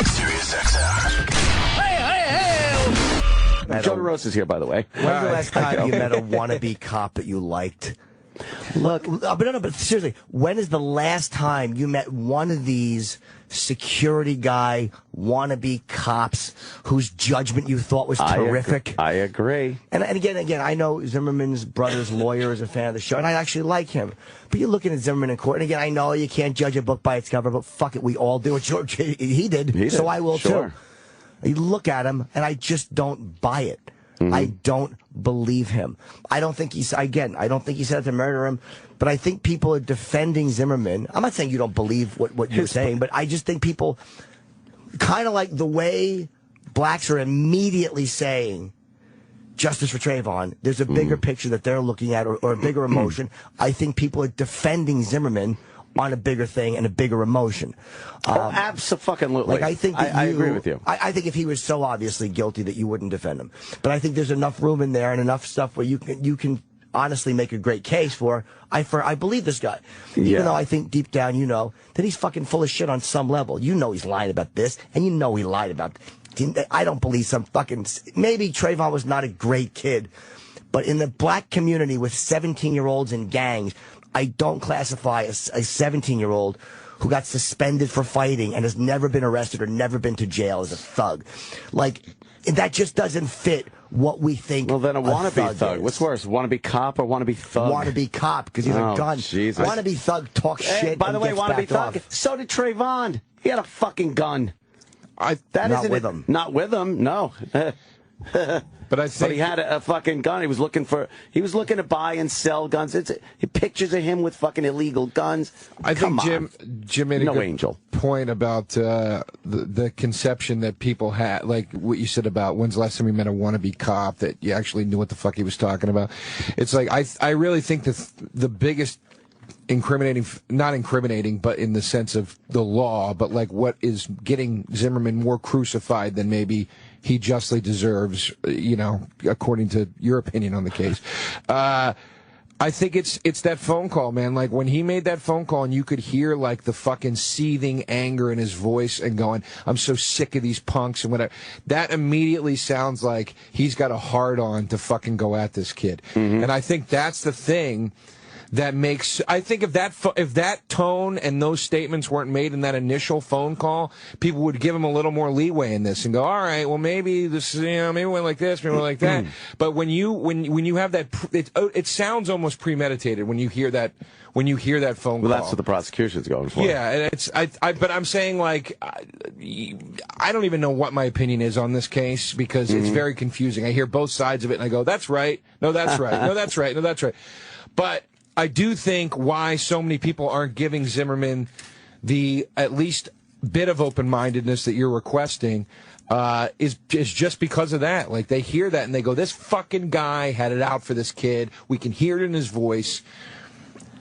Sirius XM. Joe DeRosa's here, by the way. When's the last time you met a wannabe cop that you liked? Look, but seriously, when is the last time you met one of these security guy wannabe cops whose judgment you thought was terrific? I agree. And again, I know Zimmerman's brother's lawyer is a fan of the show, and I actually like him. But you're looking at Zimmerman in court, and again, I know you can't judge a book by its cover, but fuck it, we all do it. George, he did, so I will too. You look at him, and I just don't buy it. I don't believe him. I don't think I don't think he said it to murder him, but I think people are defending Zimmerman. I'm not saying you don't believe what you're saying, but I just think people kind of like the way blacks are immediately saying justice for Trayvon. There's a bigger picture that they're looking at or a bigger emotion. I think people are defending Zimmerman on a bigger thing and a bigger emotion. Absolutely. Like I think I agree with you. I think if he was so obviously guilty that you wouldn't defend him, but I think there's enough room in there and enough stuff where you can honestly make a great case for I believe this guy, even though I think deep down you know that he's fucking full of shit on some level. You know he's lying about this, and you know he lied about. I don't believe some fucking maybe Trayvon was not a great kid, but in the black community with 17-year-olds in gangs. I don't classify a 17-year-old who got suspended for fighting and has never been arrested or never been to jail as a thug. Like, that just doesn't fit what we think. Well, then a wannabe thug. Is. What's worse, wannabe cop or wannabe thug? Wannabe cop, because he's a gun. Jesus. Wannabe thug talks shit. By the way, wannabe thug. Off. So did Trayvon. He had a fucking gun. Not with him. Not with him, no. But he had a fucking gun. He was looking to buy and sell guns. It's pictures of him with fucking illegal guns. I think Jim made a good point about the conception that people had, like what you said about when's the last time you met a wannabe cop that you actually knew what the fuck he was talking about. It's like I really think that the biggest not incriminating, but in the sense of the law, but like what is getting Zimmerman more crucified than maybe he justly deserves, according to your opinion on the case. I think it's that phone call, man. Like when he made that phone call and you could hear like the fucking seething anger in his voice and going, I'm so sick of these punks and whatever. That immediately sounds like he's got a hard on to fucking go at this kid. And I think that's the thing that makes, I think if that tone and those statements weren't made in that initial phone call, people would give him a little more leeway in this and go, all right, well maybe this, maybe went like this, maybe went like that. But when you have that, it sounds almost premeditated when you hear that phone call. Well, that's what the prosecution's going for. Yeah, and but I'm saying like, I don't even know what my opinion is on this case because it's very confusing. I hear both sides of it and I go, that's right, no, that's right, no, that's right, no, that's right. But I do think why so many people aren't giving Zimmerman the at least bit of open-mindedness that you're requesting is just because of that. Like, they hear that and they go, this fucking guy had it out for this kid. We can hear it in his voice.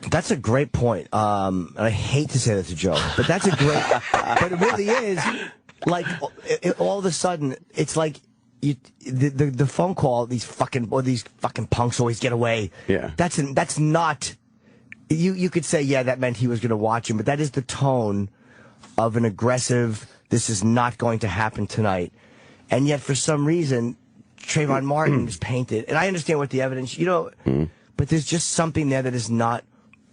That's a great point. And I hate to say that's a joke, but that's a great... but it really is. Like, all of a sudden, it's like... The phone call, these fucking punks always get away. Yeah, that's not. You could say that meant he was going to watch him, but that is the tone of an aggressive. This is not going to happen tonight, and yet for some reason, Trayvon Martin is painted, and I understand what the evidence, but there's just something there that is not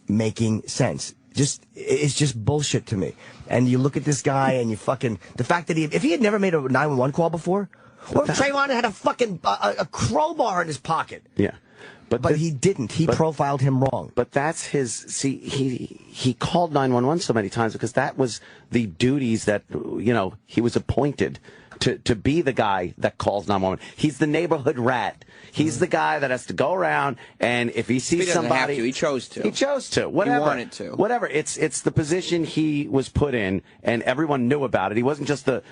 making sense. It's just bullshit to me. And you look at this guy, and you fucking the fact that if he had never made a 911 call before. Or if Trayvon had a fucking a crowbar in his pocket. Yeah. But he didn't. He profiled him wrong. But that's his... See, he called 911 so many times because that was the duties that, he was appointed to be the guy that calls 911. He's the neighborhood rat. He's the guy that has to go around, and if he sees somebody... He chose to. He chose to. Whatever. He wanted to. Whatever. It's the position he was put in, and everyone knew about it. He wasn't just the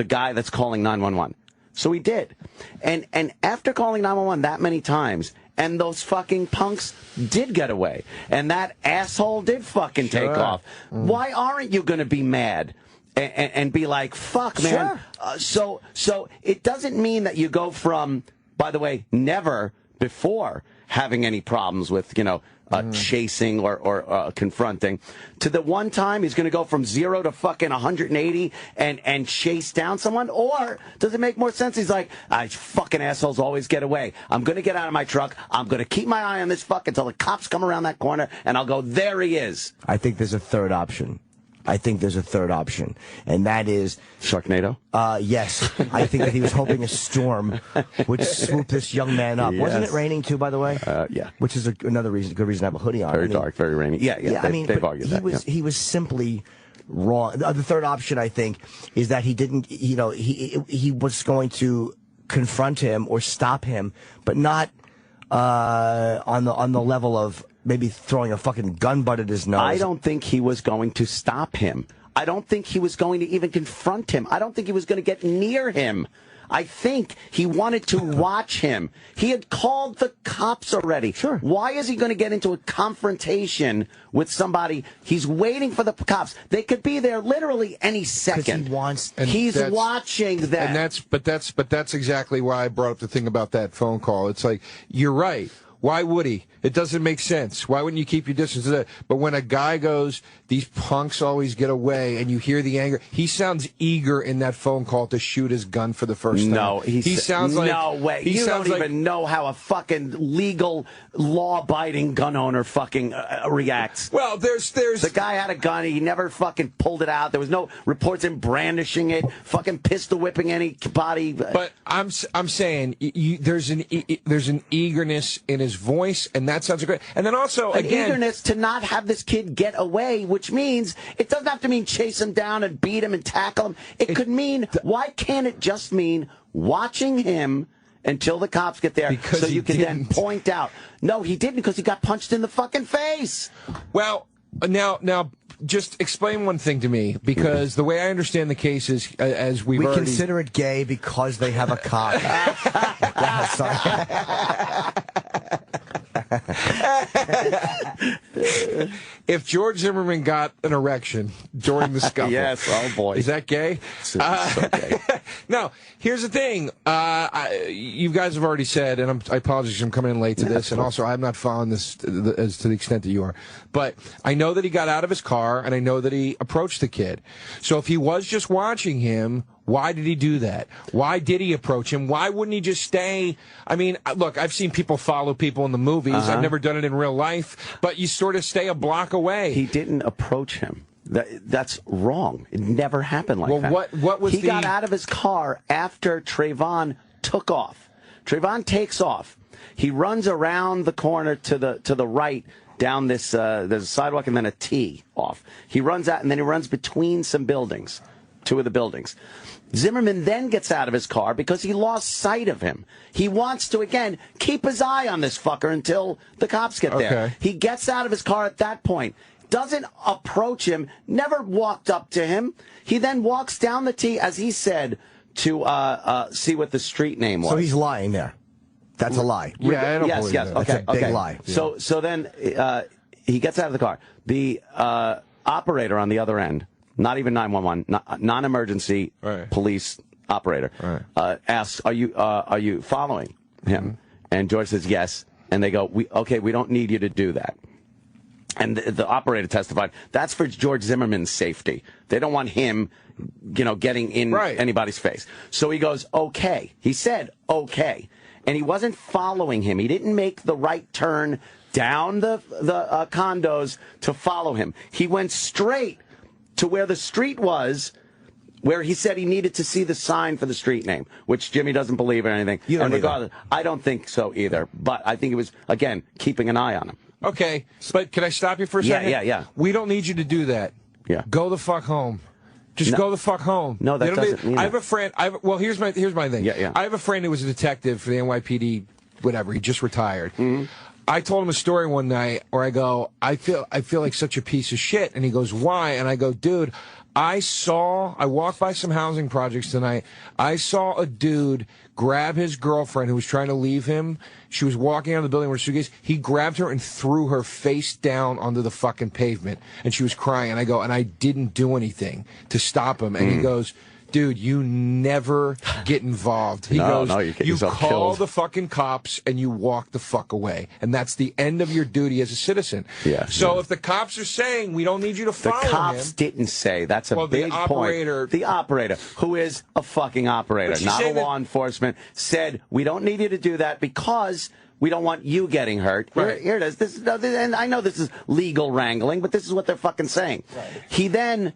guy that's calling 911. So he did. And after calling 911 that many times, and those fucking punks did get away, and that asshole did fucking take off, why aren't you going to be mad and be like, fuck, man? So it doesn't mean that you go from, by the way, never before having any problems with, chasing or confronting, to the one time he's going to go from 0 to fucking 180 and chase down someone? Or does it make more sense? He's like, fucking assholes always get away. I'm going to get out of my truck. I'm going to keep my eye on this fuck until the cops come around that corner, and I'll go, there he is. I think there's a third option. And that is... Sharknado? Yes. I think that he was hoping a storm would swoop this young man up. Yes. Wasn't it raining, too, by the way? Yeah. Which is another good reason to have a hoodie on. Very dark, very rainy. Yeah, they've argued that. He was simply wrong. The third option, I think, is that he didn't, he was going to confront him or stop him, but not on the level of maybe throwing a fucking gun butt at his nose. I don't think he was going to stop him. I don't think he was going to even confront him. I don't think he was going to get near him. I think he wanted to watch him. He had called the cops already. Sure. Why is he going to get into a confrontation with somebody? He's waiting for the cops. They could be there literally any second. He wants. He's watching them. And that's exactly why I brought up the thing about that phone call. It's like, you're right. Why would he? It doesn't make sense. Why wouldn't you keep your distance? But when a guy goes, these punks always get away, and you hear the anger, he sounds eager in that phone call to shoot his gun for the first time. No, he sounds like... No way. You don't even know how a fucking legal, law-abiding gun owner fucking reacts. Well, there's... The guy had a gun. He never fucking pulled it out. There was no reports of him brandishing it, fucking pistol whipping anybody. But I'm saying there's an eagerness in his voice, and that sounds great. And then also, again, eagerness to not have this kid get away, which means it doesn't have to mean chase him down and beat him and tackle him. It could mean, why can't it just mean watching him until the cops get there, because so you can then point out? No, he didn't, because he got punched in the fucking face. Well, now, just explain one thing to me, because the way I understand the case is, as we consider it gay because they have a cock. If George Zimmerman got an erection during the scuffle, yes, oh boy, is that gay? So gay. No, here's the thing. You guys have already said, and I apologize, I'm coming in late to this, and also I'm not following this as to the extent that you are. But I know that he got out of his car, and I know that he approached the kid. So if he was just watching him, why did he do that? Why did he approach him? Why wouldn't he just stay? I mean, look, I've seen people follow people in the movies. I've never done it in real life, but you sort of stay a block away. He didn't approach him. That's wrong. It never happened like that. What was he got out of his car after Trayvon took off. Trayvon takes off. He runs around the corner to the right down this there's a sidewalk and then a T off. He runs out and then he runs between some buildings, two of the buildings. Zimmerman then gets out of his car because he lost sight of him. He wants to, again, keep his eye on this fucker until the cops get there. Okay. He gets out of his car at that point, doesn't approach him, never walked up to him. He then walks down the T, as he said, to see what the street name was. So he's lying there. That's a lie. Yeah, I don't believe that. Okay, that's a big lie. So then he gets out of the car. The operator on the other end, not even 911, non-emergency police operator, asks, "Are you following him?" Mm-hmm. And George says, "Yes." And they go, we don't need you to do that." And the operator testified, that's for George Zimmerman's safety. They don't want him, getting in anybody's face. So he goes, "Okay." He said, "Okay." And he wasn't following him. He didn't make the right turn down the condos to follow him. He went straight to where the street was, where he said he needed to see the sign for the street name, which Jimmy doesn't believe or anything. You don't regardless, I don't think so either. But I think it was, again, keeping an eye on him. Okay, but can I stop you for a second? Yeah. We don't need you to do that. Yeah. Go the fuck home. Just go the fuck home. No, that doesn't mean I have a friend. Well, here's my thing. Yeah. I have a friend who was a detective for the NYPD, whatever. He just retired. Mm-hmm. I told him a story one night where I go, I feel like such a piece of shit. And he goes, "Why?" And I go, "Dude, I walked by some housing projects tonight. I saw a dude grab his girlfriend who was trying to leave him. She was walking out of the building with her suitcase. He grabbed her and threw her face down onto the fucking pavement. And she was crying. And I go, and I didn't do anything to stop him." And he goes, dude, you never get involved. He goes, you get yourself call killed. the fucking cops and you walk the fuck away. And that's the end of your duty as a citizen. Yeah. So if the cops are saying, we don't need you to follow The cops him, didn't say. That's a big point. The operator, who is a fucking operator, not a law enforcement, said, we don't need you to do that because we don't want you getting hurt. Right. Here it is. And I know this is legal wrangling, but this is what they're fucking saying. Right. He then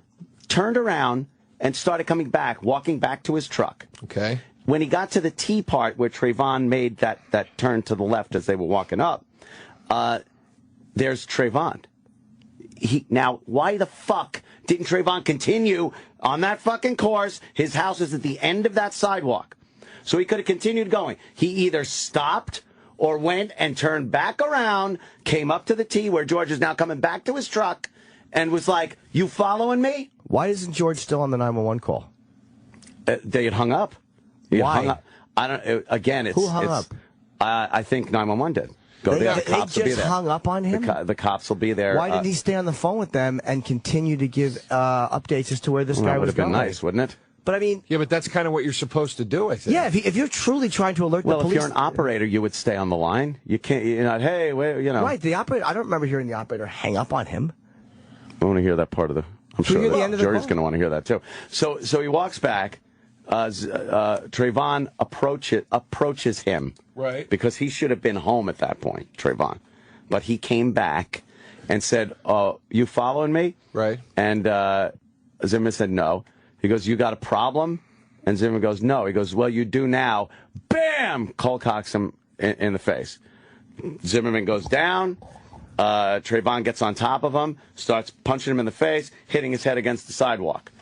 turned around and started coming back, walking back to his truck. Okay. When he got to the T part where Trayvon made that turn to the left as they were walking up, there's Trayvon. Now, why the fuck didn't Trayvon continue on that fucking course? His house is at the end of that sidewalk. So he could have continued going. He either stopped or went and turned back around, came up to the T where George is now coming back to his truck, and was like, you following me? Why isn't George still on the 911 call? They had hung up. Why? Hung up. I don't. Again, Who hung up? I think 911 did. They just hung up on him? The cops will be there. Why didn't he stay on the phone with them and continue to give updates as to where this guy was going? That would have been nice, wouldn't it? But I mean... Yeah, but that's kind of what you're supposed to do, I think. Yeah, if you're truly trying to alert the police... Well, if you're an operator, you would stay on the line. You can't, you're not, hey, wait, you know... Right, the operator... I don't remember hearing the operator hang up on him. I want to hear that part of the... I'm sure the jury's going to want to hear that, too. So he walks back. Trayvon approaches him. Right. Because he should have been home at that point, Trayvon. But he came back and said, you following me? Right. And Zimmerman said, no. He goes, you got a problem? And Zimmerman goes, no. He goes, well, you do now. Bam! Cold cocks him in the face. Zimmerman goes down. Trayvon gets on top of him, starts punching him in the face, hitting his head against the sidewalk.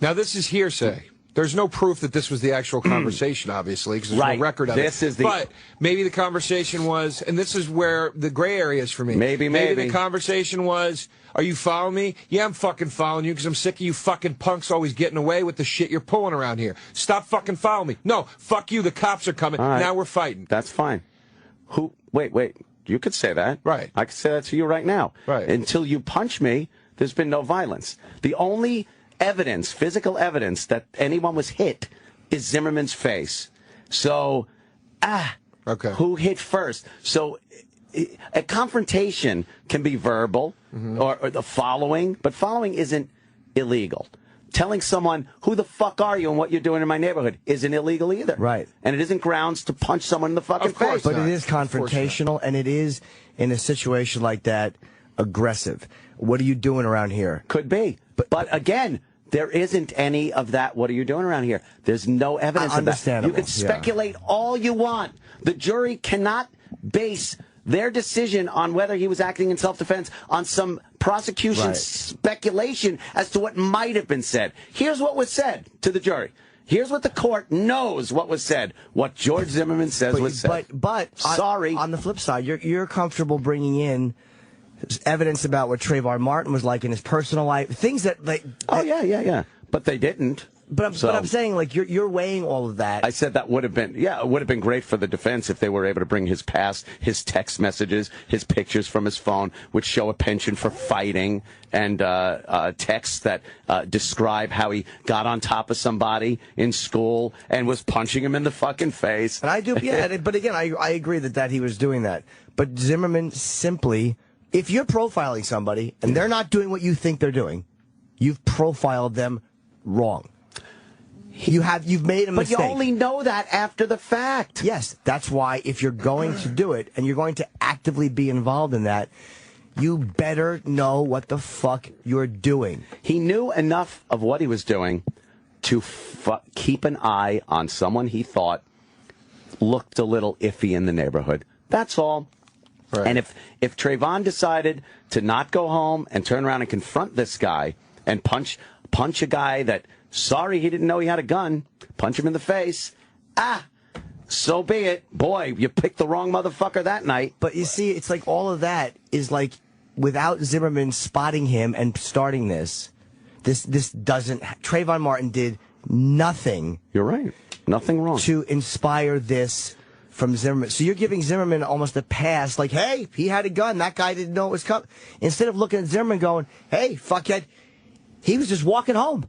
Now, this is hearsay. There's no proof that this was the actual conversation, obviously, because there's no record of it. But maybe the conversation was, and this is where the gray area is for me. Maybe the conversation was, are you following me? Yeah, I'm fucking following you because I'm sick of you fucking punks always getting away with the shit you're pulling around here. Stop fucking following me. No, fuck you. The cops are coming. Right. Now we're fighting. That's fine. Wait. You could say that. Right. I could say that to you right now. Right. Until you punch me, there's been no violence. The only evidence, physical evidence, that anyone was hit is Zimmerman's face. So, who hit first? So, a confrontation can be verbal or the following, but following isn't illegal. Telling someone, who the fuck are you and what you're doing in my neighborhood isn't illegal either. Right. And it isn't grounds to punch someone in the fucking face. But it is confrontational, and it is, in a situation like that, aggressive. What are you doing around here? Could be. But again, there isn't any of that. What are you doing around here? There's no evidence of that. You can speculate all you want. The jury cannot base their decision on whether he was acting in self-defense on some prosecution speculation as to what might have been said. Here's what was said to the jury. Here's what the court knows what was said. What George Zimmerman says was said. But sorry. On the flip side, you're comfortable bringing in evidence about what Trayvon Martin was like in his personal life, things that like. Oh yeah. But they didn't. But I'm saying, like, you're weighing all of that. I said that would have been, it would have been great for the defense if they were able to bring his past, his text messages, his pictures from his phone, which show a penchant for fighting, and texts that describe how he got on top of somebody in school and was punching him in the fucking face. And I do, but again, I agree that he was doing that. But Zimmerman simply, if you're profiling somebody and they're not doing what you think they're doing, you've profiled them wrong. You've made a mistake. But you only know that after the fact. Yes, that's why if you're going to do it and you're going to actively be involved in that, you better know what the fuck you're doing. He knew enough of what he was doing to keep an eye on someone he thought looked a little iffy in the neighborhood. That's all. Right. And if Trayvon decided to not go home and turn around and confront this guy and punch a guy that, sorry, he didn't know he had a gun, punch him in the face, so be it. Boy, you picked the wrong motherfucker that night. But you see, it's like all of that is like, without Zimmerman spotting him and starting this doesn't, Trayvon Martin did nothing. You're right. Nothing wrong. To inspire this from Zimmerman. So you're giving Zimmerman almost a pass, like, hey, he had a gun, that guy didn't know it was coming. Instead of looking at Zimmerman going, hey, fuckhead, he was just walking home.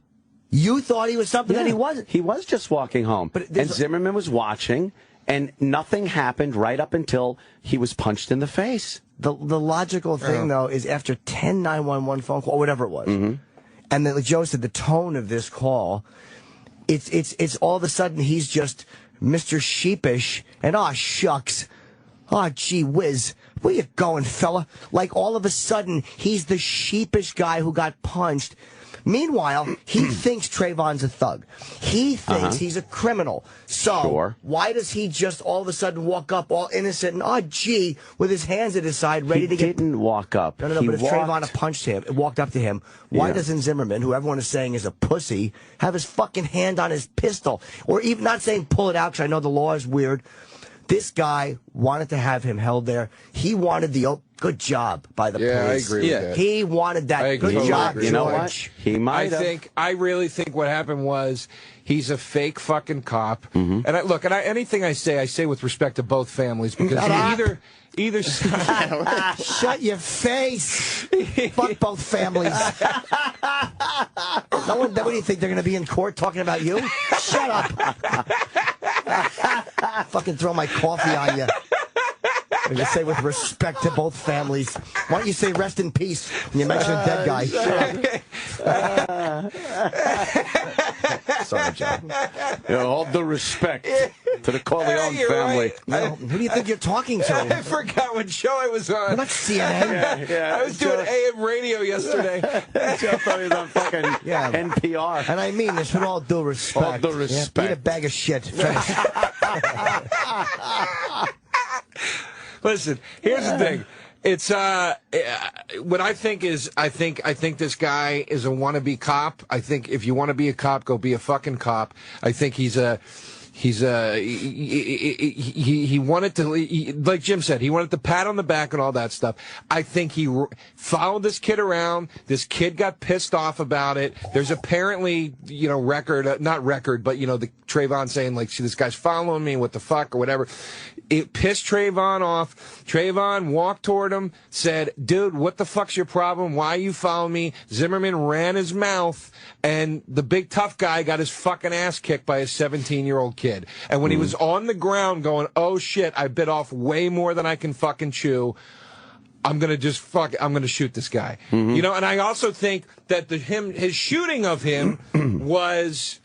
You thought he was something that he wasn't. He was just walking home. And Zimmerman was watching, and nothing happened right up until he was punched in the face. The logical thing, though, is after 10 911 phone call, or whatever it was, and then, like Joe said, the tone of this call, it's all of a sudden he's just Mr. Sheepish, and shucks. Oh, gee whiz. Where you going, fella? Like, all of a sudden, he's the sheepish guy who got punched. Meanwhile, he thinks Trayvon's a thug. He thinks he's a criminal. So, why does he just all of a sudden walk up all innocent and, gee, with his hands at his side, ready to get... He didn't walk up. No, but if Trayvon had punched him, walked up to him, why doesn't Zimmerman, who everyone is saying is a pussy, have his fucking hand on his pistol? Or even not saying pull it out, because I know the law is weird. This guy wanted to have him held there. He wanted the good job by the police. I agree with that. He wanted that good job, You know what? He might have. I really think what happened was he's a fake fucking cop. And anything I say with respect to both families, because either side. Shut your face. Fuck both families. What do you think, they're going to be in court talking about you? Shut up. Fucking throw my coffee on you. I'm going to say with respect to both families. Why don't you say rest in peace when you mention a dead guy? Sorry, John. All the respect to the Corleone family. Right. Who do you think you're talking to? I forgot what show I was on. You're not CNN. Yeah, I was doing AM radio yesterday. Joe thought he was on fucking NPR. And I mean this with all due respect. All due respect. Eat a bag of shit. Listen, here's the thing. It's what I think is I think this guy is a wannabe cop. I think if you want to be a cop, go be a fucking cop. I think he wanted to, like Jim said, he wanted the pat on the back and all that stuff. I think he followed this kid around. This kid got pissed off about it. There's apparently, record, not record, but, the Trayvon saying, like, see, this guy's following me, what the fuck, or whatever. It pissed Trayvon off. Trayvon walked toward him, said, dude, what the fuck's your problem? Why are you following me? Zimmerman ran his mouth, and the big tough guy got his fucking ass kicked by a 17-year-old kid. And when he was on the ground going, oh shit, I bit off way more than I can fucking chew, I'm going to shoot this guy. And I also think that his shooting of him was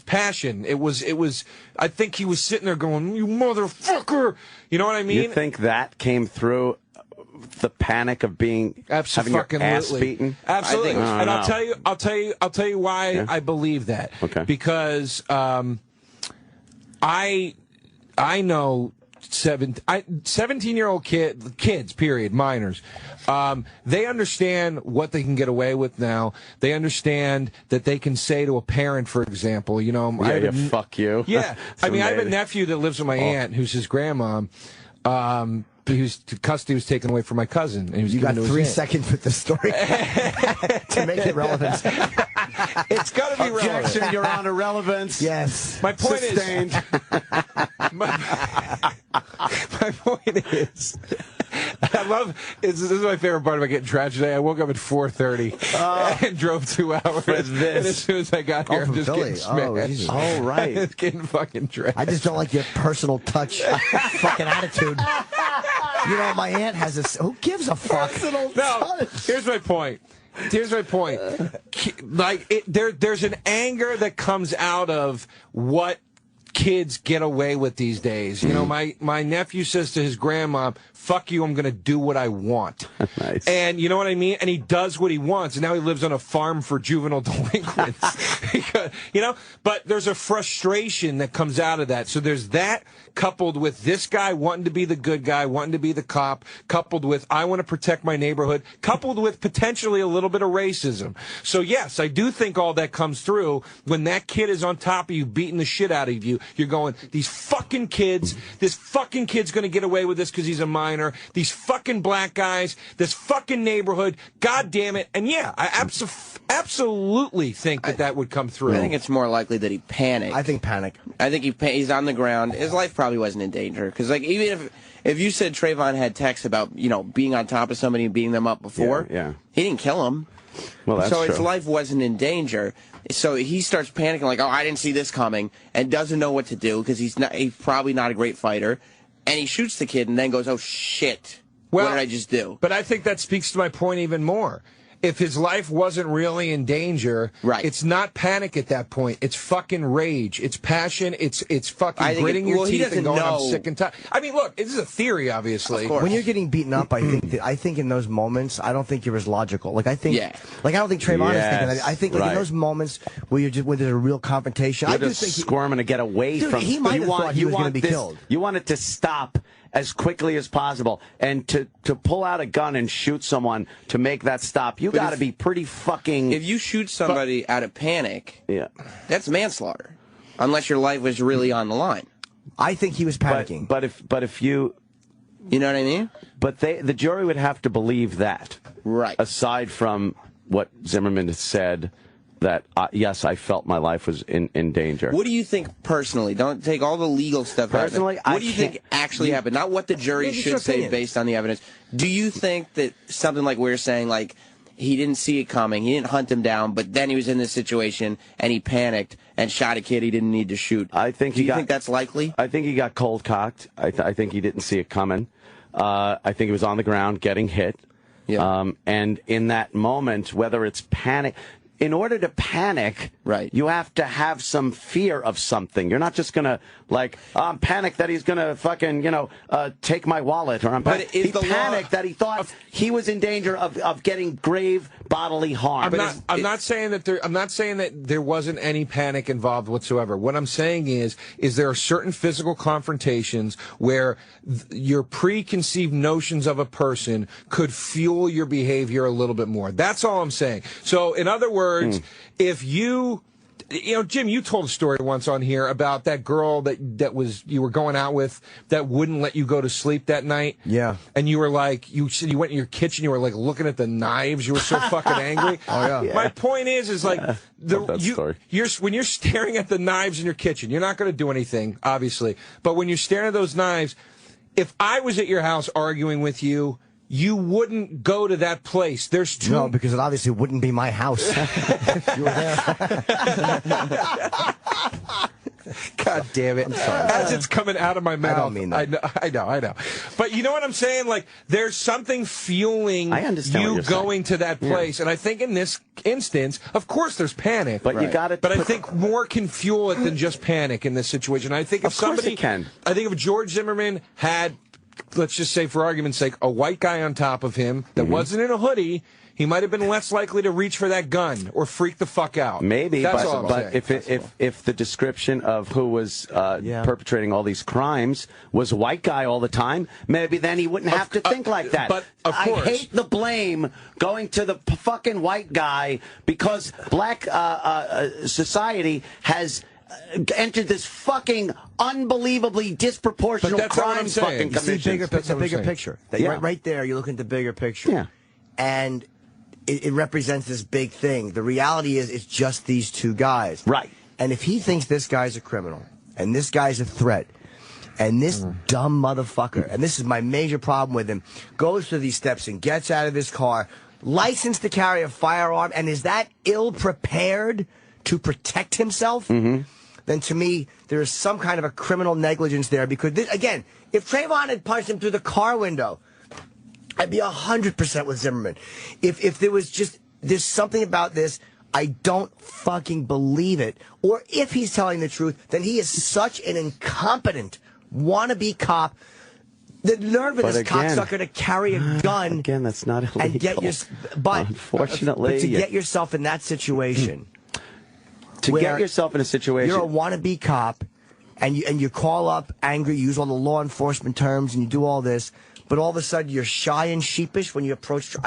passion. It was I think he was sitting there going, you motherfucker. You know what I mean? You think that came through the panic of having your ass beaten? Absolutely. And I'll tell you why I believe that. Okay. Because I know 17-year-old kids, period, minors. They understand what they can get away with now. They understand that they can say to a parent, for example, fuck you. Yeah. I mean, I have a nephew that lives with my aunt, who's his grandma. Custody was taken away from my cousin. And he was you got 3 seconds with the story to make it relevant. It's got to be relevant. Objection, Your Honor, relevance. Yes. My point Sustained. My point is, this is my favorite part about getting trash today. I woke up at 4:30 and drove 2 hours. And as soon as I got here, I'm just getting smashed. Oh, right. It's getting fucking trashed. I just don't like your personal touch fucking attitude. My aunt has this. Who gives a fuck? No, here's my point. Like, there's an anger that comes out of what kids get away with these days. My nephew says to his grandma, fuck you, I'm going to do what I want. Nice. And you know what I mean? And he does what he wants. And now he lives on a farm for juvenile delinquents. But there's a frustration that comes out of that. So there's that coupled with this guy wanting to be the good guy, wanting to be the cop, coupled with I want to protect my neighborhood, coupled with potentially a little bit of racism. So yes, I do think all that comes through when that kid is on top of you, beating the shit out of you. You're going, these fucking kids, this fucking kid's going to get away with this because he's a minor. These fucking black guys, this fucking neighborhood, God damn it. And yeah, I absolutely think that would come through. I think it's more likely that he panicked. I think panic. I think he's on the ground. His life probably wasn't in danger. Because, like, even if you said Trayvon had texts about, being on top of somebody and beating them up before, he didn't kill him. Well, that's so true. his life wasn't in danger. So he starts panicking like, I didn't see this coming, and doesn't know what to do because he's probably not a great fighter. And he shoots the kid and then goes, oh, shit. Well, what did I just do? But I think that speaks to my point even more. If his life wasn't really in danger, it's not panic at that point. It's fucking rage. It's passion. It's fucking gritting your teeth and going, I'm sick and tired. I mean, look, this is a theory, obviously. When you're getting beaten up, I think in those moments, I don't think you're as logical. Like I think, I don't think Trayvon is thinking that. I think in those moments where there's a real confrontation, I just think squirming to get away from. He might have thought he was going to be killed. You want it to stop as quickly as possible, and to pull out a gun and shoot someone to make that stop, you got to be pretty fucking. If you shoot somebody out of panic, that's manslaughter, unless your life was really on the line. I think he was panicking. But if you know what I mean? But the jury would have to believe that, right? Aside from what Zimmerman has said. That, yes, I felt my life was in danger. What do you think personally? Don't take all the legal stuff personally, out of it. What do you think actually happened? Not what the jury should say based on the evidence. Do you think that something like we're saying, like, he didn't see it coming, he didn't hunt him down, but then he was in this situation and he panicked and shot a kid he didn't need to shoot? I think do you think that's likely? I think he got cold-cocked. I think he didn't see it coming. I think he was on the ground getting hit. Yeah. And in that moment, whether it's panic... In order to panic, you have to have some fear of something. You're not just going to, I'm panicked that he's going to fucking, take my wallet. Or he panicked that he thought he was in danger of getting grave bodily harm. I'm not saying that there wasn't any panic involved whatsoever. What I'm saying is there are certain physical confrontations where your preconceived notions of a person could fuel your behavior a little bit more. That's all I'm saying. So, in other words, if you Jim, you told a story once on here about that girl that you were going out with that wouldn't let you go to sleep that night. Yeah. And you were like, you said you went in your kitchen, you were like looking at the knives, you were so fucking angry. Oh yeah. My point is like when you're staring at the knives in your kitchen, you're not going to do anything, obviously. But when you're staring at those knives, if I was at your house arguing with you, you wouldn't go to that place. There's two. No, because it obviously wouldn't be my house if you were there. God damn it. I'm sorry. As it's coming out of my mouth. I don't mean that. I know. But you know what I'm saying? Like, there's something fueling you going to that place. Yeah. And I think in this instance, of course there's panic. But you got it. But I think more can fuel it than just panic in this situation. I think if somebody can. I think if George Zimmerman had, let's just say for argument's sake, a white guy on top of him that wasn't in a hoodie, he might have been less likely to reach for that gun or freak the fuck out. Maybe, that's but if the description of who was perpetrating all these crimes was a white guy all the time, maybe then he wouldn't have to think like that. But of course, I hate the blame going to the fucking white guy because black society has entered this fucking unbelievably disproportionate crimes fucking commission. It's a bigger picture. Right there, you're looking at the bigger picture. Yeah. And it represents this big thing. The reality is it's just these two guys. Right. And if he thinks this guy's a criminal, and this guy's a threat, and this dumb motherfucker, and this is my major problem with him, goes through these steps and gets out of his car, licensed to carry a firearm, and is that ill-prepared to protect himself, then to me, there is some kind of a criminal negligence there. Because, again, if Trayvon had punched him through the car window, I'd be 100% with Zimmerman. If there was just, there's something about this, I don't fucking believe it. Or if he's telling the truth, then he is such an incompetent wannabe cop. The nerve of this cocksucker to carry a gun. Again, that's not illegal. And get unfortunately, but to get yourself in that situation. To get yourself in a situation. You're a wannabe cop, and you call up angry, you use all the law enforcement terms, and you do all this. But all of a sudden, you're shy and sheepish when you approach.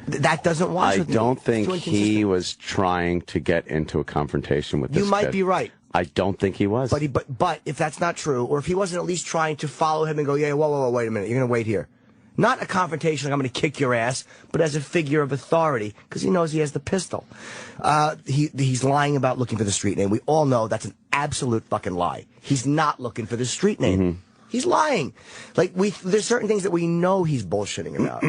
That doesn't wash with me. I don't think he was trying to get into a confrontation with this kid. You might be right. I don't think he was. But if that's not true, or if he wasn't at least trying to follow him and go, yeah, whoa, wait a minute, you're going to wait here. Not a confrontation like I'm going to kick your ass, but as a figure of authority, because he knows he has the pistol. He's lying about looking for the street name. We all know that's an absolute fucking lie. He's not looking for the street name. He's lying. Like, there's certain things that we know he's bullshitting about.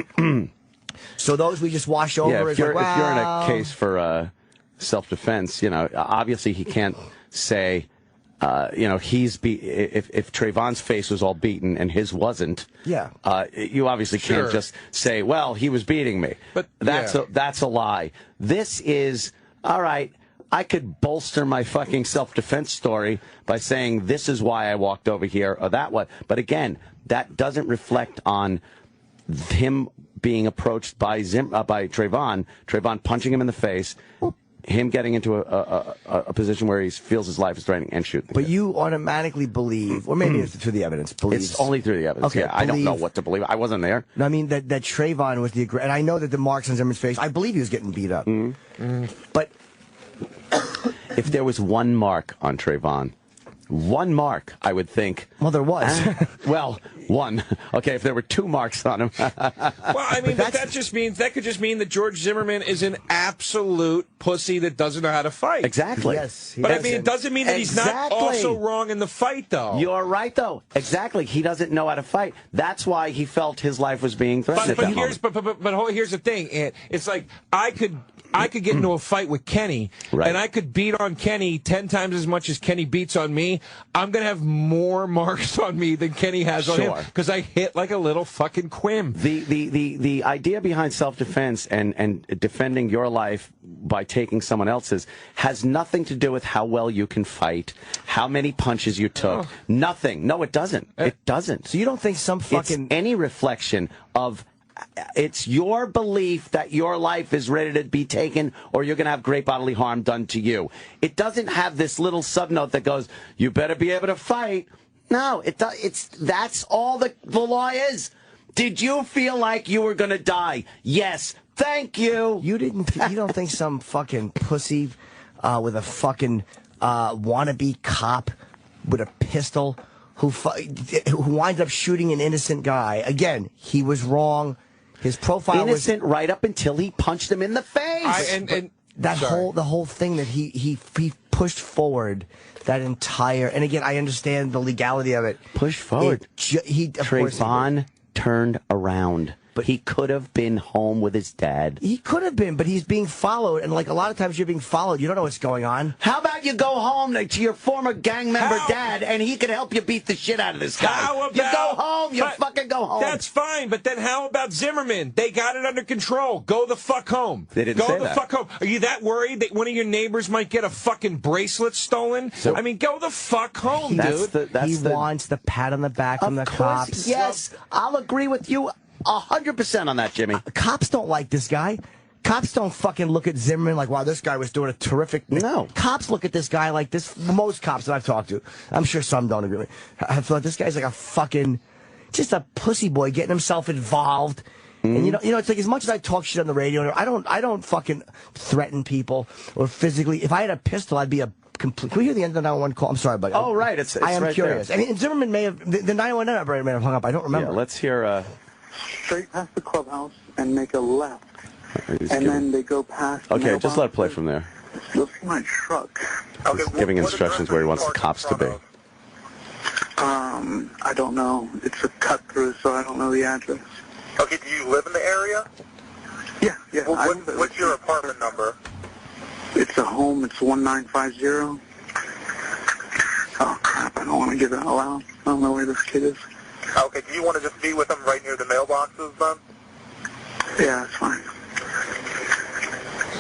So those we just wash over. Yeah, if you're in a case for self-defense, obviously he can't say, if Trayvon's face was all beaten and his wasn't, you obviously can't just say, well, he was beating me. But that's a lie. This is, all right, I could bolster my fucking self-defense story by saying this is why I walked over here or that way. But again, that doesn't reflect on him being approached by Trayvon punching him in the face, him getting into a position where he feels his life is threatening and shooting. But you automatically believe, or maybe it's through the evidence. It's only through the evidence. Okay, I don't know what to believe. I wasn't there. I mean, that Trayvon was the aggressor. And I know that the marks on Zimmerman's face, I believe he was getting beat up. But if there was one mark on Trayvon, one mark, I would think. Well, there was. One. Okay, if there were 2 marks on him. Well, I mean, but that could just mean that George Zimmerman is an absolute pussy that doesn't know how to fight. Exactly. Yes. But I mean, it doesn't mean that he's not also wrong in the fight, though. You're right, though. Exactly. He doesn't know how to fight. That's why he felt his life was being threatened. But here's the thing. It's like I could get into a fight with Kenny, and I could beat on Kenny 10 times as much as Kenny beats on me. I'm going to have more marks on me than Kenny has on him because I hit like a little fucking Quinn. The idea behind self-defense and defending your life by taking someone else's has nothing to do with how well you can fight, how many punches you took. Nothing. No, it doesn't. It doesn't. So you don't think it's any reflection of... It's your belief that your life is ready to be taken or you're going to have great bodily harm done to you. It doesn't have this little subnote that goes, you better be able to fight. No, that's all the law is. Did you feel like you were going to die? Yes. Thank you. You don't think some fucking pussy with a fucking wannabe cop with a pistol who winds up shooting an innocent guy. Again, he was wrong. His profile was innocent right up until he punched him in the face. The whole thing that he pushed forward that entire, and again, I understand the legality of it. Push forward. Trayvon turned around. But he could have been home with his dad. He could have been, but he's being followed, and like a lot of times you're being followed. You don't know what's going on. How about you go home to your former gang member dad, and he can help you beat the shit out of this guy? You go home. You fucking go home. That's fine, but then how about Zimmerman? They got it under control. Go the fuck home. They didn't say that. Go the fuck home. Are you that worried that one of your neighbors might get a fucking bracelet stolen? I mean, go the fuck home, dude. He wants the pat on the back from the cops. Yes, I'll agree with you 100% on that, Jimmy. Cops don't like this guy. Cops don't fucking look at Zimmerman like, wow, this guy was doing a terrific... No. Cops look at this guy like this. Most cops that I've talked to, I'm sure some don't agree with me, I thought this guy's like a fucking... just a pussy boy getting himself involved. And you know, it's like as much as I talk shit on the radio, I don't fucking threaten people or physically. If I had a pistol, I'd be a complete... Can we hear the end of the 911 call? I'm sorry, buddy. Oh, right. I am right curious. There. I mean, Zimmerman may have... The 911 operator may have hung up. I don't remember. Yeah, let's hear... Straight past the clubhouse and make a left. Then they go past... Okay, just let it play from there. You'll see my truck. He's giving instructions where he wants the cops to be. I don't know. It's a cut-through, so I don't know the address. Okay, do you live in the area? Yeah. Well, what's your apartment number? It's a home. It's 1950. Oh, crap. I don't want to give it out loud. I don't know where this kid is. Okay, do you want to just be with him right near the mailboxes, then? Yeah, that's fine.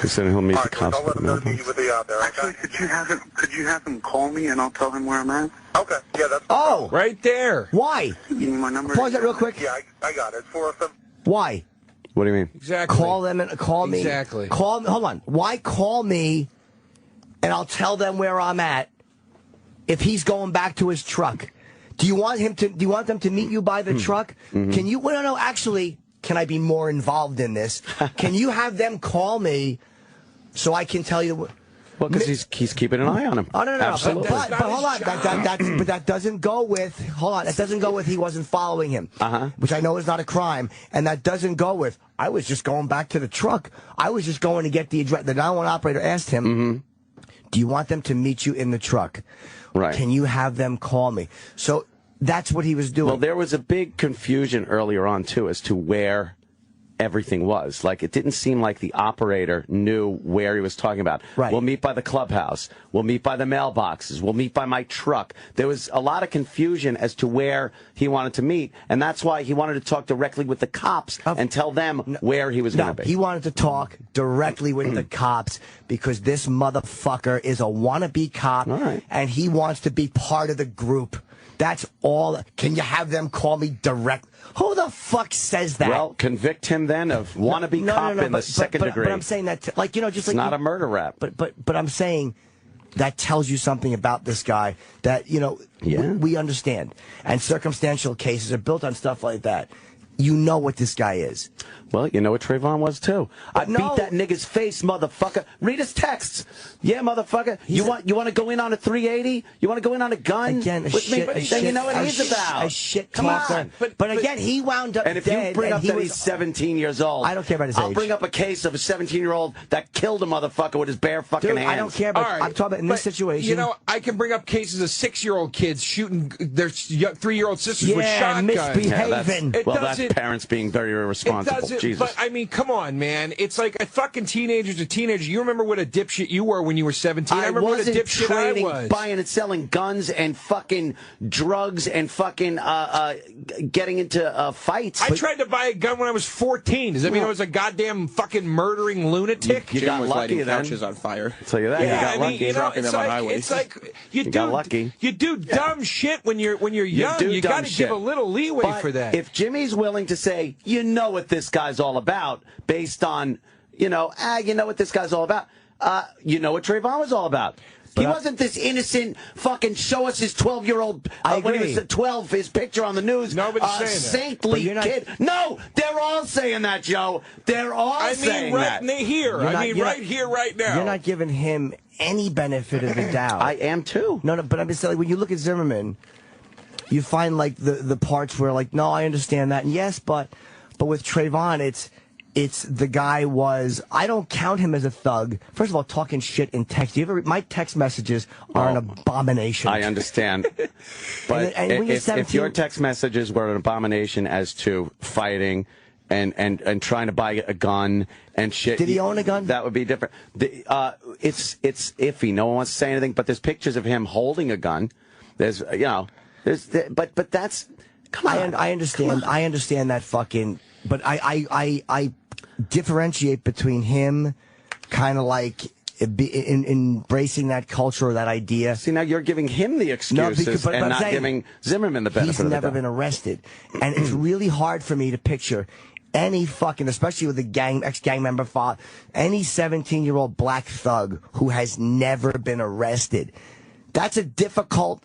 He said he'll meet the cops. I'll let him know to meet you with the out there, okay? Actually, could you have him call me and I'll tell him where I'm at? Okay, yeah, that's... Oh! Right there. Why? You need my number? Pause that real quick. Yeah, I got it. It's 407. Why? What do you mean? Exactly. Call them and call me. Exactly. Hold on. Why call me and I'll tell them where I'm at if he's going back to his truck? Do you want them to meet you by the truck? Can you... Well, no, actually, can I be more involved in this? Can you have them call me so I can tell you... Well, because he's keeping an eye on him. Oh, no. Absolutely. But hold on. But that doesn't go with... Hold on. That doesn't go with he wasn't following him. Which I know is not a crime. And that doesn't go with, I was just going back to the truck. I was just going to get the address. The 911 operator asked him, do you want them to meet you in the truck? Right. Can you have them call me? So That's what he was doing. Well, there was a big confusion earlier on, too, as to where everything was. Like, it didn't seem like the operator knew where he was talking about. Right. We'll meet by the clubhouse. We'll meet by the mailboxes. We'll meet by my truck. There was a lot of confusion as to where he wanted to meet, and that's why he wanted to talk directly with the cops and tell them where he was going to be. He wanted to talk directly with the cops because this motherfucker is a wannabe cop, and he wants to be part of the group. That's all. Can you have them call me direct? Who the fuck says that? Well, convict him then of wannabe cop in the second degree. But I'm saying that, like, you know, just it's like not a murder rap. But I'm saying that tells you something about this guy that, you know, we understand. And circumstantial cases are built on stuff like that. You know what this guy is. Well, you know what Trayvon was, too. I beat that nigga's face, motherfucker. Read his texts. Yeah, motherfucker. You want to go in on a 380? You want to go in on a gun? Again, then you know what he's about. A shit Come talker. on. But again, he wound up dead. And if you bring up that he's 17 years old, I don't care about his age. I'll bring up a case of a 17-year-old that killed a motherfucker with his bare fucking hands. I don't care about I'm talking about in this situation. You know, I can bring up cases of 6-year-old kids shooting their 3-year-old sisters with shotguns. Misbehaving. That's parents being very irresponsible. Jesus. But, I mean, come on, man. It's like a fucking teenager's a teenager. You remember what a dipshit you were when you were 17? I remember what a dipshit I was. Buying and selling guns and fucking drugs and fucking getting into fights. I tried to buy a gun when I was 14. Does that mean I was a goddamn fucking murdering lunatic? You got lucky then. Couches on fire. I'll tell you that. Yeah, you got lucky. You know, it's like you got lucky. You do dumb shit when you're young. You got to give a little leeway for that. If Jimmy's willing to say, you know what this guy's all about, based on, you know what this guy's all about, you know what Trayvon was all about. He wasn't this innocent fucking show us his 12-year-old when he was 12, his picture on the news. Nobody's saying saintly kid. No, they're all saying that, Joe. They're all saying that. Right here. Right here, right now. You're not giving him any benefit of the doubt. I am too. No, but I'm just saying, when you look at Zimmerman, you find like the parts where like, no, I understand that, and yes, but with Trayvon, it's the guy was, I don't count him as a thug. First of all, talking shit in text. My text messages are an abomination. I understand. But if your text messages were an abomination as to fighting and trying to buy a gun and shit. Did he own a gun? That would be different. It's iffy. No one wants to say anything, but there's pictures of him holding a gun. There's, but that's, come on. I understand. I understand that fucking, but I differentiate between him kind of like embracing that culture or that idea. See, now you're giving him the excuses and not giving Zimmerman the benefit of the doubt. He's never been arrested. And it's really hard for me to picture any fucking, especially with a ex-gang member, any 17-year-old black thug who has never been arrested. That's a difficult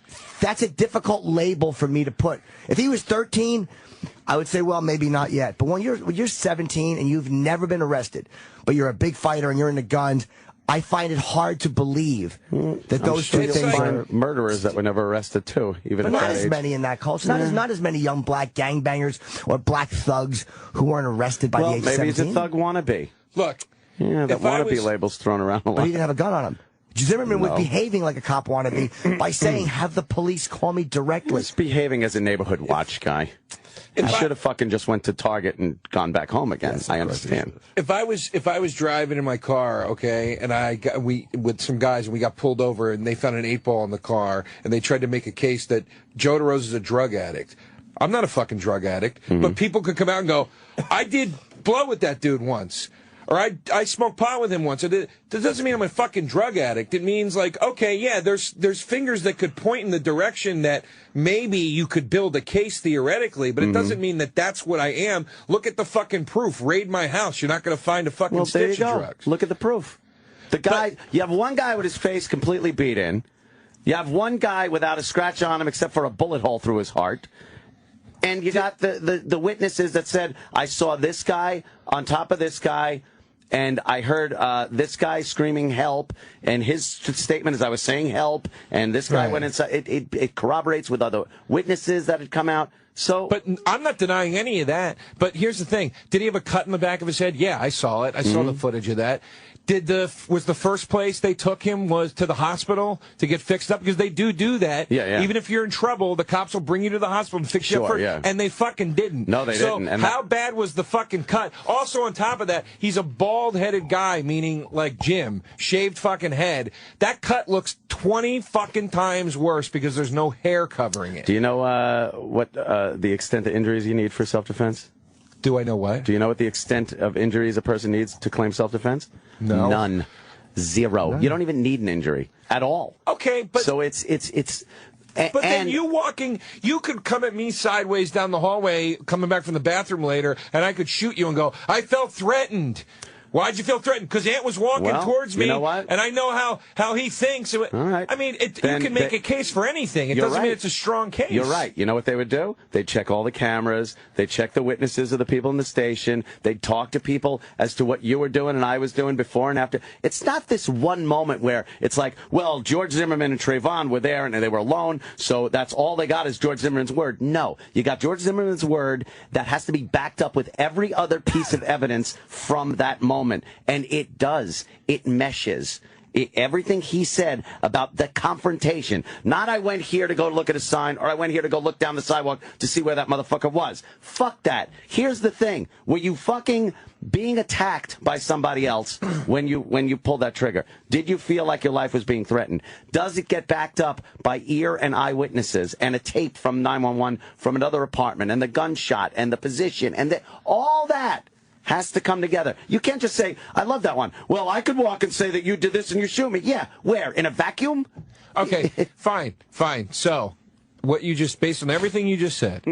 label for me to put. If he was 13, I would say, well, maybe not yet. But when you're 17 and you've never been arrested, but you're a big fighter and you're into guns, I find it hard to believe that those two things are murderers that were never arrested too, even but at not that as age. Many in that culture. Not as many young black gangbangers or black thugs who weren't arrested by the age of 17. Maybe he's a thug wannabe. Look, that wannabe label's thrown around a lot. But he didn't have a gun on him. Zimmerman was behaving like a cop wannabe by saying, have the police call me directly. He was behaving as a neighborhood watch guy. I should have fucking just went to Target and gone back home again. Yes, I understand. If I was driving in my car, okay, and we with some guys and we got pulled over and they found an 8-ball in the car and they tried to make a case that Joe DeRosa is a drug addict. I'm not a fucking drug addict, but people could come out and go, I did blow with that dude once. Or I smoked pot with him once. That doesn't mean I'm a fucking drug addict. It means like, okay, yeah, there's fingers that could point in the direction that maybe you could build a case theoretically, but it doesn't mean that that's what I am. Look at the fucking proof. Raid my house. You're not going to find a fucking stitch of drugs. Look at the proof. The guy, you have one guy with his face completely beat in. You have one guy without a scratch on him except for a bullet hole through his heart. And you got the witnesses that said, I saw this guy on top of this guy. And I heard this guy screaming help, and his statement is I was saying help, and this guy went inside. It corroborates with other witnesses that had come out. So, but I'm not denying any of that. But here's the thing: did he have a cut in the back of his head? Yeah, I saw it. I saw the footage of that. Was the first place they took him was to the hospital to get fixed up? Because they do that. Yeah. Even if you're in trouble, the cops will bring you to the hospital and fix you up. And they fucking didn't. No, they didn't. And how bad was the fucking cut? Also, on top of that, he's a bald-headed guy, meaning like Jim, shaved fucking head. That cut looks 20 fucking times worse because there's no hair covering it. Do you know what the extent of injuries you need for self-defense? Do I know what? Do you know what the extent of injuries a person needs to claim self-defense? No. None. Zero. None. You don't even need an injury at all. Okay, but... So it's... But then you could come at me sideways down the hallway, coming back from the bathroom later, and I could shoot you and go, I felt threatened. Why'd you feel threatened? Because Ant was walking towards me, you know what? And I know how he thinks. All right. I mean, you can make a case for anything. It doesn't mean it's a strong case. You're right. You know what they would do? They'd check all the cameras. They'd check the witnesses of the people in the station. They'd talk to people as to what you were doing and I was doing before and after. It's not this one moment where it's like, well, George Zimmerman and Trayvon were there and they were alone, so that's all they got is George Zimmerman's word. No. You got George Zimmerman's word that has to be backed up with every other piece of evidence from that moment. And it does. It meshes. Everything he said about the confrontation. Not I went here to go look at a sign or I went here to go look down the sidewalk to see where that motherfucker was. Fuck that. Here's the thing. Were you fucking being attacked by somebody else when you pulled that trigger? Did you feel like your life was being threatened? Does it get backed up by ear and eyewitnesses and a tape from 911 from another apartment and the gunshot and the position and all that? Has to come together. You can't just say, I love that one. Well, I could walk and say that you did this and you shoot me. Yeah, where? In a vacuum? Okay, fine. So, what you just, based on everything you just said,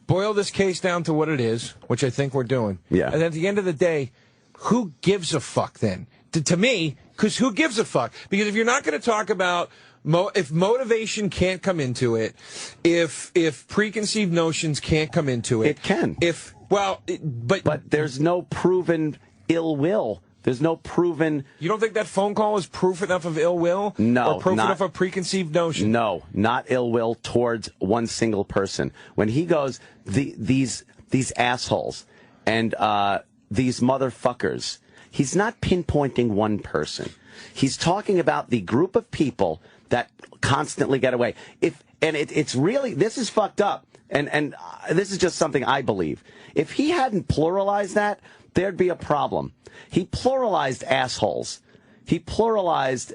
boil this case down to what it is, which I think we're doing. Yeah. And at the end of the day, who gives a fuck then? To me, because who gives a fuck? Because if you're not going to talk about if motivation can't come into it, if preconceived notions can't come into it. It can. But there's no proven ill will. There's no proven... You don't think that phone call is proof enough of ill will? No, or proof enough of preconceived notion? No, not ill will towards one single person. When he goes, these assholes and these motherfuckers, he's not pinpointing one person. He's talking about the group of people that constantly get away. It's really, this is fucked up. And this is just something I believe. If he hadn't pluralized that, there'd be a problem. He pluralized assholes. He pluralized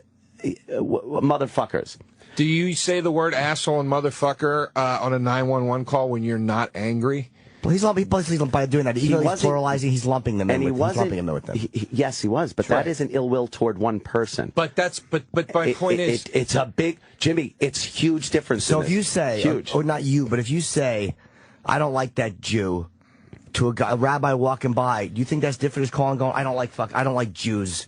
motherfuckers. Do you say the word asshole and motherfucker on a 911 call when you're not angry? Well, he's by doing that. Even though he's pluralizing, he's lumping them in with them. Yes, he was, but that isn't ill will toward one person. But my point is, it's a big, Jimmy. It's huge difference. So if you say, or not you, but if you say, I don't like that Jew, to a rabbi walking by, do you think that's different as calling going, I don't like Jews?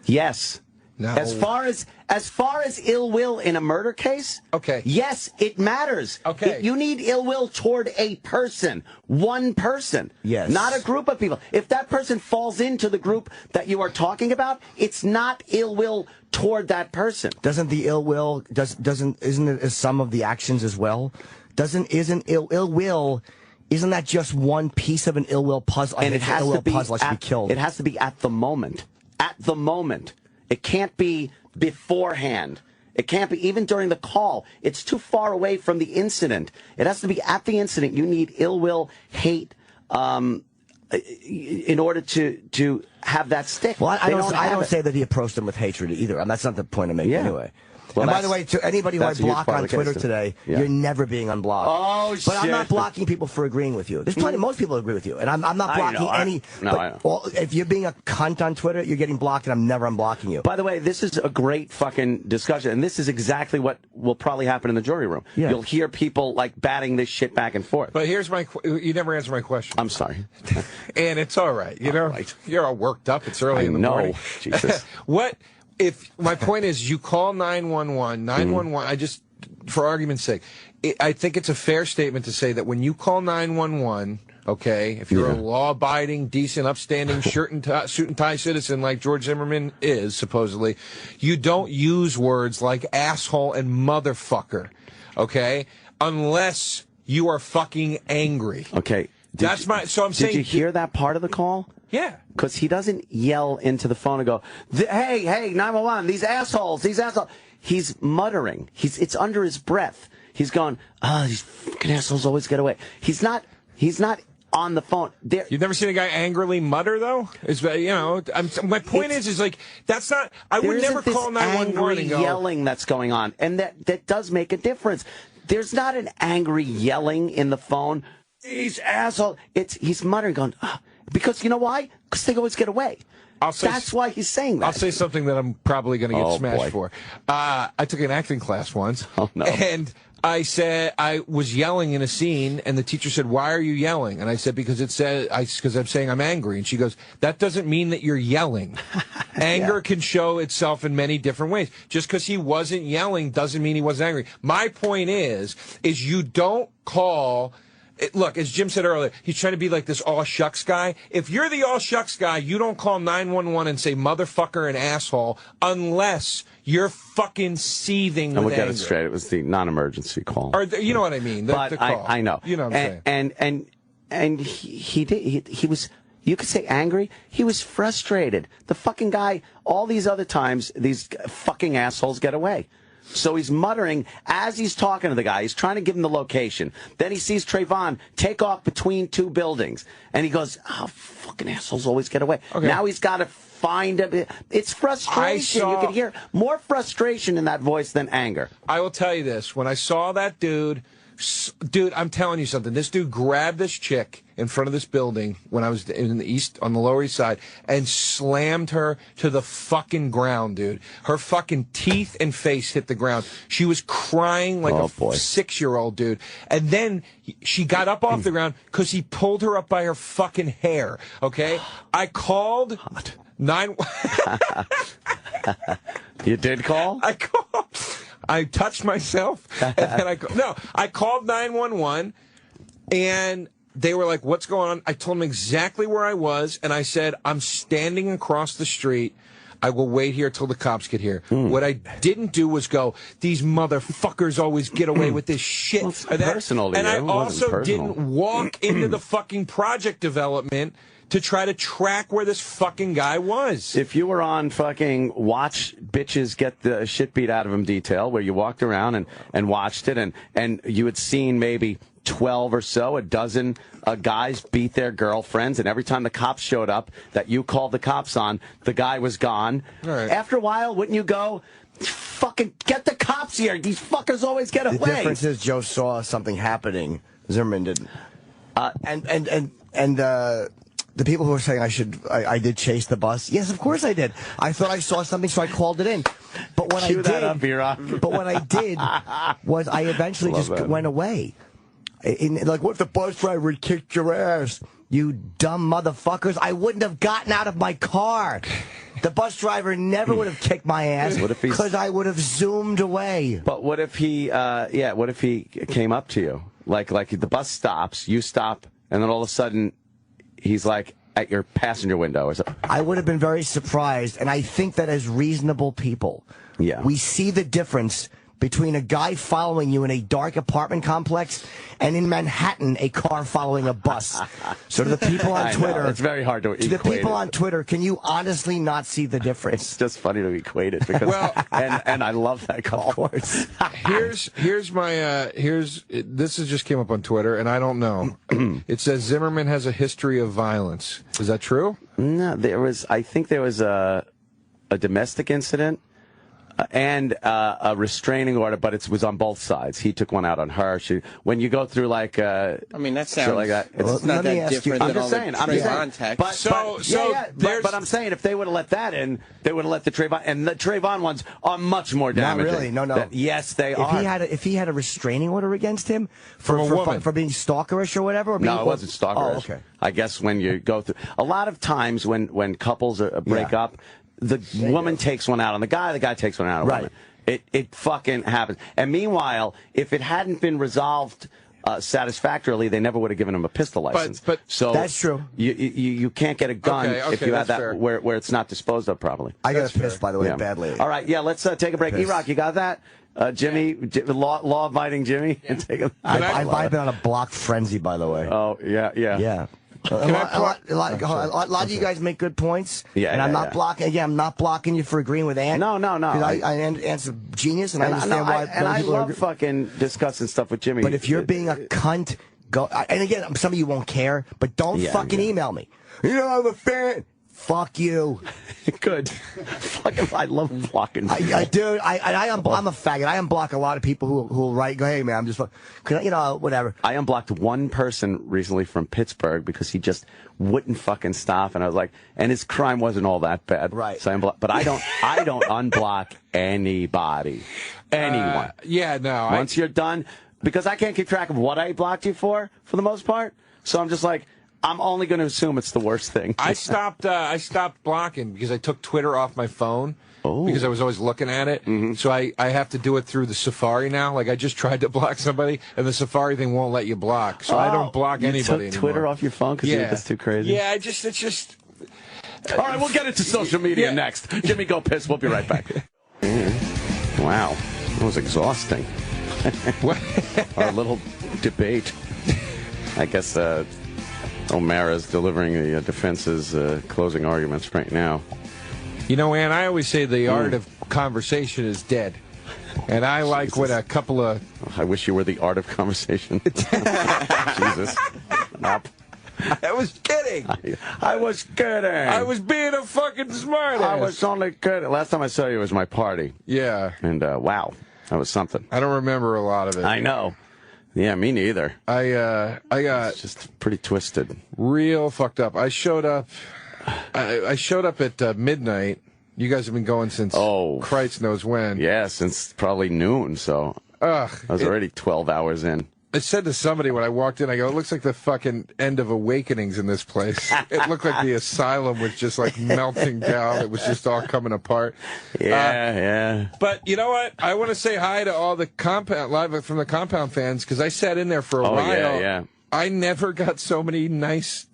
Yes. No. As far as ill will in a murder case, okay. Yes, it matters. Okay. You need ill will toward a person, one person. Yes. Not a group of people. If that person falls into the group that you are talking about, it's not ill will toward that person. Doesn't the ill will isn't it a sum of the actions as well? Isn't ill will? Isn't that just one piece of an ill will puzzle? And it has to be be killed. It has to be at the moment. At the moment. It can't be beforehand. It can't be even during the call. It's too far away from the incident. It has to be at the incident. You need ill will, hate, in order to have that stick. Well, I don't say that he approached them with hatred either. That's not the point I'm making anyway. Well, and by the way, to anybody who I block on Twitter today, you're never being unblocked. Oh, shit. But I'm not blocking people for agreeing with you. There's plenty, most people agree with you. And I'm not blocking any. I know. Well, if you're being a cunt on Twitter, you're getting blocked, and I'm never unblocking you. By the way, this is a great fucking discussion. And this is exactly what will probably happen in the jury room. Yeah. You'll hear people like batting this shit back and forth. But here's you never answered my question. I'm sorry. And it's all right. You know, you're all worked up. It's early in the morning. Jesus. If my point is, you call 911, I just, for argument's sake, I think it's a fair statement to say that when you call 911, okay, if you're a law-abiding, decent, upstanding, suit and tie citizen like George Zimmerman is, supposedly, you don't use words like asshole and motherfucker, okay, unless you are fucking angry. Okay. So I'm saying. Did you hear that part of the call? Yeah. Because he doesn't yell into the phone and go, hey, 911, these assholes. He's muttering. It's under his breath. He's going, these fucking assholes always get away. He's not on the phone. You've never seen a guy angrily mutter, though? My point is like, that's not, I would never call 911 and go. Yelling that's going on. And that does make a difference. There's not an angry yelling in the phone. These assholes. He's muttering, going, because you know why? Because they always get away. That's why he's saying that. I'll say something that I'm probably going to get smashed for. I took an acting class once. Oh, no. And I said, I was yelling in a scene, and the teacher said, why are you yelling? And I said, because I'm saying I'm angry. And she goes, that doesn't mean that you're yelling. Anger can show itself in many different ways. Just because he wasn't yelling doesn't mean he wasn't angry. My point is you don't call... Look, as Jim said earlier, he's trying to be like this all shucks guy. If you're the all shucks guy, you don't call 911 and say motherfucker and asshole unless you're fucking seething with anger. And we'll get it straight. It was the non-emergency call. Or you know what I mean? The call. I know. You know what I'm saying? And he was, you could say angry. He was frustrated. The fucking guy, all these other times, these fucking assholes get away. So he's muttering as he's talking to the guy. He's trying to give him the location. Then he sees Trayvon take off between two buildings. And he goes, fucking assholes always get away. Okay. Now he's got to find him. It's frustration. You can hear more frustration in that voice than anger. I will tell you this. When I saw that dude, I'm telling you something. This dude grabbed this chick in front of this building when I was in the east, on the Lower East Side, and slammed her to the fucking ground, dude. Her fucking teeth and face hit the ground. She was crying like a 6-year-old, dude. And then she got up off the ground because he pulled her up by her fucking hair, okay? I called... You did call? I called. I touched myself, and then I called 911, and they were like, what's going on? I told them exactly where I was, and I said, I'm standing across the street. I will wait here till the cops get here. What I didn't do was go, these motherfuckers always get away with this shit. Well, it's personal to you. I also didn't walk into the fucking project development to try to track where this fucking guy was. If you were on fucking watch bitches get the shit beat out of them detail, where you walked around and watched it, and you had seen maybe 12 or so, a dozen guys beat their girlfriends, and every time the cops showed up that you called the cops on, the guy was gone. Right. After a while, wouldn't you go, fucking get the cops here? These fuckers always get away. The difference is Joe saw something happening. Zimmerman didn't. The people who are saying I did chase the bus. Yes, of course I did. I thought I saw something, so I called it in. But what I did was I eventually went away. Like, what if the bus driver had kicked your ass? You dumb motherfuckers. I wouldn't have gotten out of my car. The bus driver never would have kicked my ass because I would have zoomed away. But what if he, what if he came up to you? Like the bus stops, you stop, and then all of a sudden, he's like at your passenger window or something. I would have been very surprised, and I think that as reasonable people, we see the difference between a guy following you in a dark apartment complex and in Manhattan, a car following a bus. So to the people on Twitter, it's very hard to equate. To the people on Twitter, can you honestly not see the difference? It's just funny to equate it because, and I love that call. Of course. This just came up on Twitter, and I don't know. It says Zimmerman has a history of violence. Is that true? No, I think there was a domestic incident. And a restraining order, but it was on both sides. He took one out on her. When you go through that sounds like that. It's not that different than all the Trayvon text. But I'm saying if they would have let that in, they would have let the Trayvon, and the Trayvon ones are much more damaging. Not really, no. Yes, they are. If he had a restraining order against him for being stalkerish or whatever. No, it wasn't stalkerish. Oh, okay. I guess when you go through a lot of times when couples break up. The woman takes one out on the guy takes one out on the woman. It fucking happens. And meanwhile, if it hadn't been resolved satisfactorily, they never would have given him a pistol license. But so that's true. You can't get a gun if you have that where it's not disposed of properly. I got pissed, by the way, badly. All right, let's take a break. E-Rock, you got that? Jimmy, law-abiding Jimmy? I've been on a block frenzy, by the way. Oh, yeah. Yeah. A lot of you guys make good points. Yeah, and I'm not blocking. Again, I'm not blocking you for agreeing with Ant. No. Ant's a genius, and I understand why. And I love fucking discussing stuff with Jimmy. But if you're being a cunt, go. And again, some of you won't care, but don't fucking email me. I'm a fan. Fuck you. Good. Fucking, I love blocking. I'm a faggot. I unblock a lot of people who will write, go, hey, man, I'm just, whatever. I unblocked one person recently from Pittsburgh because he just wouldn't fucking stop. And I was like, and his crime wasn't all that bad. Right. So I unblocked, but I don't unblock anybody. Anyone. Once you're done, because I can't keep track of what I blocked you for the most part. So I'm just like, I'm only going to assume it's the worst thing. I stopped blocking because I took Twitter off my phone because I was always looking at it. Mm-hmm. So I have to do it through the Safari now. Like I just tried to block somebody, and the Safari thing won't let you block. So I don't block anybody anymore. Twitter off your phone because that's too crazy? Yeah, it's just... All right, we'll get into social media next. Jimmy, go piss. We'll be right back. Wow, that was exhausting. Our little debate. I guess... O'Mara's delivering the defense's closing arguments right now. You know, Ann, I always say the art of conversation is dead. And I like when a couple of... I wish you were the art of conversation. Jesus. Stop. I was kidding. I was kidding. I was being a fucking smartass. I was only kidding. Last time I saw you was my party. Yeah. And, wow, that was something. I don't remember a lot of it. I know. Yeah, me neither. I got it's just pretty twisted, real fucked up. I showed up. I showed up at midnight. You guys have been going since Christ knows when. Yeah, since probably noon. So I was already 12 hours in. I said to somebody when I walked in, I go, it looks like the fucking end of Awakenings in this place. It looked like the asylum was just like melting down. It was just all coming apart. Yeah. But you know what? I want to say hi to all the live from the Compound fans because I sat in there for a while. Yeah. I never got so many nice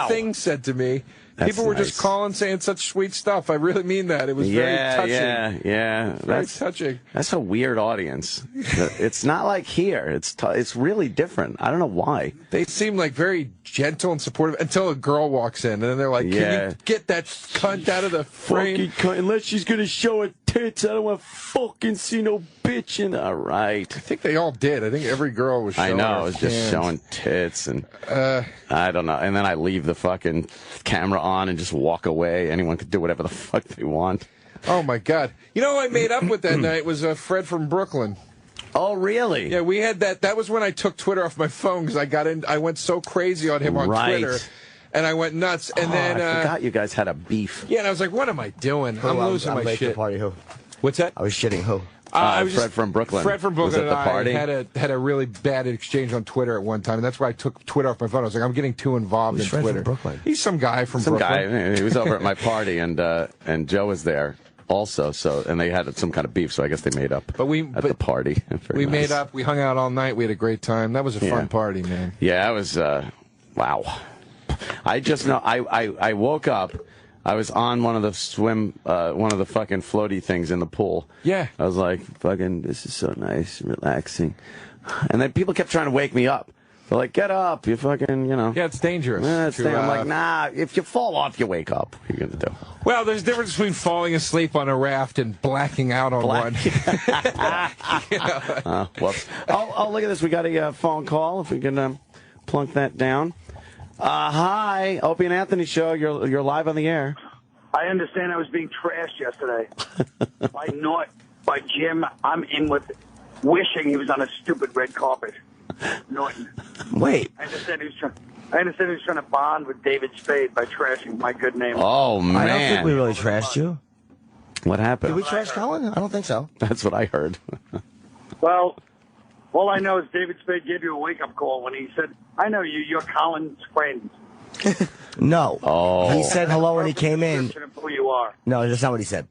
things said to me. People were just calling, saying such sweet stuff. I really mean that. It was very touching. Yeah. Very touching. That's a weird audience. It's not like here. It's really different. I don't know why. They seem like very gentle and supportive until a girl walks in, and then they're like, can you get that cunt out of the frame? Unless she's going to show her tits, I don't want to fucking see no bitching. All right. I think they all did. I think every girl was showing I was just showing tits, and I don't know. And then I leave the fucking camera on and just walk away. Anyone could do whatever the fuck they want. Oh, my God. You know who I made up with that night was Fred from Brooklyn. Oh, really? Yeah, we had that. That was when I took Twitter off my phone because I went so crazy on him on Twitter. And I went nuts. And then I forgot you guys had a beef. Yeah, and I was like, what am I doing? I'm losing my shit. Party, who? What's that? I was shitting who? I was Fred from Brooklyn. Fred from Brooklyn was at the party? had a really bad exchange on Twitter at one time, and that's why I took Twitter off my phone. I was like, I'm getting too involved in Fred Twitter. From Brooklyn? He's some guy from Brooklyn. Some guy. He was over at my party, and Joe was there also. And they had some kind of beef, so I guess they made up. At the party. We made up. We hung out all night. We had a great time. That was a fun party, man. Yeah, it was. Wow. I just know. I woke up. I was on one of the one of the fucking floaty things in the pool. Yeah. I was like, fucking, this is so nice, relaxing. And then people kept trying to wake me up. They're like, get up, you fucking, Yeah, it's dangerous. I'm like, nah, if you fall off, you wake up. What are you going to do? Well, there's a difference between falling asleep on a raft and blacking out on one. Whoops. Oh, look at this. We got a phone call, if we can plunk that down. Hi, Opie and Anthony show. You're live on the air. I understand I was being trashed yesterday by Jim. I'm in with wishing he was on a stupid red carpet. Norton. Wait. I understand he was trying to bond with David Spade by trashing my good name. Oh, man. I don't think we really trashed you. What happened? Did we trash Colin? I don't think so. That's what I heard. Well, all I know is David Spade gave you a wake-up call when he said, I know you, you're Colin's friend. No. Oh. He said hello when he came in. Of who you are. No, that's not what he said.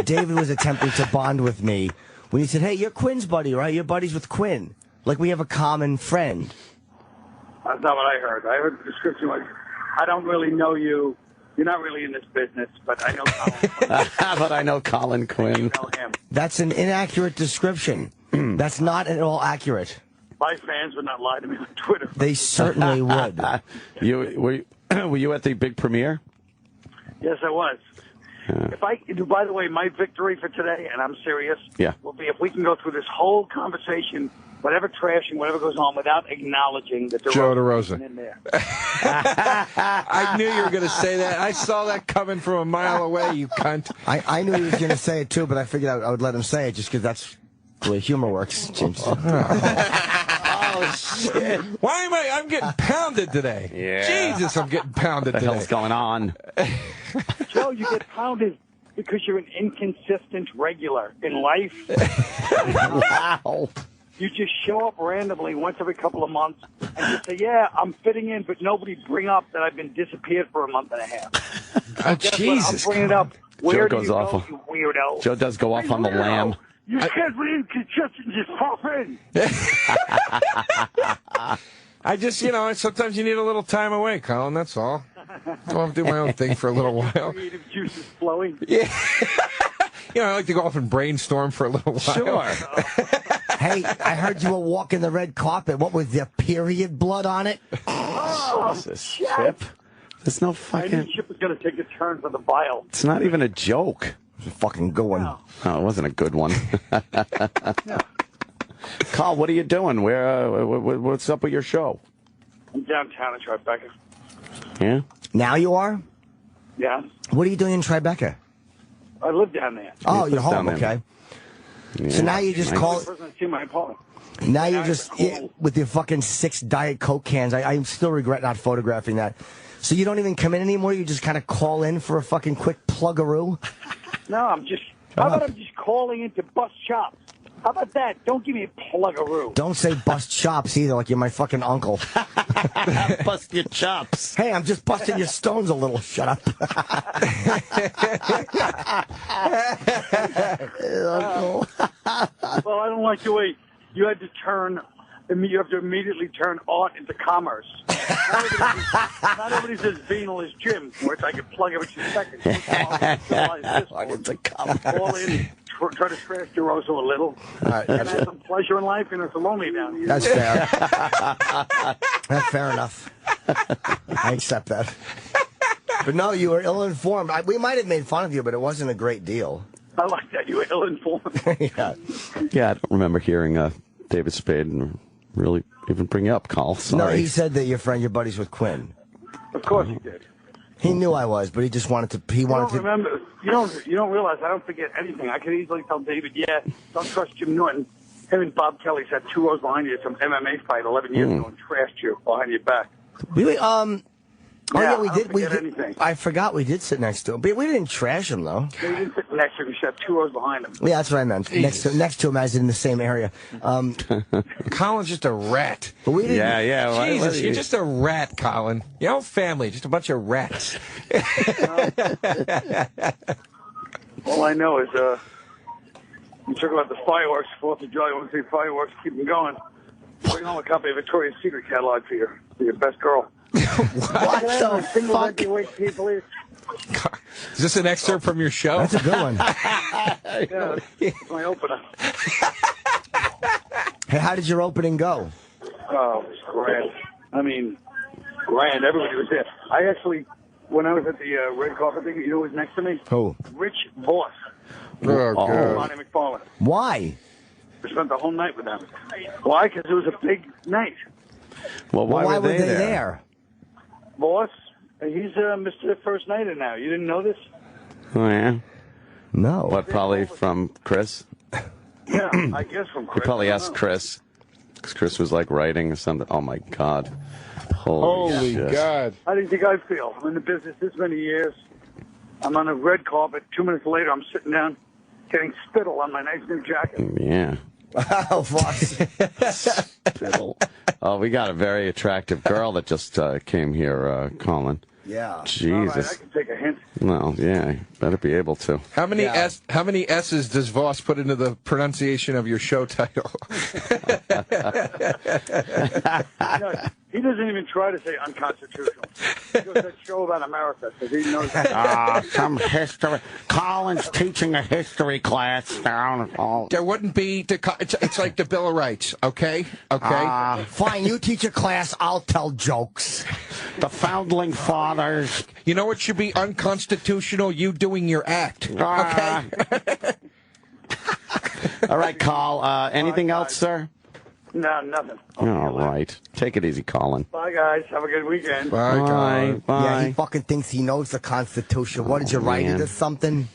David was attempting to bond with me when he said, hey, you're Quinn's buddy, right? You're buddies with Quinn. Like we have a common friend. That's not what I heard. I heard the description was, I don't really know you. You're not really in this business, but I know Colin. But I know Colin Quinn. You know him. That's an inaccurate description. That's not at all accurate. My fans would not lie to me on Twitter. They certainly would. Were you at the big premiere? Yes, I was. By the way, my victory for today, and I'm serious, will be if we can go through this whole conversation, whatever trashing, whatever goes on, without acknowledging that DeRosa in there. I knew you were going to say that. I saw that coming from a mile away, you cunt. I knew he was going to say it, too, but I figured I would let him say it just because that's the way humor works, James. Oh, shit. Why am I'm getting pounded today. Yeah. Jesus, I'm getting pounded today. What the hell's going on? Joe, you get pounded because you're an inconsistent regular in life. Wow. You just show up randomly once every couple of months and just say, yeah, I'm fitting in, but nobody bring up that I've been disappeared for a month and a half. Oh, Jesus. I'm bringing it up. Where Joe goes do you off. go, you weirdo? Joe does go off on the lamb. You can't be inconsistent, just pop in. I just, sometimes you need a little time away, Colin, that's all. I'll do my own thing for a little while. Creative juices flowing. Yeah. I like to go off and brainstorm for a little while. Sure. Hey, I heard you were walking the red carpet. What was there, period blood on it? Oh, Chip. There's no I fucking... knew Chip was going to take a turn for the bile. It's not even a joke. It's a fucking good one. No. Oh, it wasn't a good one. Carl, what are you doing? What's up with your show? I'm downtown in Tribeca. Yeah? Now you are? Yeah. What are you doing in Tribeca? I live down there. Oh, you're lives down home, there. okay. Yeah. So now you just Nice. call... The person that's in my apartment. Now you're Now just it's cool. with your fucking 6 Diet Coke cans. I still regret not photographing that. So you don't even come in anymore? You just kind of call in for a fucking quick plug-a-roo? No, I'm just... How about I'm just calling into bust chops? How about that? Don't give me a plug-a-roo. Don't say bust chops either, like you're my fucking uncle. Bust your chops. Hey, I'm just busting your stones a little. Shut up. Well, I don't like the way you had to turn... You have to immediately turn art into commerce. Not everybody's as venal as Jim, where it's I can plug every 2 seconds. It's a Call in, try to trash DeRosa a little. All right, and have some pleasure in life, and it's lonely down here. That's fair. That's fair enough. I accept that. But no, you were ill-informed. We might have made fun of you, but it wasn't a great deal. I like that. You were ill-informed. Yeah. Yeah, I don't remember hearing David Spade and really even bring you up, Carl. Sorry. No, he said that your buddies with Quinn. Of course he did. He knew I was, but he just wanted to. He wanted to. Remember, you don't realize I don't forget anything. I could easily tell David, don't trust Jim Norton. Him and Bob Kelly sat 2 rows behind you at some MMA fight 11 years ago and trashed you behind your back. Really? Oh yeah, we I did. don't We forget did. anything. I forgot we did sit next to him, but we didn't trash him though. They didn't sit next to him. We sat 2 rows behind him. Yeah, that's what I meant. Next to him, as in the same area. Colin's just a rat. But we didn't. Yeah. Jesus, you're just a rat, Colin. Your whole family, just a bunch of rats. All I know is you talk about the fireworks, 4th of July. You want to see fireworks? Keep them going. Bring home a copy of Victoria's Secret catalog for your best girl. What the fuck? People is. Is this an excerpt from your show? That's a good one. Yeah, that's my opener. Hey, how did your opening go? Oh, it was grand. I mean, grand. Everybody was there. I actually, when I was at the red carpet thing, you know who was next to me? Who? Rich Voss. Oh, God. Monty McFarlane. Why? We spent the whole night with them. Why? Because it was a big night. Well, why were they there? Voss, he's Mr. First Nighter now. You didn't know this? Oh, yeah? No. What, probably from Chris? Yeah, I guess from Chris. He probably asked Chris. Because Chris was like writing or something. Oh, my God. Holy shit. God. How do you think I feel? I'm in the business this many years. I'm on a red carpet. 2 minutes later, I'm sitting down getting spittle on my nice new jacket. Yeah. Oh, Voss. Spittle. Oh, we got a very attractive girl that just came here, Colin. Yeah. Jesus. All right, I can take a hint. Well, yeah, better be able to. How many S's does Voss put into the pronunciation of your show title? He doesn't even try to say unconstitutional. He does that show about America because he knows that. Some history. Colin's teaching a history class down. There wouldn't be. It's like the Bill of Rights, okay? Okay? Fine, you teach a class, I'll tell jokes. The founding fathers. You know what should be unconstitutional? You doing your act, okay? All right, Col. Anything else, sir? No, nothing. All right. Take it easy, Colin. Bye, guys. Have a good weekend. Bye, Colin. Bye. Yeah, he fucking thinks he knows the Constitution. What did you write into something?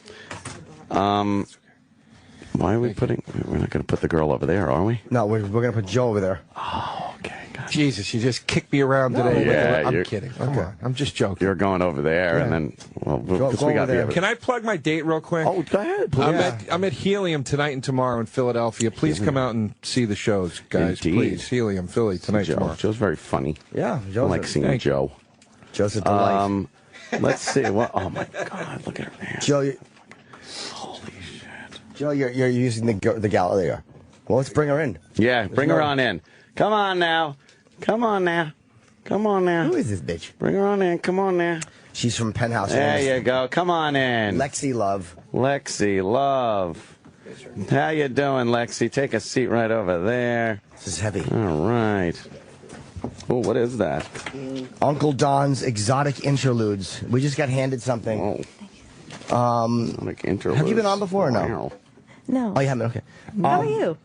Why are we putting... We're not going to put the girl over there, are we? No, we're going to put Joe over there. Oh, okay. Jesus, you just kicked me around today. Yeah, I'm kidding. Come on. I'm just joking. You're going over there, and then... Well, because we got the... Can I plug my date real quick? Oh, go ahead. I'm at Helium tonight and tomorrow in Philadelphia. Please come out and see the shows, guys. Indeed. Please. Helium, Philly, tonight, tomorrow. Joe's very funny. Yeah, I like seeing Joe. Joe's a delight. Let's see. What? Oh, my God. Look at her, man. Joe, Holy shit. Joe, you're using the gal there. Well, let's bring her in. Yeah, bring her on in. Come on now. Come on now. Come on now. Who is this bitch? Bring her on in. Come on now. She's from Penthouse. There you go. Come on in. Lexi Love. Lexi Love. How you doing, Lexi? Take a seat right over there. This is heavy. All right. Oh, what is that? Uncle Don's Exotic Interludes. We just got handed something. Oh. Exotic Interludes. Have you been on before or no? Wow. No. Oh, you haven't? Okay. How are you?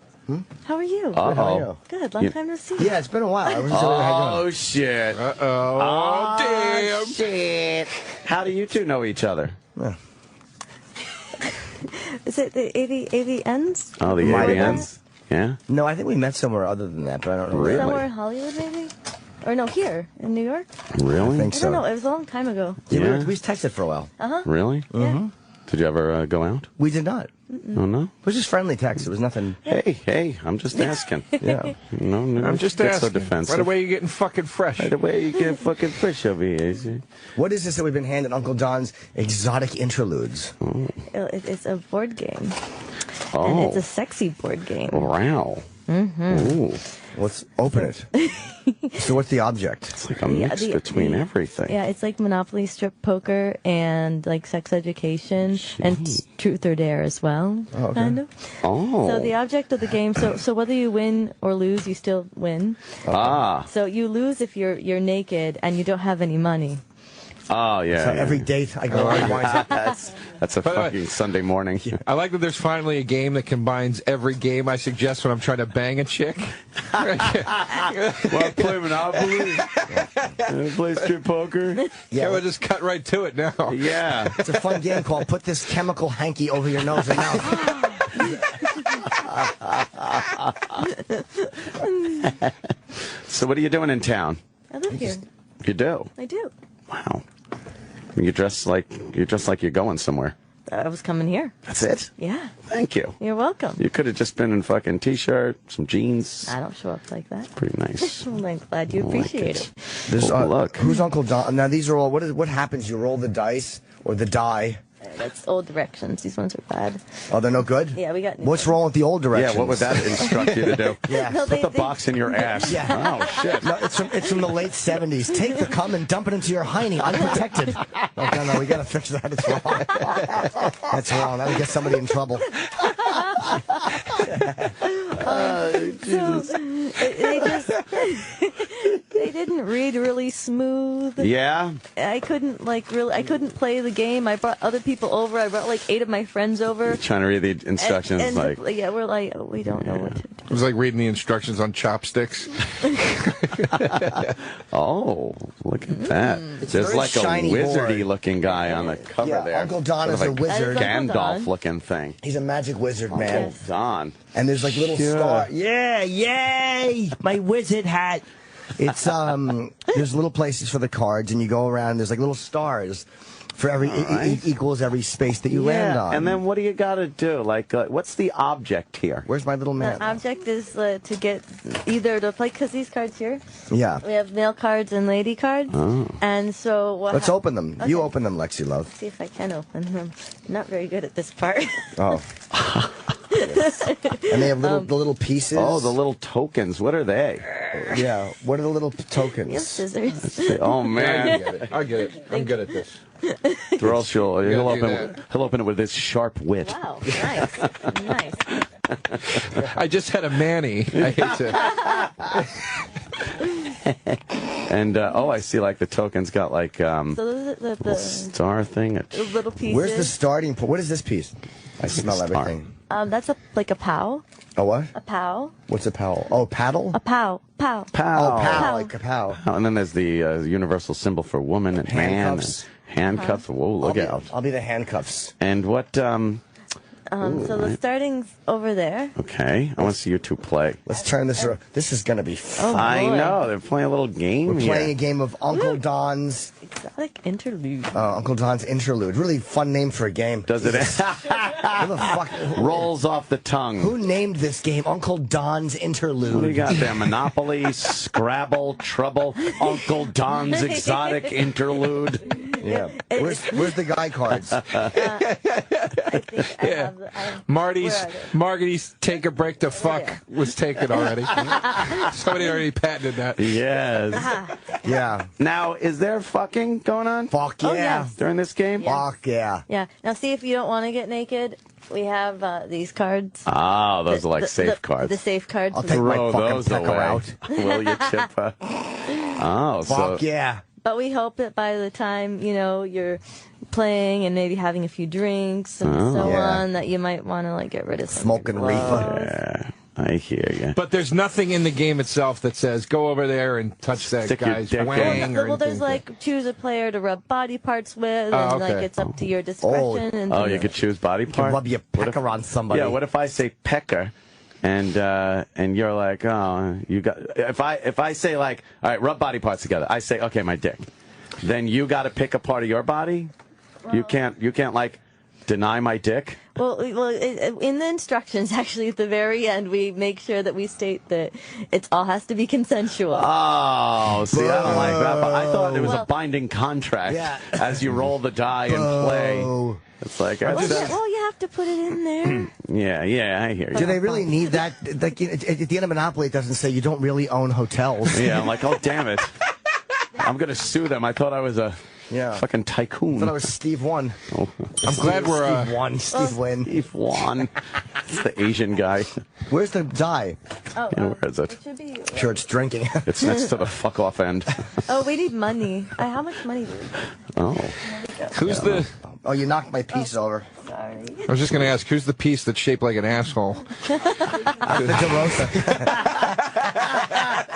How are you? Good, how are you? Good. Long time no see. Yeah, it's been a while. I wasn't sure how you doing. Shit. Oh, damn. Shit. How do you two know each other? Yeah. Is it the AVNs? Oh, the AVNs? Yeah? No, I think we met somewhere other than that, but I don't know. Really? Somewhere in Hollywood, maybe? Or no, here in New York? Really? I think I so. don't know. It was a long time ago. Yeah, we texted for a while. Really? Yeah. Did you ever go out? We did not. Oh, no? It was just friendly text. It was nothing. Hey, I'm just asking. Yeah. No, I'm just get asking. so defensive. Right away, you're getting fucking fresh. Right away, you get fucking fresh over here. Is it? What is this that we've been handed? Uncle Don's Exotic Interludes. It's a board game. Oh. And it's a sexy board game. Wow. Ooh. Let's open it. So what's the object? It's like a mix between everything. Yeah, it's like Monopoly, strip poker, and like sex education, and truth or dare as well, kind of. Oh. So the object of the game, so whether you win or lose, you still win. Ah. So you lose if you're naked and you don't have any money. Oh, yeah. So every date I go on winds up. That's a fucking Sunday morning. I like that there's finally a game that combines every game I suggest when I'm trying to bang a chick. Want to play Monopoly? Play strip poker? Yeah, we'll just cut right to it now. Yeah. It's a fun game called Put This Chemical Hanky Over Your Nose and Mouth. So what are you doing in town? I live here. You do? I do. Wow. You're dressed like you're going somewhere. I was coming here. That's it? Yeah. Thank you. You're welcome. You could have just been in fucking t-shirt, some jeans. I don't show up like that. Pretty nice. I'm glad you appreciate it. Look. Who's Uncle Don? Now these are all. What happens? You roll the dice or the die. That's old directions. These ones are bad. Oh, they're no good? Yeah, we got new What's wrong with the old directions? Yeah, what would that instruct you to do? Yeah. No, Put the box in your ass. Yeah. Oh, shit. No, it's from the late 70s. Take the cum and dump it into your hiney, unprotected. No, we gotta fix that. It's wrong. That's wrong. That'll get somebody in trouble. Jesus. They didn't read really smooth. Yeah? I couldn't play the game. I brought other people over. I brought like 8 of my friends over. You're trying to read the instructions And like... yeah, we're like, oh, we don't know what to do. It was like reading the instructions on chopsticks. Oh, look at that. There's very like a shiny wizardy-looking guy on the cover Yeah, there. Uncle Don Sort is of a wizard. That is Uncle Don. Gandalf-looking thing. He's a magic wizard, man. Uncle Don. And there's like little star. Yeah, yay! My wizard hat. It's there's little places for the cards, and you go around. There's like little stars for every equals every space that you land on. And then what do you got to do? Like, what's the object here? Where's my little man? The object is to get either to play, because these cards here, Yeah. we have male cards and lady cards. Oh. And so what Let's open them. Okay. You open them, Lexi Love. See if I can open them. I'm not very good at this part. Oh. And they have the little pieces. Oh, the little tokens. What are they? Yeah. What are the little tokens? You have scissors. Oh man, I get it. I'm good at this. or else he'll open it with his sharp wit. Wow, nice, nice. I just had a Manny. I hate to. And I see like the tokens got like So those are little star thing. the little pieces. Where's the starting point? What is this piece? I smell everything. That's like a pow. A what? A pow. What's a pal? Oh, paddle? A pow. Pow. Pow. Oh, pow, Pow. like a pow. And then there's the universal symbol for woman and Handcuffs. man. And handcuffs. Whoa, look out. I'll be the handcuffs. And what? So the starting's over there. Okay, I want to see you two play. Let's turn this around. This is going to be fun. Oh, I boy. know they're playing a little game. We're here. playing a game of Uncle Don's Exotic interlude. Uncle Don's Interlude. Really fun name for a game. Does it? Who the fuck Rolls off the tongue. Who named this game Uncle Don's Interlude? What do you got there? Monopoly, Scrabble, Trouble, Uncle Don's Exotic Interlude. Yeah. Where's the guy cards? I think I have Marty's take a break to fuck was taken already. Somebody already patented that. Yes. Yeah. Now, is there fucking going on? Fuck yeah. Oh, yes. During this game? Fuck yeah. Yeah. Now, see if you don't want to get naked. We have these cards. Oh, those are like safe cards. The safe cards. I'll take my Throw fucking those pecker away. out. Will you, Chippa? Oh, Fuck yeah. But we hope that by the time, you're playing and maybe having a few drinks and so Yeah. on, that you might want to get rid of some Smoking of your reefer. clothes. Yeah, I hear you. But there's nothing in the game itself that says go over there and touch that Stick your guy's dick in. wang or Well, there's anything. choose a player to rub body parts with, and Oh, okay. it's up to your discretion. And Oh, you could choose body You can part? rub your pecker on somebody. Yeah, what if I say pecker and you're like, oh, you got if I say like, all right, rub body parts together. I say, okay, my dick. Then you got to pick a part of your body? You can't like deny my dick? Well, in the instructions, actually, at the very end, we make sure that we state that it all has to be consensual. Oh, see, I don't like that. But I thought it was a Well- binding contract as you roll the die and play. It's like, Well, you have to put it in there. yeah, I hear you. Do they really need that? Like, at the end of Monopoly, it doesn't say you don't really own hotels. Yeah, I'm like, oh, damn it. I'm going to sue them. I thought I was a fucking tycoon. I thought I was Steve One. Oh. I'm glad we're Steve One. Steve Win. Steve Wan. It's the Asian guy. Where's the die? Where is it? It should be. Sure, it's drinking. It's next to the fuck off end. Oh, we need money. How much money do we need? Oh. Who's the? Oh, you knocked my piece over. Sorry. I was just going to ask, who's the piece that's shaped like an asshole? The DeRosa.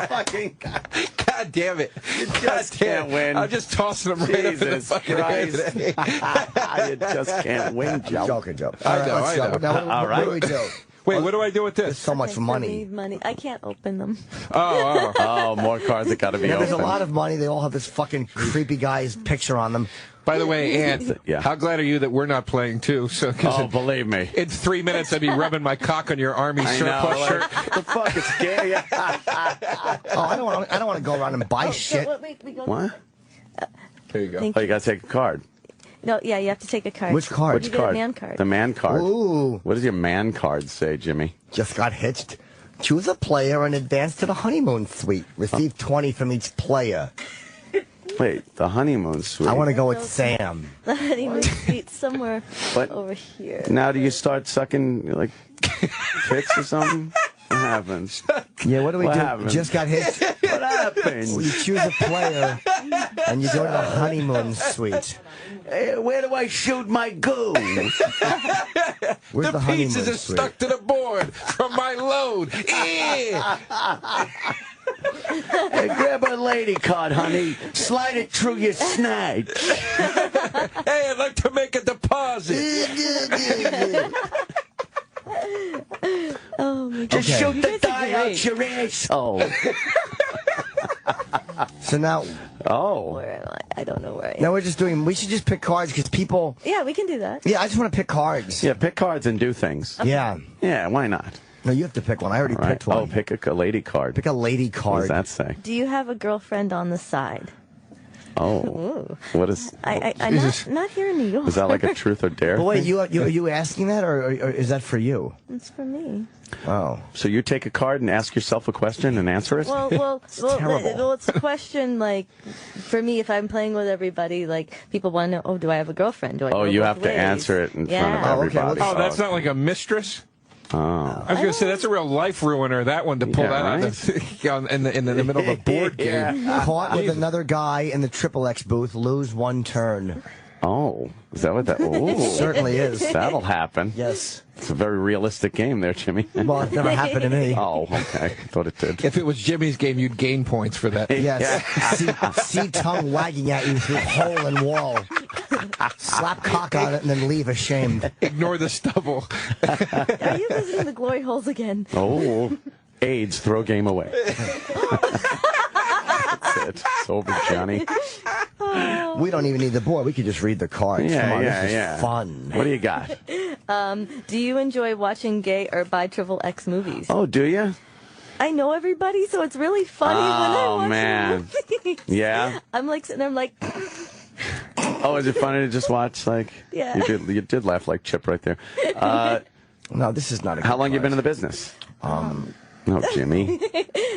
Fucking God damn it! You just can't win. I'm just tossing them right up in the Jesus fucking Christ. head. You just can't win, Joe. Joking. I All right, know, let's I go. know. Now, All right. What do we do? Wait, what do I do with There's this? so much Okay, so we money. need money. I can't open them. Oh, Oh, more cards that got to be Yeah, open. there's a lot of money. They all have this fucking creepy guy's picture on them. by the way, Aunt, Yeah. how glad are you that we're not playing too? So, Oh, believe me. in 3 minutes, I'd be rubbing my cock on your army I surplus know. shirt. Like, the fuck? It's gay. Oh, I don't want to go around and buy shit. We go. What? There you go. Thank Oh, you got to take a card. No, yeah, you have to take a card. Which card? Which You get a card? man card. The man card. Ooh. What does your man card say, Jimmy? Just got hitched. Choose a player and advance to the honeymoon suite. Receive 20 from each player. Wait, the honeymoon suite. I want to go with Sam. The honeymoon suite somewhere What? over here. Now, do you start sucking like tits or something? What happens? Yeah, what do we What do? happened? Just got hitched. What happened? You choose a player and you go to the honeymoon suite. Hey, where do I shoot my goo? Where's the honeymoon Pieces are suite? stuck to the board from my load. Eh. Hey, grab a lady card, honey. Slide it through your snatch. Hey, I'd like to make a deposit. Oh my god. Just Okay. shoot You the guys are die great. out your asshole. So now Where am I? I don't know where I am. we're just doing, we should just pick cards because people, Yeah, we can do that. yeah, I just want to pick cards. Yeah, pick cards and do things. Yeah. Yeah, why not? No, you have to pick one. I already Right. picked one. Oh, pick a lady card. Pick a lady What does card. that say? Do you have a girlfriend on the side? Oh. Ooh. What is... I'm not here in New York. Is that like a truth or dare? But wait, you asking that, or is that for you? It's for me. Oh. So you take a card and ask yourself a question and answer it? Well, terrible. it's a question, like, for me, if I'm playing with everybody, like, people want to know, oh, do I have a girlfriend? Do I you have to answer it in front of everybody. Oh, that's not like a mistress? Oh. I was going to say, that's a real life ruiner, that one, to pull that out in the middle of a board game. Caught with another guy in the XXX booth, lose one turn. Oh, is that what that... Oh, it certainly is. That'll happen. Yes. It's a very realistic game there, Jimmy. Well, it never happened to me. Oh, okay. I thought it did. If it was Jimmy's game, you'd gain points for that. Yes. See tongue wagging at you through hole in wall. Slap cock on it and then leave ashamed. Ignore the stubble. Are you visiting the glory holes again? Oh, AIDS, throw game away. That's it. It's over, Johnny. We don't even need the board. We could just read the cards. Yeah, Come on, yeah, this is yeah. fun. What do you got? Do you enjoy watching gay or bi XXX movies? Oh, do you? I know everybody, so it's really funny when I watch man. movies. Yeah? I'm like sitting there, I'm like... Oh, is it funny to just watch? Like, Yeah. You did laugh like Chip right there. No, this is not a good How long you card. been in the business? No, Jimmy.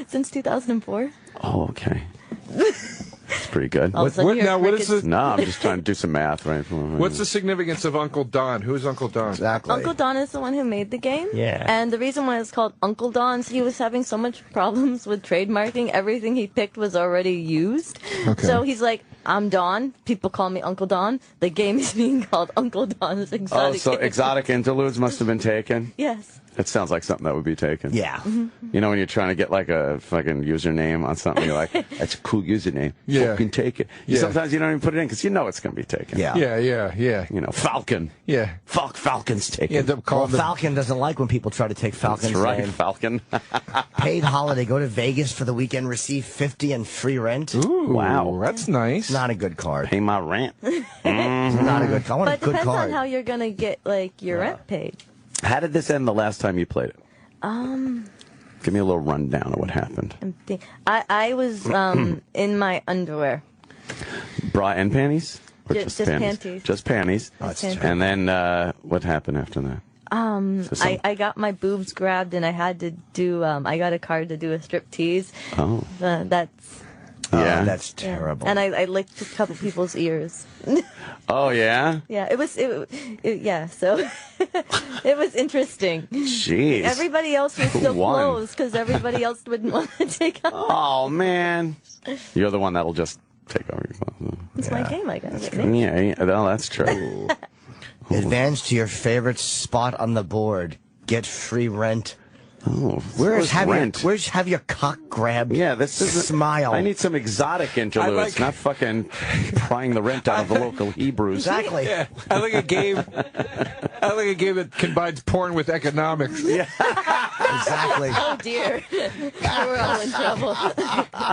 Since 2004. Oh, okay. That's pretty good. All of a sudden you're what is crickets. the... No, I'm just trying to do some math, right? What's the significance of Uncle Don? Who's Uncle Don? Exactly. Uncle Don is the one who made the game. Yeah. And the reason why it's called Uncle Don's, he was having so much problems with trademarking. Everything he picked was already used. Okay. So he's like, I'm Don. People call me Uncle Don. The game is being called Uncle Don's Exotic. Oh, so Exotic Interludes must have been taken? Yes. It sounds like something that would be taken. Yeah. You know when you're trying to get like a fucking username on something, you're like, that's a cool username. Yeah. Fucking take it. Yeah. Sometimes you don't even put it in because you know it's going to be taken. Yeah. Yeah. You know, Falcon. Yeah. Falcon's taken. You end up calling Well, Falcon doesn't like when people try to take Falcon's That's right, name. Falcon. Paid holiday. Go to Vegas for the weekend, receive 50 and free rent. Ooh, Wow. That's nice. Not a good card. Pay my rent. Not a good card. I want But a it good depends card. on how you're going to get, like, your rent paid. How did this end the last time you played it? Give me a little rundown of what happened. I was in my underwear. Bra and panties? Or Just panties. Just panties. Just panties. And then what happened after that? I got my boobs grabbed and I had to do, I got a card to do a strip tease. Oh. That's... Yeah. That's terrible. And I licked a couple people's ears. Oh, yeah? Yeah, yeah, so it was interesting. Jeez. Everybody else was Who still won? closed because everybody else wouldn't want to take off. Oh, man. You're the one that'll just take over your clothes. It's my game, I guess. Yeah, well, that's true. Advance to your favorite spot on the board. Get free rent. Oh, Where's rent? have your cock grabbed? Yeah, this is smile. I need some exotic interludes, not fucking prying the rent out of the local Hebrews. Exactly. Yeah, I like a game. That combines porn with economics. Yeah. Exactly. Oh dear, we're all in trouble.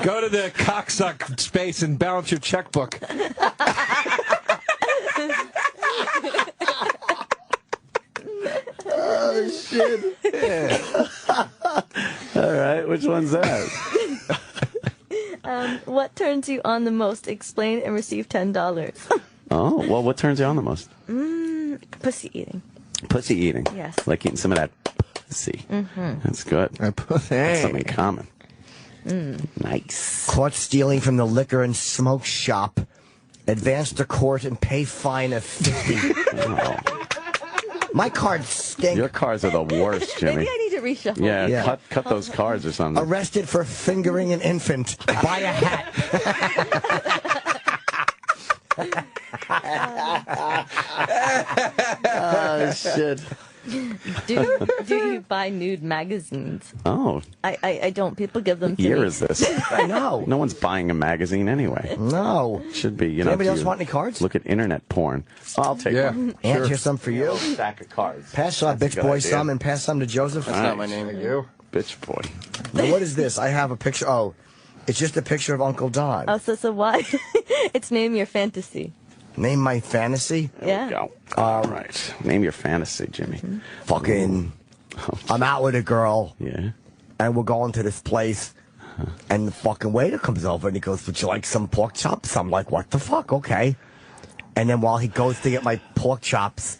Go to the cocksuck space and balance your checkbook. Oh shit. Yeah. All right, which one's that? What turns you on the most? Explain and receive $10. Oh, well, what turns you on the most? Pussy eating. Pussy eating. Yes. Like eating some of that pussy. Mm-hmm. That's good. That's something common. Nice. Caught stealing from the liquor and smoke shop. Advance to court and pay fine of $50. Oh. My cards stink. Your cards are the worst, Jimmy. Maybe I need to reshuffle. Yeah. Cut those cards or something. Arrested for fingering an infant. Buy a hat. Oh, shit. Do you buy nude magazines? Oh. I don't. People give them to What year me. is this? I know. No one's buying a magazine anyway. No. Should be, Does anybody else want any cards? Look at internet porn. I'll take one. Aunt, here's some for you. Stack of cards. Pass bitch a good boy idea. some and pass some to Joseph. That's not my name. You. Bitch boy. Now, what is this? I have a picture. Oh, it's just a picture of Uncle Don. Oh, so why? It's name your fantasy. Name my fantasy. Yeah. Go. All right. Name your fantasy, Jimmy. Fucking. I'm out with a girl. Yeah. And we're going to this place. And the fucking waiter comes over and he goes, would you like some pork chops? I'm like, what the fuck? Okay. And then while he goes to get my pork chops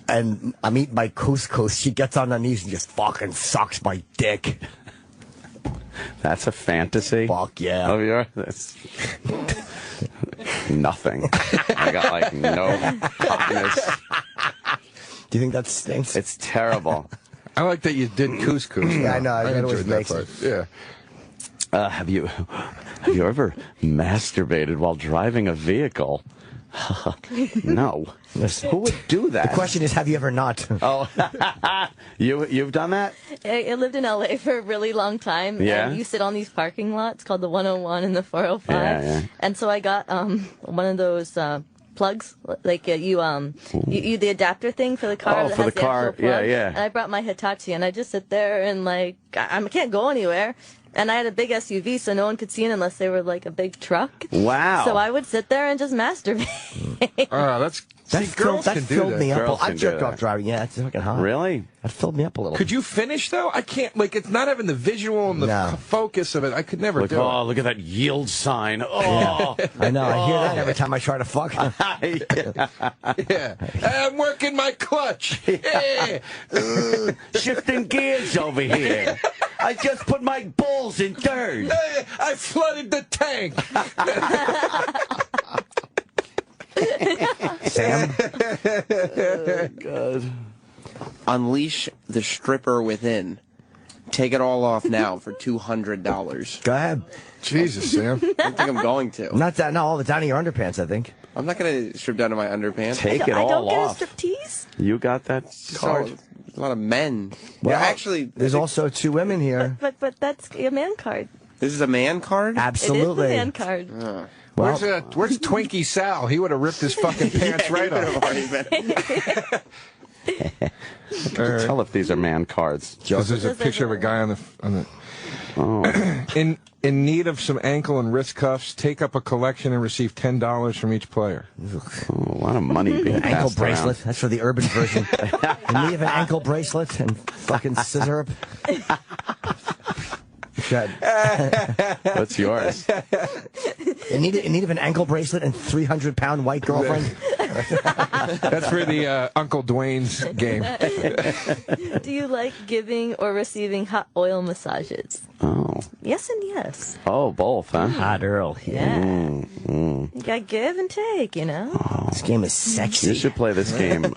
and I'm eating my couscous, she gets on her knees and just fucking sucks my dick. That's a fantasy? Fuck yeah. Oh, yeah? That's nothing. I got like no hotness. Do you think that stinks? It's terrible. I like that you did couscous. Yeah, I know. I That always enjoyed that makes part. it. Yeah. Have you ever masturbated while driving a vehicle? No. Who would do that? The question is, have you ever not? Oh, you've done that? I lived in LA for a really long time. Yeah. And you sit on these parking lots called the 101 and the 405. Yeah. And so I got one of those plugs, like you the adapter thing for the car. Oh, that for has the car. actual plug. Yeah. And I brought my Hitachi, and I just sit there and like I can't go anywhere. And I had a big SUV, so no one could see it unless they were like a big truck. Wow. So I would sit there and just masturbate. Girls can do filled that. me up. Girls I can do jerked that. off driving. Yeah, it's fucking hot. Really? That filled me up a little. Could you finish though? I can't. Like, it's not having the visual and the focus of it. I could never Like, do it. oh, look at that yield sign. Oh, I know. I hear that every time I try to fuck. Yeah. I'm working my clutch. Yeah. Shifting gears over here. I just put my balls in third. I flooded the tank. Sam? Oh, God. Unleash the stripper within. Take it all off now for $200. Go ahead. Jesus, Sam. I don't think I'm going to. Not that. No, all the down in your underpants, I think. I'm not going to strip down to my underpants. Take it I don't all get off. a striptease. You got that card? So, a lot of men. Well, yeah, actually, there's also 2 women here. But that's a man card. this is a man card? Absolutely. It is a man card. Well, Where's Twinkie Sal? He would have ripped his fucking pants right off. Tell if these are man cards. This is a picture of a guy on the. Oh. In need of some ankle and wrist cuffs, take up a collection and receive $10 from each player. Oh, a lot of money being ankle passed bracelet. around. That's for the urban version. In need of an ankle bracelet and fucking scissor. What's yours? In need of an ankle bracelet and 300-pound white girlfriend. That's for the Uncle Dwayne's game. Do you like giving or receiving hot oil massages? Oh. Yes and yes. Oh, both, huh? Hot Earl. Yeah. You got to give and take, you know? Oh. This game is sexy. You should play this game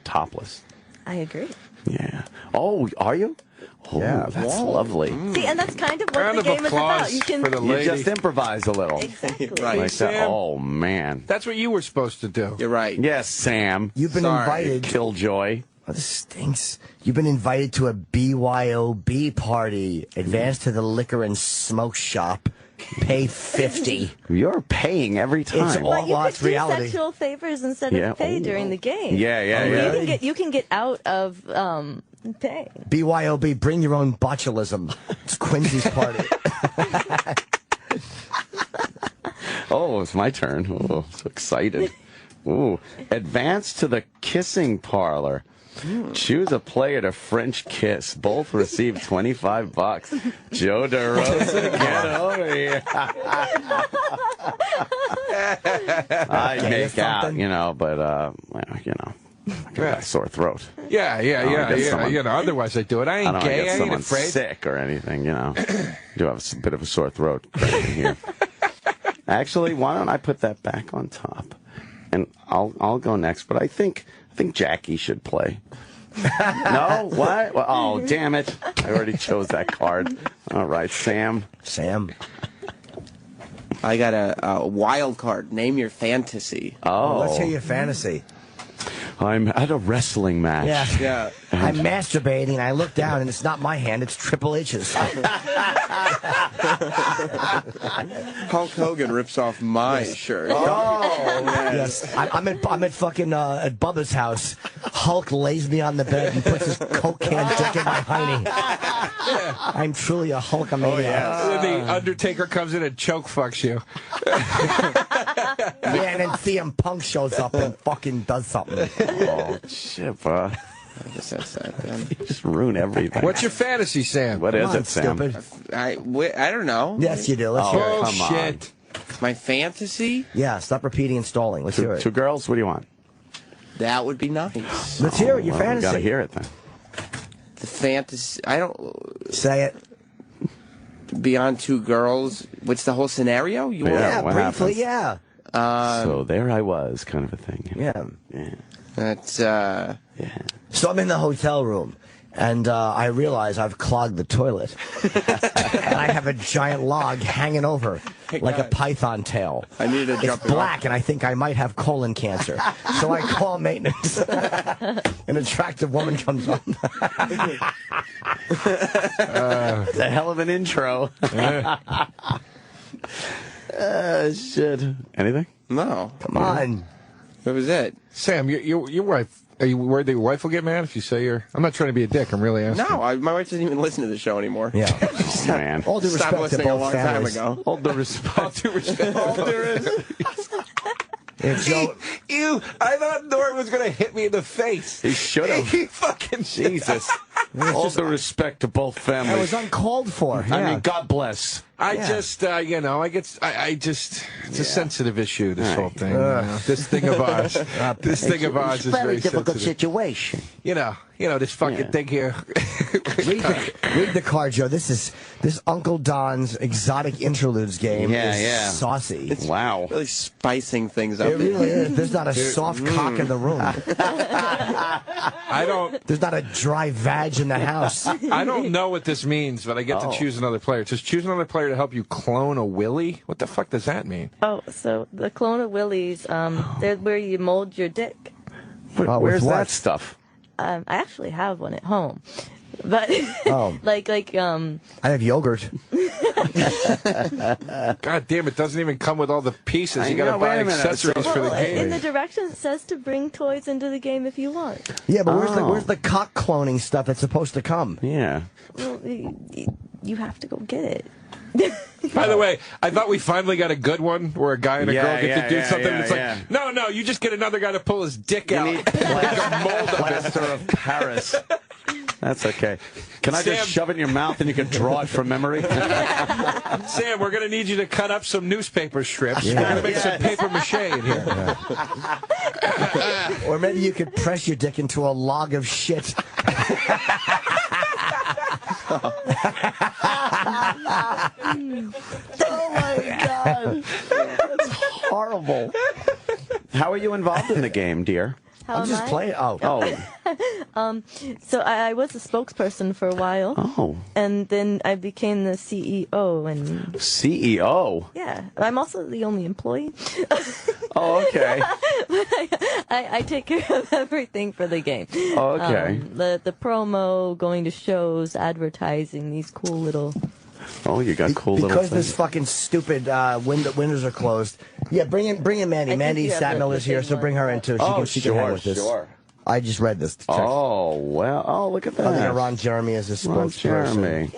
topless. I agree. Yeah. Oh, are you? Oh, Yeah. that's lovely. See, and that's kind of what Round the of game is applause about. You can for the You lady. just improvise a little. exactly. Right. Like that. Sam. Oh, man. That's what you were supposed to do. You're right. Yes, Sam. You've been Sorry. invited. Killjoy. Oh, this stinks. You've been invited to a BYOB party. Advance to the liquor and smoke shop. Pay $50. You're paying every time. It's all- But you Well, could it's do reality. sexual favors instead Yeah. of pay Ooh. during the game. Yeah, yeah, Oh, yeah. really? You can get out of pay. BYOB, bring your own botulism. It's Quincy's party. Oh, it's my turn. Oh, so excited. Ooh. Advance to the kissing parlor. Choose a player to French kiss. Both receive $25. Joe DeRosa, get over here. I make out, but, I got a sore throat. Yeah. get someone- Otherwise, I do it. I I ain't don't want to gay. get I ain't someone afraid. sick or anything, Do have a bit of a sore throat right in here. Actually, why don't I put that back on top? And I'll go next, but I think Jackie should play. No? What? Well, oh, damn it. I already chose that card. All right, Sam. I got a wild card. Name your fantasy. Oh. Let's hear your fantasy. I'm at a wrestling match. Yeah. I'm masturbating, and I look down, and it's not my hand, it's Triple H's. Hulk Hogan rips off my shirt. Yes. I'm at fucking at Bubba's house. Hulk lays me on the bed and puts his Coke can dick in my hiney. I'm truly a Hulkamaniac. The Undertaker comes in and choke fucks you. Yeah, and then CM Punk shows up and fucking does something. Oh, shit, bro. I guess that's that then. You just ruin everything. What's your fantasy, Sam? What is it, Sam? Stupid. I don't know. Yes, you do. Let's hear it. Come on. Shit. My fantasy? Yeah, stop repeating and stalling. Let's hear it. Two girls? What do you want? That would be nice. Let's hear it. Your Well, we fantasy. gotta hear it then. The fantasy. I don't. Say it. Beyond two girls. What's the whole scenario? You Yeah, want? Yeah, what briefly. happens? Yeah. So there I was, kind of a thing. Yeah. Yeah. That's. Yeah. So I'm in the hotel room, and I realize I've clogged the toilet. And I have a giant log hanging over, like a python tail. I needed to It's jump black, and I think I might have colon cancer. So I call maintenance. An attractive woman comes on. It's a hell of an intro. Shit. Anything? No. Come on. That was it. Sam, your wife. Are you worried that your wife will get mad if you say you're? I'm not trying to be a dick. I'm really asking. No, my wife doesn't even listen to the show anymore. Yeah. Oh, man. All due Stopped respect to listening a both long families. time ago. All due respect. All due respect. All there is. Yeah, Joe, Ew! I thought Norton was gonna hit me in the face. He should have. He fucking Jesus. All due respect to both that families. was uncalled for. I Yeah. mean, God bless. I just, it's a sensitive issue, this whole thing. You know? This thing of ours. This thing of ours is very difficult sensitive. situation. You know, this fucking thing here. Read the card, Joe. This is Uncle Don's exotic interludes game. Yeah, is yeah. saucy. Wow. Really spicing things up. It really is. There's not a soft cock in the room. There's not a dry vag in the house. I don't know what this means, but I get to choose another player. It says choose another player to help you clone a willy. What the fuck does that mean? Oh, so the clone of willies, they're where you mold your dick. Where's what? that stuff? I actually have one at home, but Oh. like I have yogurt. God damn, it doesn't even come with all the pieces. I You got to know, buy wait a minute. accessories for the well, in game. the directions it says to bring toys into the game if you want. Yeah, but where's the cock cloning stuff that's supposed to come? Yeah. Well, you have to go get it. By the way, I thought we finally got a good one where a guy and a girl get to do something. It's like, no, you just get another guy to pull his dick out. Need plaster of Paris. That's okay. Can I just shove it in your mouth and you can draw it from memory? Sam, we're going to need you to cut up some newspaper strips. We're going to make some paper mache in here. Or maybe you could press your dick into a log of shit. Oh my God. That's horrible. How are you involved in the game, dear? How I'm am just I? playing. So I was a spokesperson for a while. Oh. And then I became the CEO. And CEO? yeah, I'm also the only employee. Oh, okay. I take care of everything for the game. Oh, okay. The promo, going to shows, advertising, these cool little... Oh, you got cool little Because things. this fucking stupid windows are closed. Yeah, bring in Mandy. I Mandy think you have Stadtmiller's the here, big so bring her in too. She can hang with this. Sure. I just read this. Check. Oh, well. Oh, look at I think that. Ron Jeremy is a Ron spokesperson. Jeremy.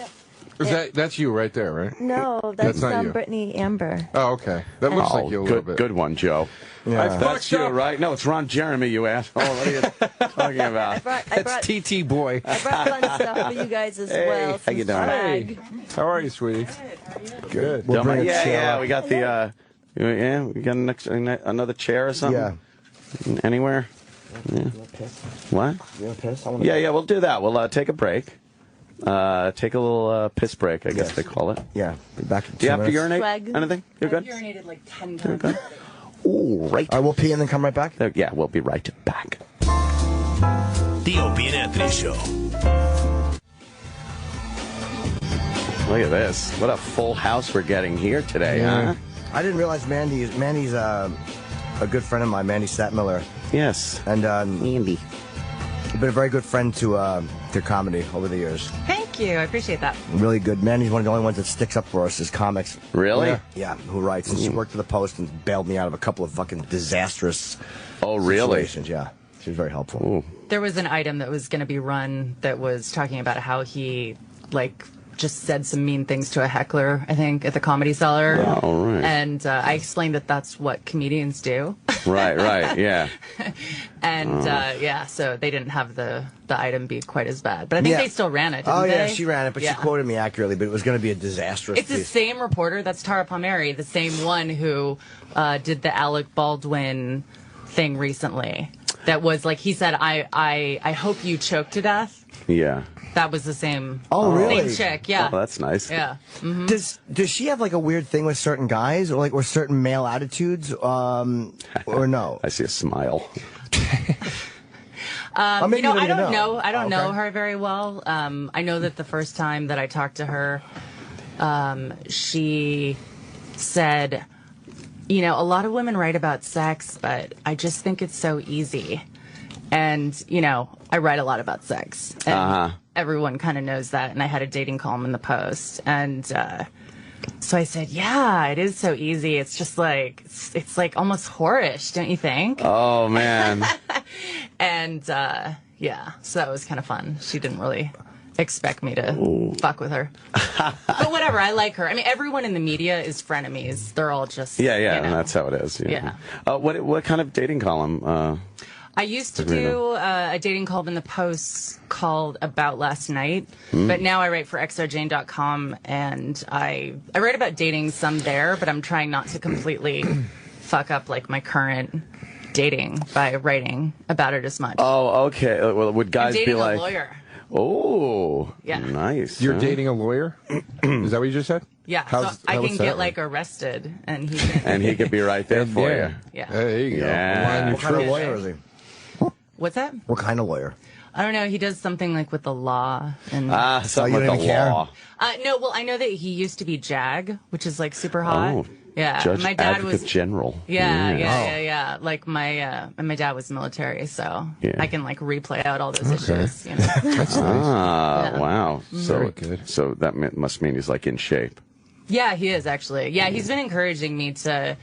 That's you right there, right? No, That's that's not you. Brittany Amber. Oh, okay. That looks like you a little good, bit. good one, Joe. Yeah. That's you, right? No, it's Ron Jeremy, you asshole. What are you talking about? That's TT Boy. I brought fun stuff for you guys as well. how you doing? Swag. How are you, sweetie? Good. We'll bring a chair Yeah, up. we got the, we got another chair or something? Yeah. Anywhere? Yeah. What? You want to piss? Yeah, we'll do that. We'll take a break. Take a little piss break, I guess they call it. Yeah. Be back in Do you have to 2 minutes. urinate? Swag. Anything? You're good? I've urinated like 10 times. Ooh, right. All right, we'll pee and then come right back. Yeah, we'll be right back. The Opie and Anthony Show. Look at this. What a full house we're getting here today, huh? I didn't realize Mandy's a good friend of mine, Mandy Stadtmiller. Yes. And Mandy. been a very good friend to comedy over the years. Thank you. I appreciate that. Really good. Mandy's one of the only ones that sticks up for us as comics. Really? Yeah, who writes. And she worked for the Post and bailed me out of a couple of fucking disastrous situations. Yeah. She was very helpful. There was an item that was going to be run that was talking about how he, like, just said some mean things to a heckler, I think, at the Comedy Cellar. Oh, right. And I explained that that's what comedians do. Right, yeah. And yeah, so they didn't have the item be quite as bad. But I think they still ran it, didn't yeah, they? she ran it, but she quoted me accurately, but it was going to be a disastrous It's the same reporter, that's Tara Palmieri, the same one who did the Alec Baldwin thing recently. That was like, he said, I hope you choke to death. Yeah. That was the same. Oh, really? Same chick, yeah. Oh, that's nice. Yeah. Mm-hmm. Does she have like a weird thing with certain guys, or certain male attitudes, or no? I see a smile. I don't know. I don't know her very well. I know that the first time that I talked to her, she said, a lot of women write about sex, but I just think it's so easy. And, I write a lot about sex. And everyone kind of knows that. And I had a dating column in the Post. And so I said, yeah, it is so easy. It's just like, it's like almost whorish, don't you think? Oh, man. And, yeah, so that was kind of fun. She didn't really expect me to fuck with her. But whatever, I like her. I mean, everyone in the media is frenemies. They're all just... Yeah, that's how it is. Yeah. What kind of dating column? I used to do a dating column in the Post called About Last Night, but now I write for XOJane.com, and I write about dating some there, but I'm trying not to completely fuck up like my current dating by writing about it as much. Oh, okay. Well, would guys be like... I'm dating a lawyer. Oh, yeah. Nice. You're dating a lawyer? Is that what you just said? Yeah, so I can get like arrested, and he can... and he could be right there for you. Yeah. There you go. Yeah. What kind of lawyer is he? What's that? What kind of lawyer? I don't know. He does something like with the law. And so you don't don't even care? law. No, well, I know that he used to be JAG, which is like super hot. Oh, yeah. Judge my dad Advocate was General. Yeah. Like my dad was military, so I can like replay out all those issues. That's nice. Wow. Very good. So that must mean he's like in shape. Yeah, he is actually. Yeah, he's been encouraging me to.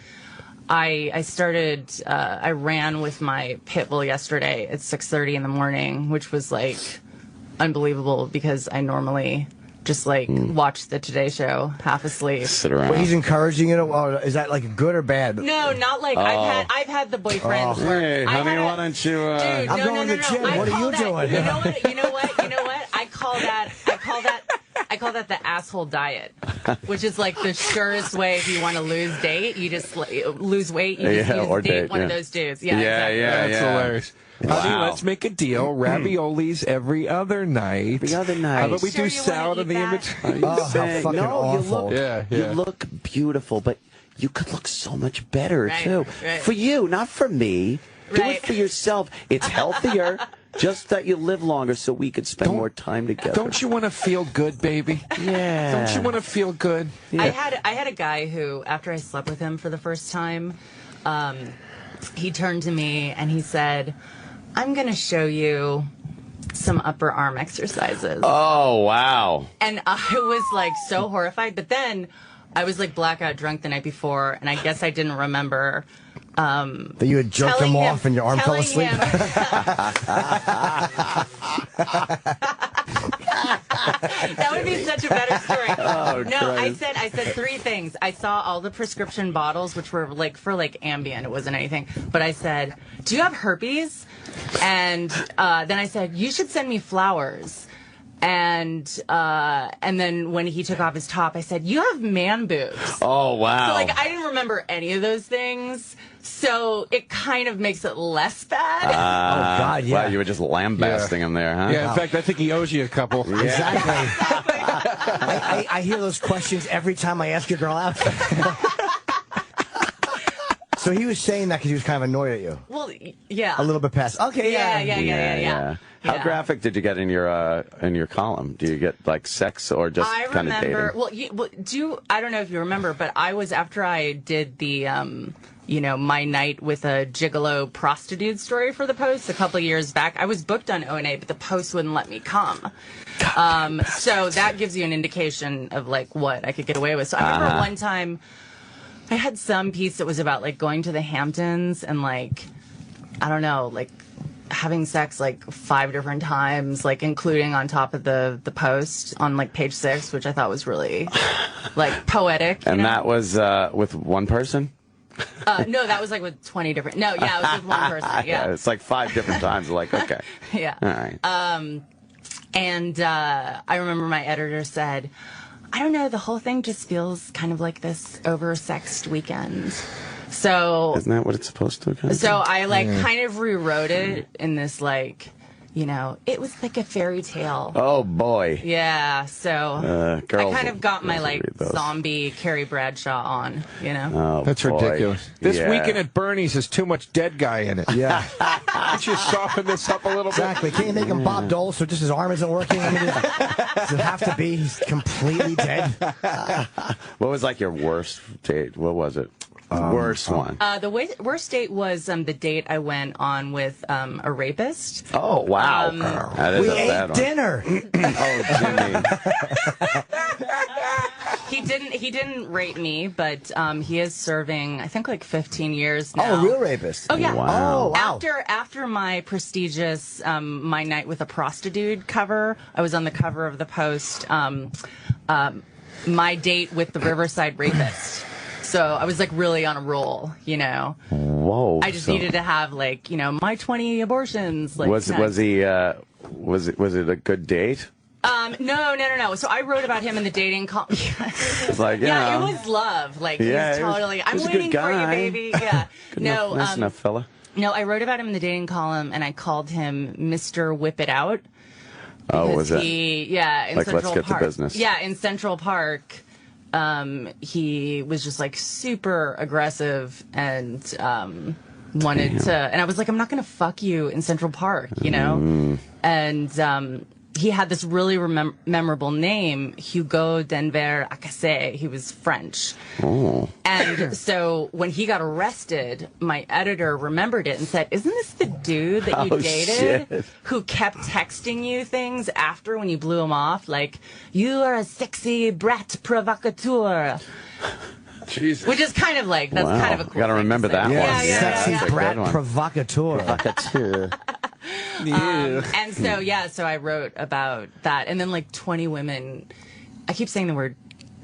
I started. I ran with my pit bull yesterday at 6:30 in the morning, which was like unbelievable because I normally just like watch the Today Show half asleep. Sit around. Well, he's encouraging it. Is that like good or bad? No, not like I've had the boyfriends where hey, honey, why don't you? Dude, I'm going to the gym. What are you doing? You know what? I call that the asshole diet, which is like the surest way if you want to lose weight. You just date one of those dudes. Yeah, exactly. That's hilarious. Wow. Honey, let's make a deal. Raviolis every other night. Every other night. How about we do salad in the in-between? How fucking awful. You look beautiful, but you could look so much better, too. Right. For you, not for me. Do Right. it for yourself. It's healthier. Just that you live longer so we could spend more time together. Don't you want to feel good, baby? Yeah. Don't you want to feel good? Yeah. I had a guy who, after I slept with him for the first time, he turned to me and he said, I'm going to show you some upper arm exercises. Oh, wow. And I was like so horrified. But then I was like blackout drunk the night before, and I guess I didn't remember. That you had jerked him off and your arm fell asleep? That would be such a better story. Oh, no, Christ. I said three things. I saw all the prescription bottles, which were like for like Ambien. It wasn't anything. But I said, do you have herpes? And then I said, you should send me flowers. And then when he took off his top, I said, you have man boobs. Oh, wow. So, like, I didn't remember any of those things. So it kind of makes it less bad. Oh, God, yeah. Wow, you were just lambasting him there, huh? Yeah, in fact, I think he owes you a couple. Exactly. I hear those questions every time I ask your girl out. So he was saying that because he was kind of annoyed at you. Well, yeah. A little bit past. Okay, Yeah. How graphic did you get in your column? Do you get like sex or just kind of dating? I don't know if you remember, but I was, after I did the my night with a gigolo prostitute story for the Post a couple of years back, I was booked on O&A, but the Post wouldn't let me come. So that gives you an indication of like what I could get away with. So I remember one time I had some piece that was about like going to the Hamptons and like, I don't know, like having sex like 5 different times, like including on top of the post on like page 6, which I thought was really like poetic. And that was with one person? No, that was like with 20 different. No, yeah, it was with one person. Yeah, it's like 5 different times. Like, okay. Yeah. All right. And I remember my editor said, I don't know, the whole thing just feels kind of like this oversexed weekend. So isn't that what it's supposed to be? So I like kind of rewrote it in this like, you know, it was like a fairy tale. Oh boy. Yeah. So girls, I kind of got my like zombie Carrie Bradshaw on, you know. Oh, that's ridiculous. This weekend at Bernie's has too much dead guy in it. Yeah. Can't you soften this up a little bit? Exactly. Can't you make him Bob Dole so just his arm isn't working? I mean, does it have to be? He's completely dead. What was like your worst date? What was it? Worst one. The worst date was the date I went on with a rapist. Oh wow! That is we a bad ate dinner. Oh Jimmy. He didn't rape me, but he is serving I think like 15 years now. Oh, a real rapist. Oh yeah. Wow. Oh wow. After my prestigious My Night with a Prostitute cover, I was on the cover of the Post. My date with the Riverside rapist. So I was like really on a roll, you know. Whoa! I just needed to have like, you know, my 20 abortions. Like, was it a good date? No. So I wrote about him in the dating column. It's like it was love. Like he's totally. I'm waiting for you, baby. Yeah. Nice enough fella. No, I wrote about him in the dating column, and I called him Mr. Whip It Out. Oh, was it? Yeah, in like Central let's get Park. to business. Yeah, in Central Park. He was just like super aggressive and wanted to, and I was like, I'm not going to fuck you in Central Park, you know? And he had this really memorable name, Hugo Denver Acasse. He was French. Oh. And so when he got arrested, my editor remembered it and said, isn't this the dude that you dated shit. who kept texting you things after when you blew him off? Like, you are a sexy brat provocateur. Jesus. Which is kind of like, that's kind of a cool Gotta remember that one. Sexy brat provocateur. And so I wrote about that. And then like 20 women, I keep saying the word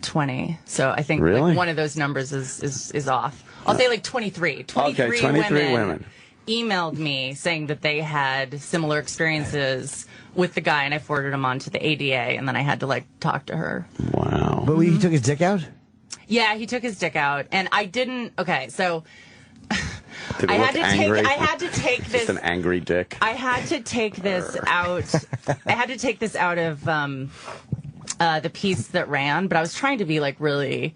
20. So I think like one of those numbers is off. I'll say like 23. 23 women emailed me saying that they had similar experiences with the guy, and I forwarded them on to the ADA, and then I had to like talk to her. Wow. But he took his dick out? Yeah, he took his dick out, and I didn't. Okay, so I had to take this. Just an angry dick. I had to take this out. I had to take this out of the piece that ran, but I was trying to be like really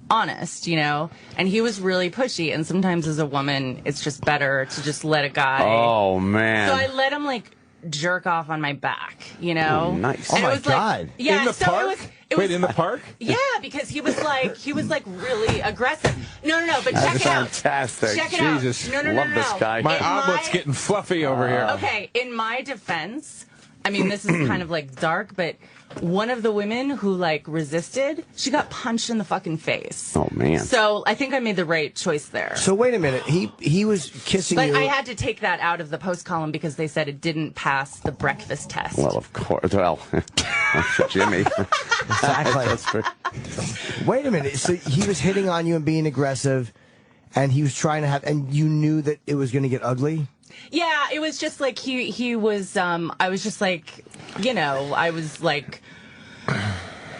honest, you know. And he was really pushy, and sometimes as a woman, it's just better to just let a guy. Oh man. So I let him like jerk off on my back, you know. Oh, nice. And oh my God. Like, yeah, in the park? Wait, in the park? Yeah, because he was like really aggressive. No, but check it out. Fantastic. Check it Jesus. out. No. Love this guy. My omelet's getting fluffy over here. Okay, in my defense, I mean, this is kind of like dark, but one of the women who like resisted, she got punched in the fucking face. Oh man. So I think I made the right choice there. So wait a minute. He was kissing you. But I had to take that out of the Post column because they said it didn't pass the breakfast test. Well, of course. Well, Jimmy. Exactly. Wait a minute. So he was hitting on you and being aggressive, and he was trying to have, and you knew that it was going to get ugly? Yeah, it was just like he was, I was just like, you know, I was like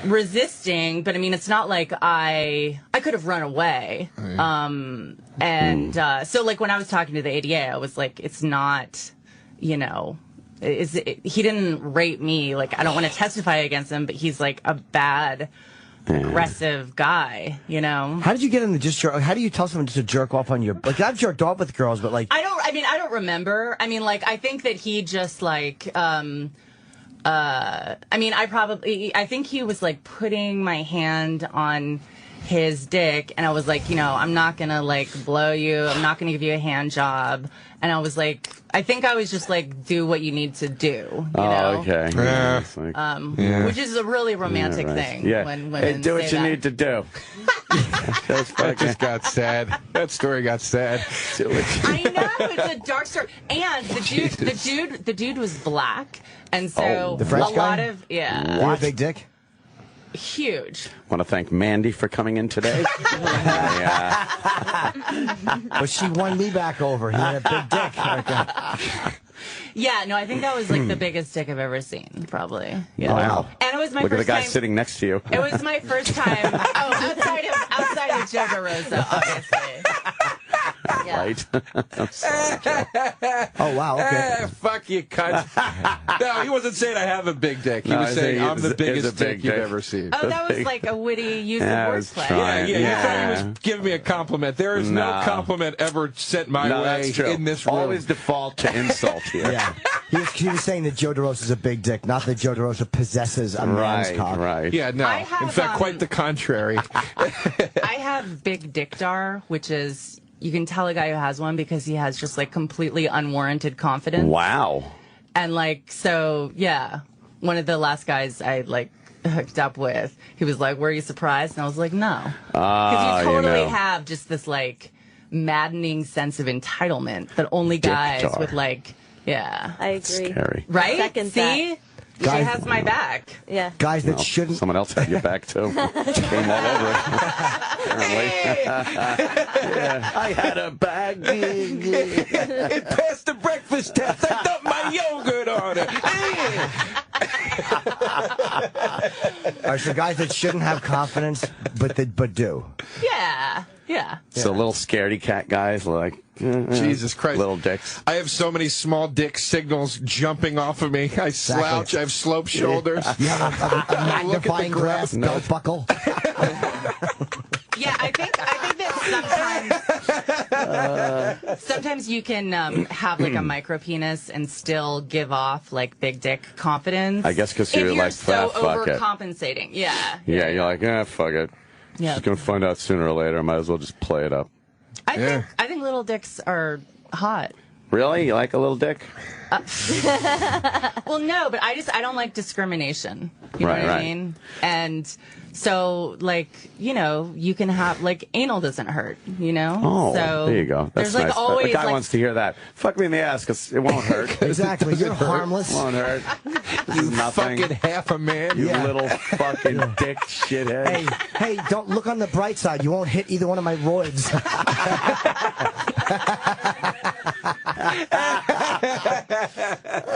resisting, but I mean, it's not like I could have run away. So like when I was talking to the ADA, I was like, it's not, you know, he didn't rape me. Like, I don't want to testify against him, but he's like a bad, aggressive guy, you know. How did you get him to just jerk? How do you tell someone just to jerk off on your? Like, I've jerked off with girls, but like I don't remember. I mean, like, I think that he just like I think he was like putting my hand on his dick, and I was like, you know, I'm not gonna like blow you, I'm not gonna give you a hand job, and I was like, I think I was just like, do what you need to do, you know? Okay. Yeah. Which is a really romantic thing. Yeah. When women do what say you that. need to do. That just got sad. That story got sad. I know, it's a dark story. And the dude was black, and so the French a guy? lot of You have a big dick? huge. Want to thank Mandy for coming in today. But she won me back over. He had a big dick. Yeah, no, I think that was like the biggest dick I've ever seen, probably. Yeah. Wow. And it was my Look first at the guy time. sitting next to you. It was my first time. Outside of Joe DeRosa, obviously. Yeah. Right? I'm sorry, Joe. Oh, wow. Okay. Fuck you, cunt. No, he wasn't saying I have a big dick. He was saying I'm the biggest dick you've ever seen. Oh, that was like a witty use of wordplay. Yeah, you thought he was giving me a compliment. There is no compliment ever sent my way in this room. Always default to insult here. Yeah. He was saying that Joe DeRosa is a big dick, not that Joe DeRosa possesses a man's cock. Right. Yeah, no. In fact, quite the contrary. I have big dickdar, which is, you can tell a guy who has one because he has just like completely unwarranted confidence. Wow. And like, so yeah, one of the last guys I like hooked up with, he was like, were you surprised? And I was like, no. Because you totally have just this like maddening sense of entitlement that only guys Dickdar. with like, yeah. I agree. Scary. Right? Second See? that. She has my back. Yeah. Guys that shouldn't. Someone else had your back, too. Came all over it. Apparently. Yeah, I had a bag. It passed the breakfast test. I dumped my yogurt on it. All right, so guys that shouldn't have confidence, but do. Yeah. Yeah. So little scaredy cat guys like, Jesus Christ. little dicks. I have so many small dick signals jumping off of me. I slouch. I have sloped shoulders. You have a magnifying glass belt buckle. Yeah, I think that sometimes you can have like a micro penis and still give off like big dick confidence. I guess because if you're like, so fuck it. overcompensating. Yeah. Yeah, you're like, fuck it. Yeah. She's going to find out sooner or later. I might as well just play it up. I think little dicks are hot. Really? You like a little dick? Well, no, but I don't like discrimination. You know what I mean? And so, like, you know, you can have, like, anal doesn't hurt, you know? Oh, so there you go. That's there's, nice. like, always, the guy like, wants to hear that. Fuck me in the ass, because it won't hurt. Exactly. You're harmless. It won't hurt. You nothing. Fucking half a man. You little fucking dick shithead. Hey, don't look on the bright side. You won't hit either one of my roids.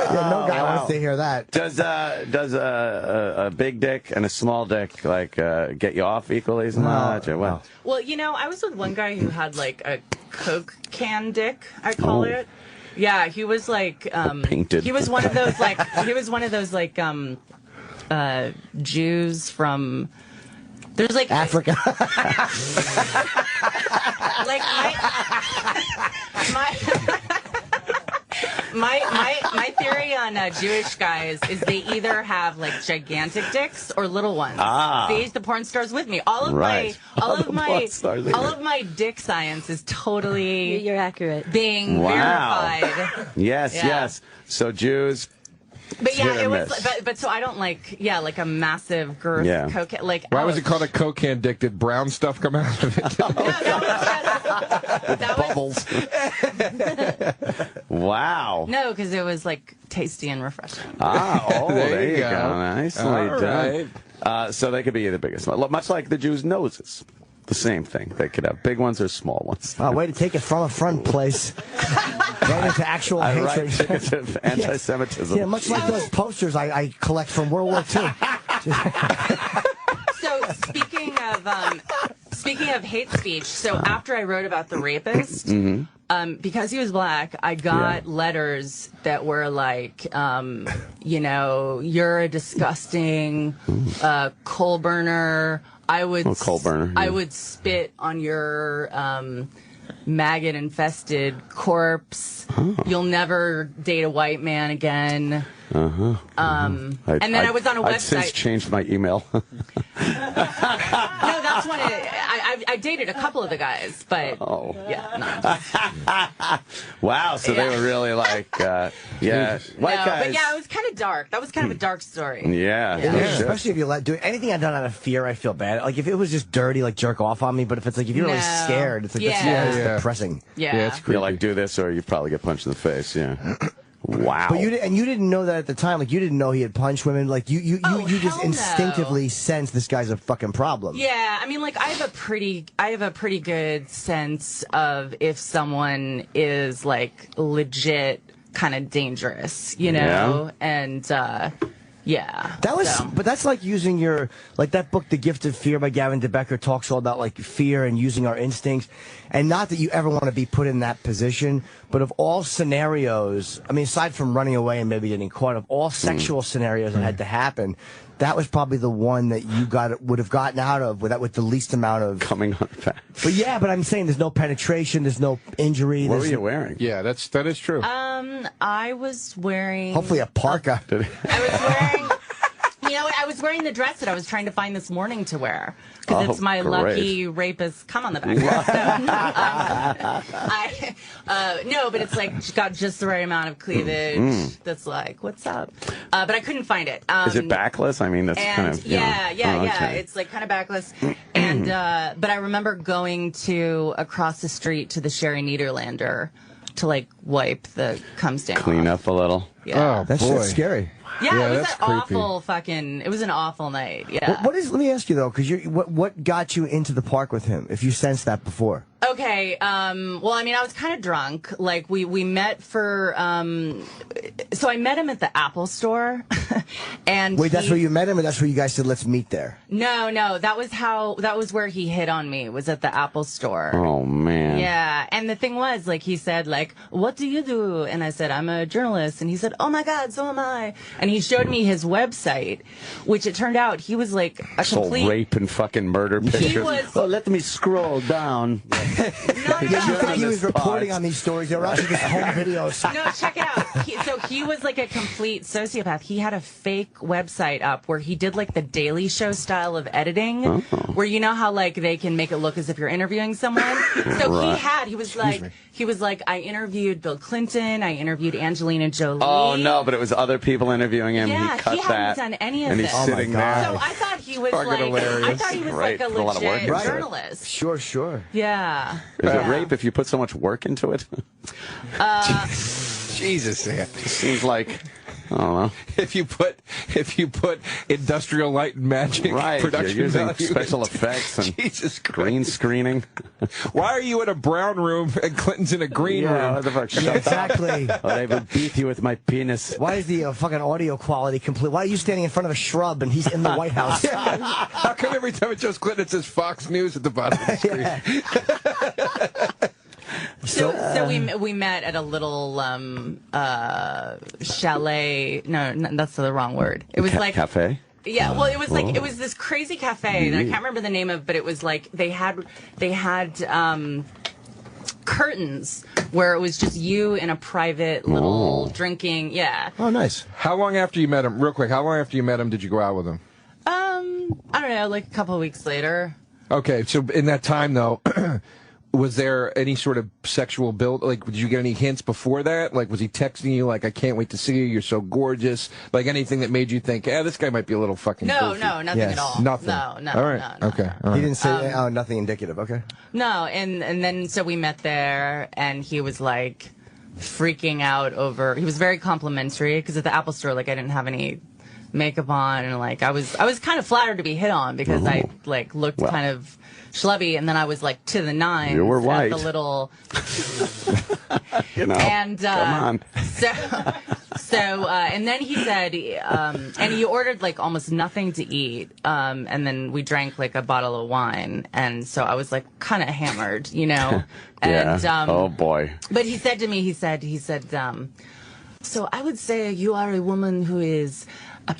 No guy wants to hear that. Does a big dick and a small dick like get you off equally as much? Or what? Well, you know, I was with one guy who had like a Coke can dick, I call it. Yeah, he was like painted. He was one of those like Jews from there's like Africa. Like my theory on Jewish guys is they either have like gigantic dicks or little ones. See, the porn stars with me. All of my dick science is totally You're accurate. being verified. Yes. So Jews. But yeah, it was. But so I don't like. Yeah, like a massive girth cocaine. Like why was it called a Coke can dick? Did brown stuff come out of it? Bubbles. Wow. No, because it was like tasty and refreshing. There you go. Nicely All done. right. So they could be the biggest. Much like the Jews' noses. The same thing. They could have big ones or small ones. Oh, way to take it from a front place. Right into actual hatred. Right, anti-Semitism. Yeah, much like those posters I collect from World War II. So speaking of hate speech, so after I wrote about the rapist, because he was black, I got letters that were like, you know, you're a disgusting coal burner. I would spit on your maggot-infested corpse. You'll never date a white man again. And then I was on a website. I've since changed my email. No, that's when I dated a couple of the guys, but yeah, no. Wow, so they were really like, white guys. But yeah, it was kind of dark. That was kind of a dark story. Yeah. Especially if you do anything I've done out of fear, I feel bad. Like if it was just dirty, like jerk off on me. But if it's like if you're really scared, it's like that's depressing. Yeah, it's creepy. You're like, do this, or you probably get punched in the face. Yeah. Wow. But you didn't know that at the time. Like you didn't know he had punched women. Like you just instinctively sense this guy's a fucking problem. Yeah, I mean, like I have a pretty good sense of if someone is like legit kind of dangerous, you know, and. Yeah. But that's like using that book, The Gift of Fear by Gavin DeBecker talks all about like fear and using our instincts. And not that you ever want to be put in that position, but of all scenarios, I mean, aside from running away and maybe getting caught, of all sexual scenarios that had to happen, that was probably the one that you would have gotten out of with the least amount of coming on back. But I'm saying there's no penetration, there's no injury. What were you wearing? Yeah, that is true. I was wearing hopefully a parka. I was wearing. I was wearing the dress that I was trying to find this morning to wear because it's my lucky rapist come on the back. No, but it's like got just the right amount of cleavage. That's like, what's up? But I couldn't find it. Is it backless? I mean, that's kind of yeah. It's like kind of backless. And but I remember going across the street to the Sherry Niederlander to like wipe the cum stain clean off. up a little. Yeah. Oh, that's scary. Yeah, it was it was an awful night. Yeah. Let me ask you though, because what got you into the park with him? If you sensed that before. Okay. Well, I mean, I was kind of drunk. Like we met for. So I met him at the Apple Store, and wait, that's where you met him, or that's where you guys said let's meet there? No, that was where he hit on me. Was at the Apple Store. Oh man. Yeah, and the thing was, like, he said, like, "What do you do?" And I said, "I'm a journalist." And he said, "Oh my God, so am I." And he showed me his website, which it turned out he was like a complete rape and fucking murder pictures. He was. Oh, let me scroll down. No. You think he was reporting on these stories? They were actually just home videos. No, check it out. So he was like a complete sociopath. He had a fake website up where he did like the Daily Show style of editing, where you know how like they can make it look as if you're interviewing someone. So he was like, I interviewed Bill Clinton, I interviewed Angelina Jolie. Oh no, but it was other people interviewing him. Yeah, he cut he hadn't done any of and this. he's sitting there. So I thought he was like a legit journalist. Sure. Yeah. Is it rape if you put so much work into it? Jesus, man. Seems like, I don't know. If you put Industrial Light and Magic production you're using value special effects and Jesus green screening. Why are you in a brown room and Clinton's in a green room? What the fuck? Exactly. I would beat you with my penis. Why is the fucking audio quality complete? Why are you standing in front of a shrub and he's in the White House? How come every time it shows Clinton it says Fox News at the bottom of the screen? So we met at a little chalet. No, that's the wrong word. It was like cafe. Yeah, well, it was like it was this crazy cafe that I can't remember the name of, but it was like they had curtains where it was just you in a private little drinking. Yeah. Oh, nice. How long after you met him? Real quick, how long after you met him did you go out with him? I don't know, like a couple of weeks later. Okay, so in that time though. Was there any sort of sexual build? Like, did you get any hints before that? Like, was he texting you like, "I can't wait to see you. You're so gorgeous"? Like anything that made you think, this guy might be a little fucking. No, goofy. nothing at all. Nothing. No. All right. No. Okay. All right. He didn't say nothing indicative. Okay. No, and then so we met there, and he was like freaking out over. He was very complimentary because at the Apple Store, like I didn't have any makeup on, and like I was kind of flattered to be hit on because I like looked kind of schlubby, and then I was like to the nines. You were white. At the little. And come on. So and then he said, and he ordered like almost nothing to eat, and then we drank like a bottle of wine, and so I was like kind of hammered, you know. And, oh boy. But he said to me, he said, so I would say you are a woman who is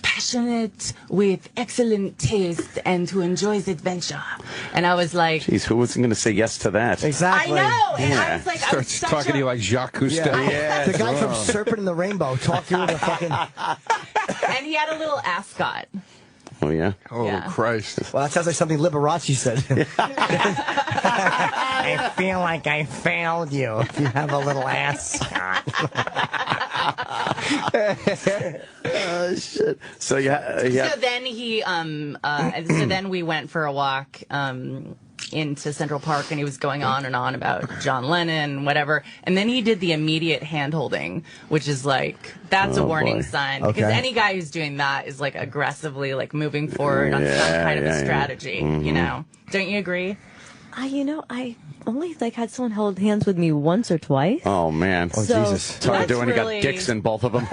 passionate with excellent taste and who enjoys adventure. And I was like, jeez, who wasn't going to say yes to that? Exactly. I know. And I was like, Starts talking to you like Jacques Cousteau. Yeah. The guy from Serpent in the Rainbow talked to you with a fucking. And he had a little ascot. Oh, yeah? Oh, Yeah. Christ. Well, that sounds like something Liberace said. I feel like I failed you if you have a little ass. Oh, shit. So, So then so then we went for a walk into Central Park, and he was going on and on about John Lennon and whatever. And then he did the immediate hand holding, which is like, that's a warning sign. Okay. Because any guy who's doing that is like aggressively like moving forward on some kind of a strategy, you know? Don't you agree? I only like had someone hold hands with me once or twice. Oh, man. Oh, So- Jesus. It's hard to do when you got really- dicks in both of them.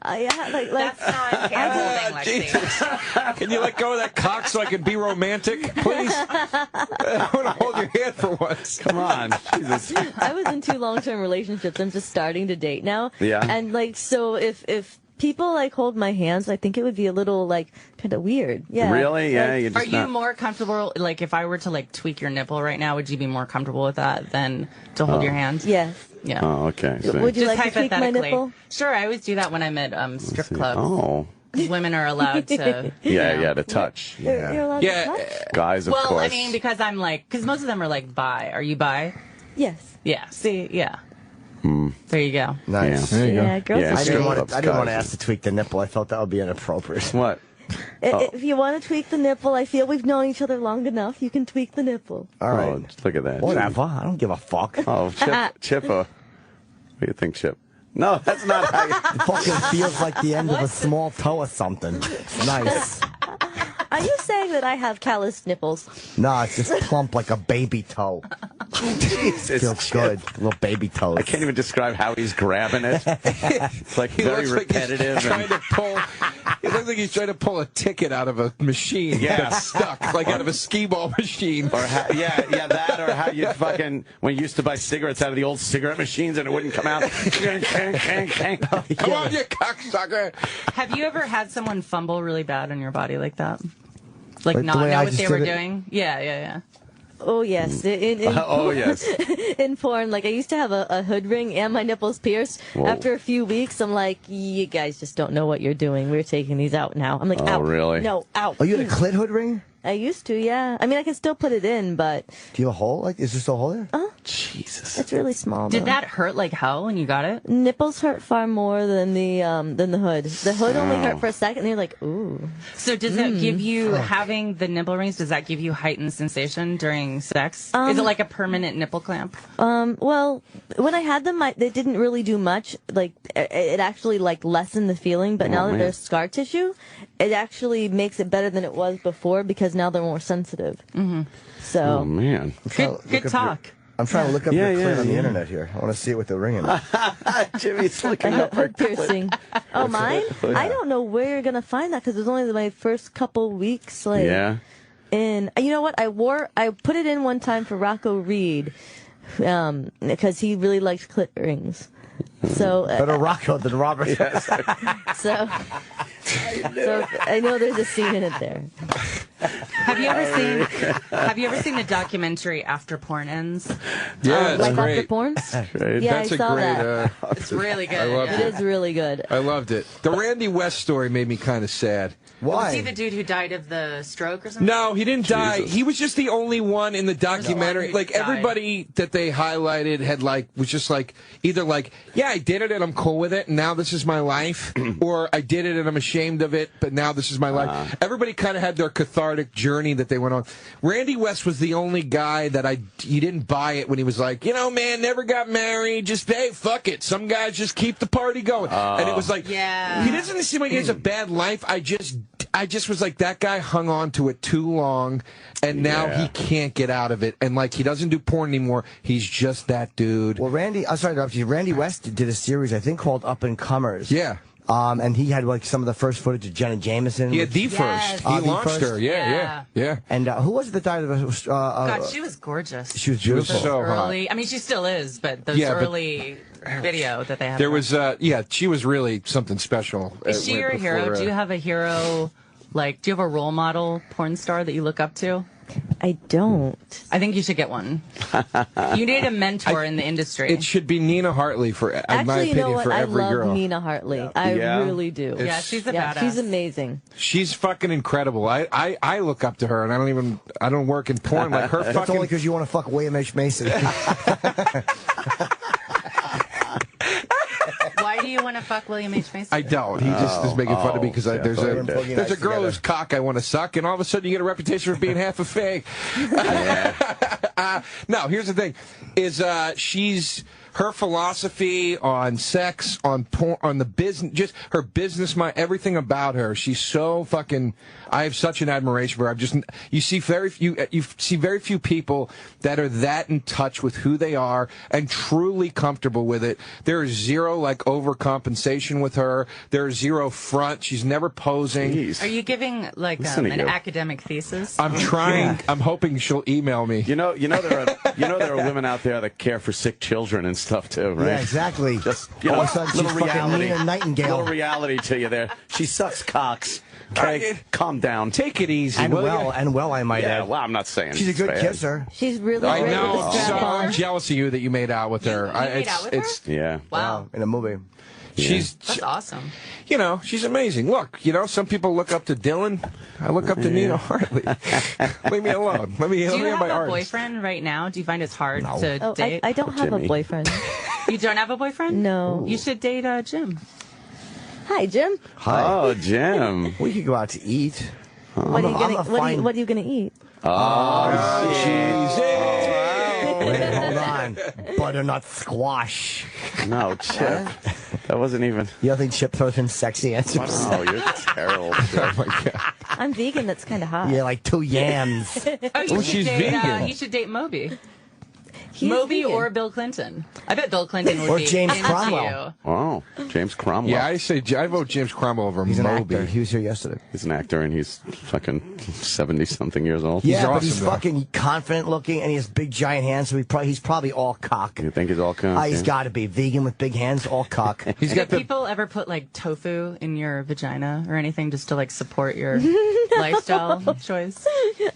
Yeah, like That's not hand holding, Lexi. Can you let go of that cock so I can be romantic, please? I want to hold your hand for once. Come on. Jesus. I was in 2 long-term relationships. I'm just starting to date now. Yeah. And like, so if people like hold my hands, I think it would be a little like kind of weird. Yeah. Really? Yeah. Like, You're Are just you not... more comfortable, like if I were to like tweak your nipple right now, would you be more comfortable with that than to hold your hand? Yes. Yeah. Oh, okay. So- Would you Just like to tweak my hypothetically. nipple? Sure, I always do that when I'm at strip clubs. Oh. Women are allowed to. Yeah, to touch. You're allowed Yeah. to touch? Guys, of Well, course. I mean, because I'm like, because most of them are like bi. Are you bi? Yes. Yeah. See, yeah. There you go. Nice. Yeah. There you Yeah, go. girls. Yeah, I didn't want clubs, to. I didn't want to guys. ask to tweak the nipple. I felt that would be inappropriate. What? If you want to tweak the nipple, I feel we've known each other long enough. You can tweak the nipple. All right. Oh, look at that. Whatever. I don't give a fuck. Oh, Chip. What do you think, Chip? No, that's not how you... It fucking feels like the end of a small toe or something. It's nice. Are you saying that I have calloused nipples? No, it's just plump like a baby toe. Jesus, Feels Chip. good. Little baby toes. I can't even describe how he's grabbing it. It's like He very looks like repetitive. he's trying to pull. It looks like he's trying to pull a ticket out of a machine that's stuck, like out of a skee-ball machine. Or how, that, or how you fucking, when you used to buy cigarettes out of the old cigarette machines and it wouldn't come out. Come on, you cocksucker! Have you ever had someone fumble really bad on your body like that? Like Like the not way know I what just they were did it? doing? Yeah. Oh, yes. Oh, yes. In porn, like I used to have a hood ring and my nipples pierced. Whoa. After a few weeks, I'm like, you guys just don't know what you're doing. We're taking these out now. I'm like, Oh, out. really? No, out. Oh, you had a clit hood ring? I used to, yeah. I mean, I can still put it in, but Do you have a hole? Like, is there still a hole there? Jesus. it's really small. Did though. that hurt like hell when you got it? Nipples hurt far more than the hood. The hood only hurt for a second. And you're like, ooh. So does it give you, having the nipple rings, does that give you heightened sensation during sex? Is it like a permanent nipple clamp? Well, when I had them, they didn't really do much. Like it actually like lessened the feeling. But now that man. there's scar tissue, it actually makes it better than it was before because now they're more sensitive. Mm-hmm. So. Oh, man. Good talk. I'm trying to look up Yeah, your clit yeah, on the yeah. internet here. I want to see it with the ring in it. Jimmy's looking A up her hood piercing. Oh, mine? I don't know where you're gonna find that because it was only my first couple weeks. Like, Yeah. in you know what? I put it in one time for Rocco Reed, because he really likes clit rings. So Better Rocco than Robert. so I know there's a scene in it there. Have you ever seen the documentary After Porn Ends? Yeah, it's Life great. After Porn? Right. Yeah, That's I a saw great. that. It's really good. I loved It is really good. I loved it. The Randy West story made me kind of sad. Was he the Why? dude who died of the stroke or something? No, he didn't die. He was just the only one in the documentary. who Like died. everybody that they highlighted had was just either yeah, I did it and I'm cool with it and now this is my life, or I did it and I'm ashamed of it, but now this is my life. Everybody kind of had their cathartic journey that they went on. Randy West was the only guy that he didn't buy it when he was like, man, never got married, just hey, fuck it. Some guys just keep the party going. And it was like, Yeah. he doesn't seem like he has a bad life. I just was like, that guy hung on to it too long, and now he can't get out of it. And he doesn't do porn anymore. He's just that dude. Well, I'm sorry to interrupt you. Randy West did a series, I think, called Up and Comers. Yeah. And he had some of the first footage of Jenna Jameson. He had the Yes. first. He The launched first? her. Yeah. And who was it that died of a... God, she was gorgeous. she was She was beautiful. so hot. Early, I mean, she still is, but those Yeah, but- early video that they have. There was, she was really something special. Is she your hero? Do you have a hero? Do you have a role model porn star that you look up to? I don't. I think you should get one. You need a mentor in the industry. It should be Nina Hartley for, in Actually, my opinion, you know what? for every I love girl. Nina Hartley. I really do. Yeah, she's a badass. She's amazing. She's fucking incredible. I look up to her, and I don't work in porn like her. That's only because you want to fuck William H. Macy. Why do you want to fuck William H. Macy? I don't. He just is making fun of me because there's a girl whose cock I want to suck, and all of a sudden you get a reputation for being half a fake. No, here's the thing: is she's her philosophy on sex, on porn, on the business, just her business mind, everything about her. She's so fucking. I have such an admiration for her. You see very few people that are that in touch with who they are and truly comfortable with it. There is zero like overcompensation with her. There is zero front. She's never posing. Jeez. Are you giving like an academic thesis? I'm trying. Yeah. I'm hoping she'll email me. You know there are women out there that care for sick children and stuff too, right? Yeah, exactly. Just little reality. Little reality to you there. She sucks cocks. Okay, calm down. Take it easy. And well, I might add. Well, I'm not saying she's a good kisser. She's really I great know. with the strap on. I'm jealous of you that you made out with her. You made out with her? Yeah. Wow. In a movie. That's awesome. You know, she's amazing. Look, some people look up to Dylan. I look up to Nina Hartley. Leave me alone. Let me Do you have my a artist. boyfriend right now? Do you find it's hard to date? I don't have a boyfriend. You don't have a boyfriend? No. You should date Jim. Hi, Jim. Hi. Oh, Jim. We could go out to eat. What are you gonna eat? Oh, cheesy. Wait, hold on. Butternut squash. No, Chip. That wasn't even. You don't think Chip throws in sexy answers? Oh, you're terrible. Oh my God. I'm vegan. That's kind of hot. Yeah, like 2 yams. She's vegan. You should date Moby. Moby or Bill Clinton. I bet Bill Clinton would or be James into Cromwell. you. Oh, James Cromwell. Yeah, I vote James Cromwell over He's Moby. An actor. He was here yesterday. He's an actor, and he's fucking 70-something years old. Yeah, he's but awesome, he's fucking confident looking, and he has big giant hands, so he's probably all cock. You think he's all cock? He's got to be vegan with big hands, all cock. Did people ever put like tofu in your vagina or anything just to like support your lifestyle choice?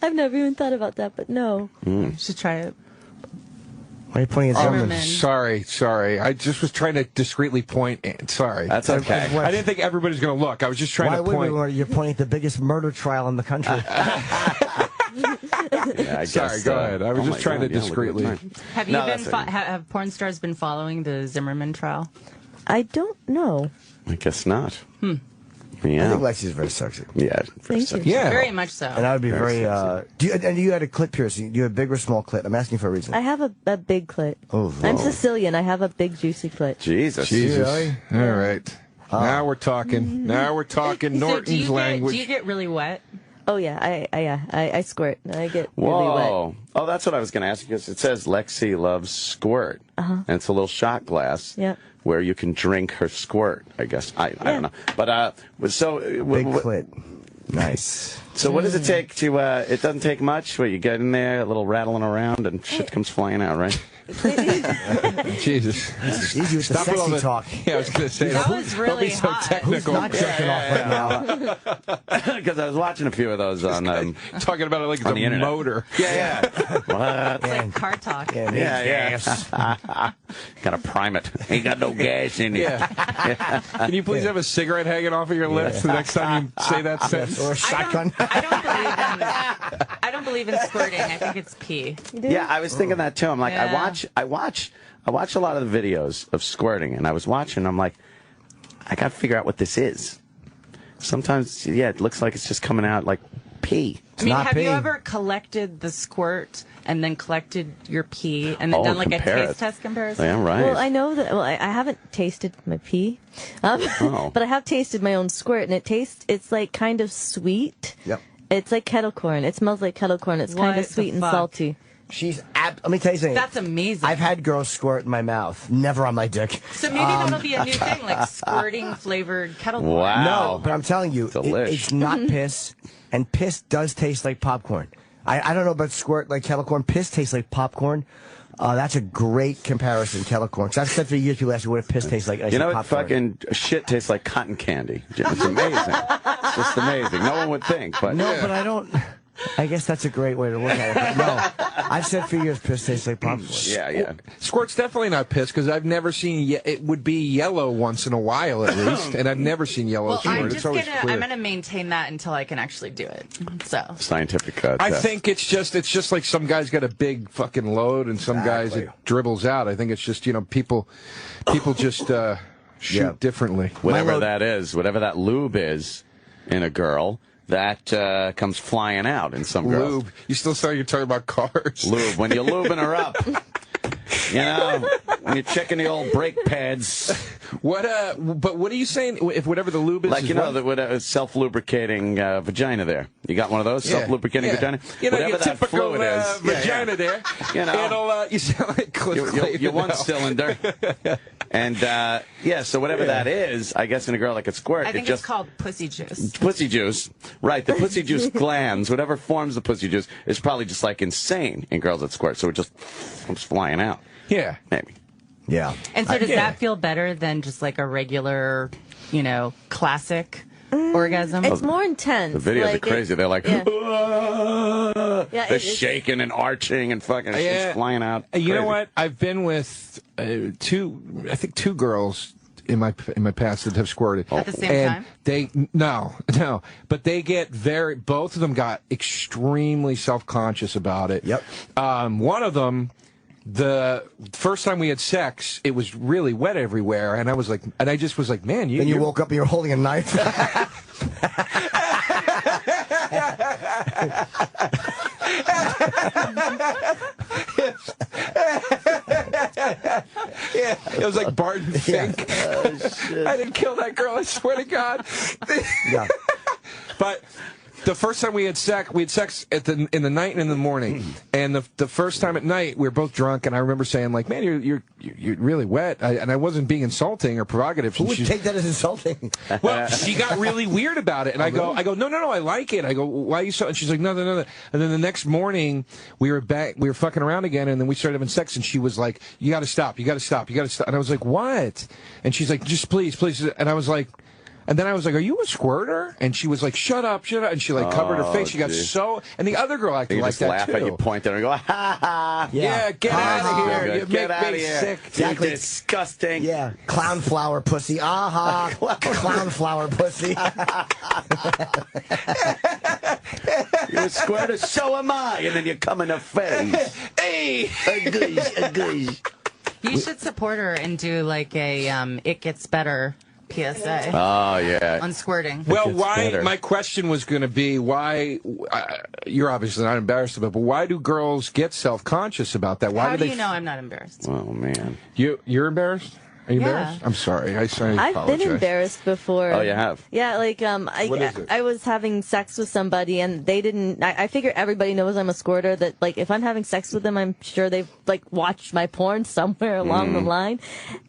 I've never even thought about that, but no. You should try it. Why are you pointing at Zimmerman? Sorry. I just was trying to discreetly point. Sorry. That's okay. I didn't think everybody's going to look. I was just trying to point. You're pointing at the biggest murder trial in the country. Yeah, I guess, sorry, go ahead. I was just trying to discreetly. Have you have porn stars been following the Zimmerman trial? I don't know. I guess not. Yeah. I think Lexi's very sexy. Yeah. Thank you. Yeah. Very much so. And I would be very you had a clit piercing. Do you have a big or small clit? I'm asking for a reason. I have a big clit. Oh, I'm Sicilian. I have a big juicy clit. Jesus. Really? All right. Now we're talking. Now we're talking Norton's language. Do you get really wet? Oh yeah, I squirt. I get Whoa. really wet. Oh, that's what I was going to ask you, because it says Lexi loves squirt, and it's a little shot glass where you can drink her squirt. I guess I don't know, but so big clit, nice. So what does it take to? It doesn't take much. What, you get in there, a little rattling around, and shit comes flying out, right? Jesus. Easy with the sexy talk. Yeah, I was going to say that was really so hot. technical. Who's not jerking off right now? Because I was watching a few of those on talking about it like on the internet. Motor. Yeah. What? It's like car talk. Yeah. Gotta prime it. Ain't got no gas in it. Yeah. Can you please have a cigarette hanging off of your lips the next time you say that sentence? Or a shotgun. I don't believe in squirting. I think it's pee. Yeah, I was thinking that too. I'm like, I watch a lot of the videos of squirting, and I was watching. I'm like, I got to figure out what this is. Sometimes, it looks like it's just coming out like pee. Have you ever collected the squirt and then collected your pee and then done like a taste test comparison? Yeah, right. Well, I know that. Well, I haven't tasted my pee, but I have tasted my own squirt, and it's like kind of sweet. Yep. It's like kettle corn. It smells like kettle corn. It's kind of sweet and salty. Let me tell you something. That's amazing. I've had girls squirt in my mouth, never on my dick. So maybe that'll be a new thing, like squirting flavored kettle corn. Wow. No, but I'm telling you, it's not piss, and piss does taste like popcorn. I don't know about squirt like kettle corn. Piss tastes like popcorn. That's a great comparison, kettle corn. So I've said for years people ask me what piss tastes like. You know what? Fucking shit tastes like cotton candy. It's amazing. It's just amazing. No one would think, but no, but I don't. I guess that's a great way to look at it. But no, I've said for years piss tastes like popcorn. Yeah. Squirt's definitely not piss because I've never seen it would be yellow once in a while at least, and I've never seen yellow squirt. I'm gonna maintain that until I can actually do it. So scientific I think it's just like some guy's got a big fucking load and some guys it dribbles out. I think it's just people just shoot differently. Whatever that is, whatever that lube is in a girl. That comes flying out in some girls. Lube. You still say you're talking about cars. Lube. When you're lubing her up. You know, when you're checking the old brake pads. But what are you saying? If whatever the lube is, like the self-lubricating vagina there. You got one of those self-lubricating vagina. You know, whatever that typical fluid is, vagina there. You know, it'll you sound like Cliff you're one cylinder. And so whatever that is, I guess in a girl that could squirt, I think it's called pussy juice. Pussy juice, right? The pussy juice glands, whatever forms the pussy juice, is probably just like insane in girls that squirt. So it just comes flying out. Yeah, maybe. Yeah. And so does that feel better than just like a regular, classic orgasm? It's more intense. The videos are crazy. They're like, they're shaking and arching and fucking shit's flying out. You know what? I've been with two girls in my past that have squirted at the same time. They but they get both of them got extremely self-conscious about it. Yep. One of them. The first time we had sex, it was really wet everywhere, and I just was like, man, Then you woke up and you were holding a knife. It was like Barton Fink. I didn't kill that girl, I swear to God. Yeah. But the first time we had sex in the night and in the morning. And the first time at night, we were both drunk, and I remember saying, like, man, you're really wet. And I wasn't being insulting or provocative. Who would take that as insulting? Well, she got really weird about it. And I go, no, I like it. I go, why are you so? And she's like, no. And then the next morning, we were fucking around again, and then we started having sex, and she was like, you got to stop. And I was like, what? And she's like, just please. And I was like, and then I was like, are you a squirter? And she was like, shut up. And she like covered her face. She got so, and the other girl acted like that too. You just laugh at you, point at her and go, ha ha. Yeah, get out of here. You make me sick. Exactly. Disgusting. Yeah. Clown flower pussy. Aha. Clown flower pussy. You're a squirter, so am I. And then you come in the face. Hey. You should support her and do like a It Gets Better PSA. Oh, yeah. On squirting. Well, my question was going to be why, you're obviously not embarrassed about it, but why do girls get self-conscious about that? How do you know I'm not embarrassed? Oh, man. You're embarrassed? Are you embarrassed? I'm sorry. I apologize. I've been embarrassed before. Oh, you have? Yeah, like I was having sex with somebody and they didn't. I figure everybody knows I'm a squirter. That like if I'm having sex with them, I'm sure they've like watched my porn somewhere along the line,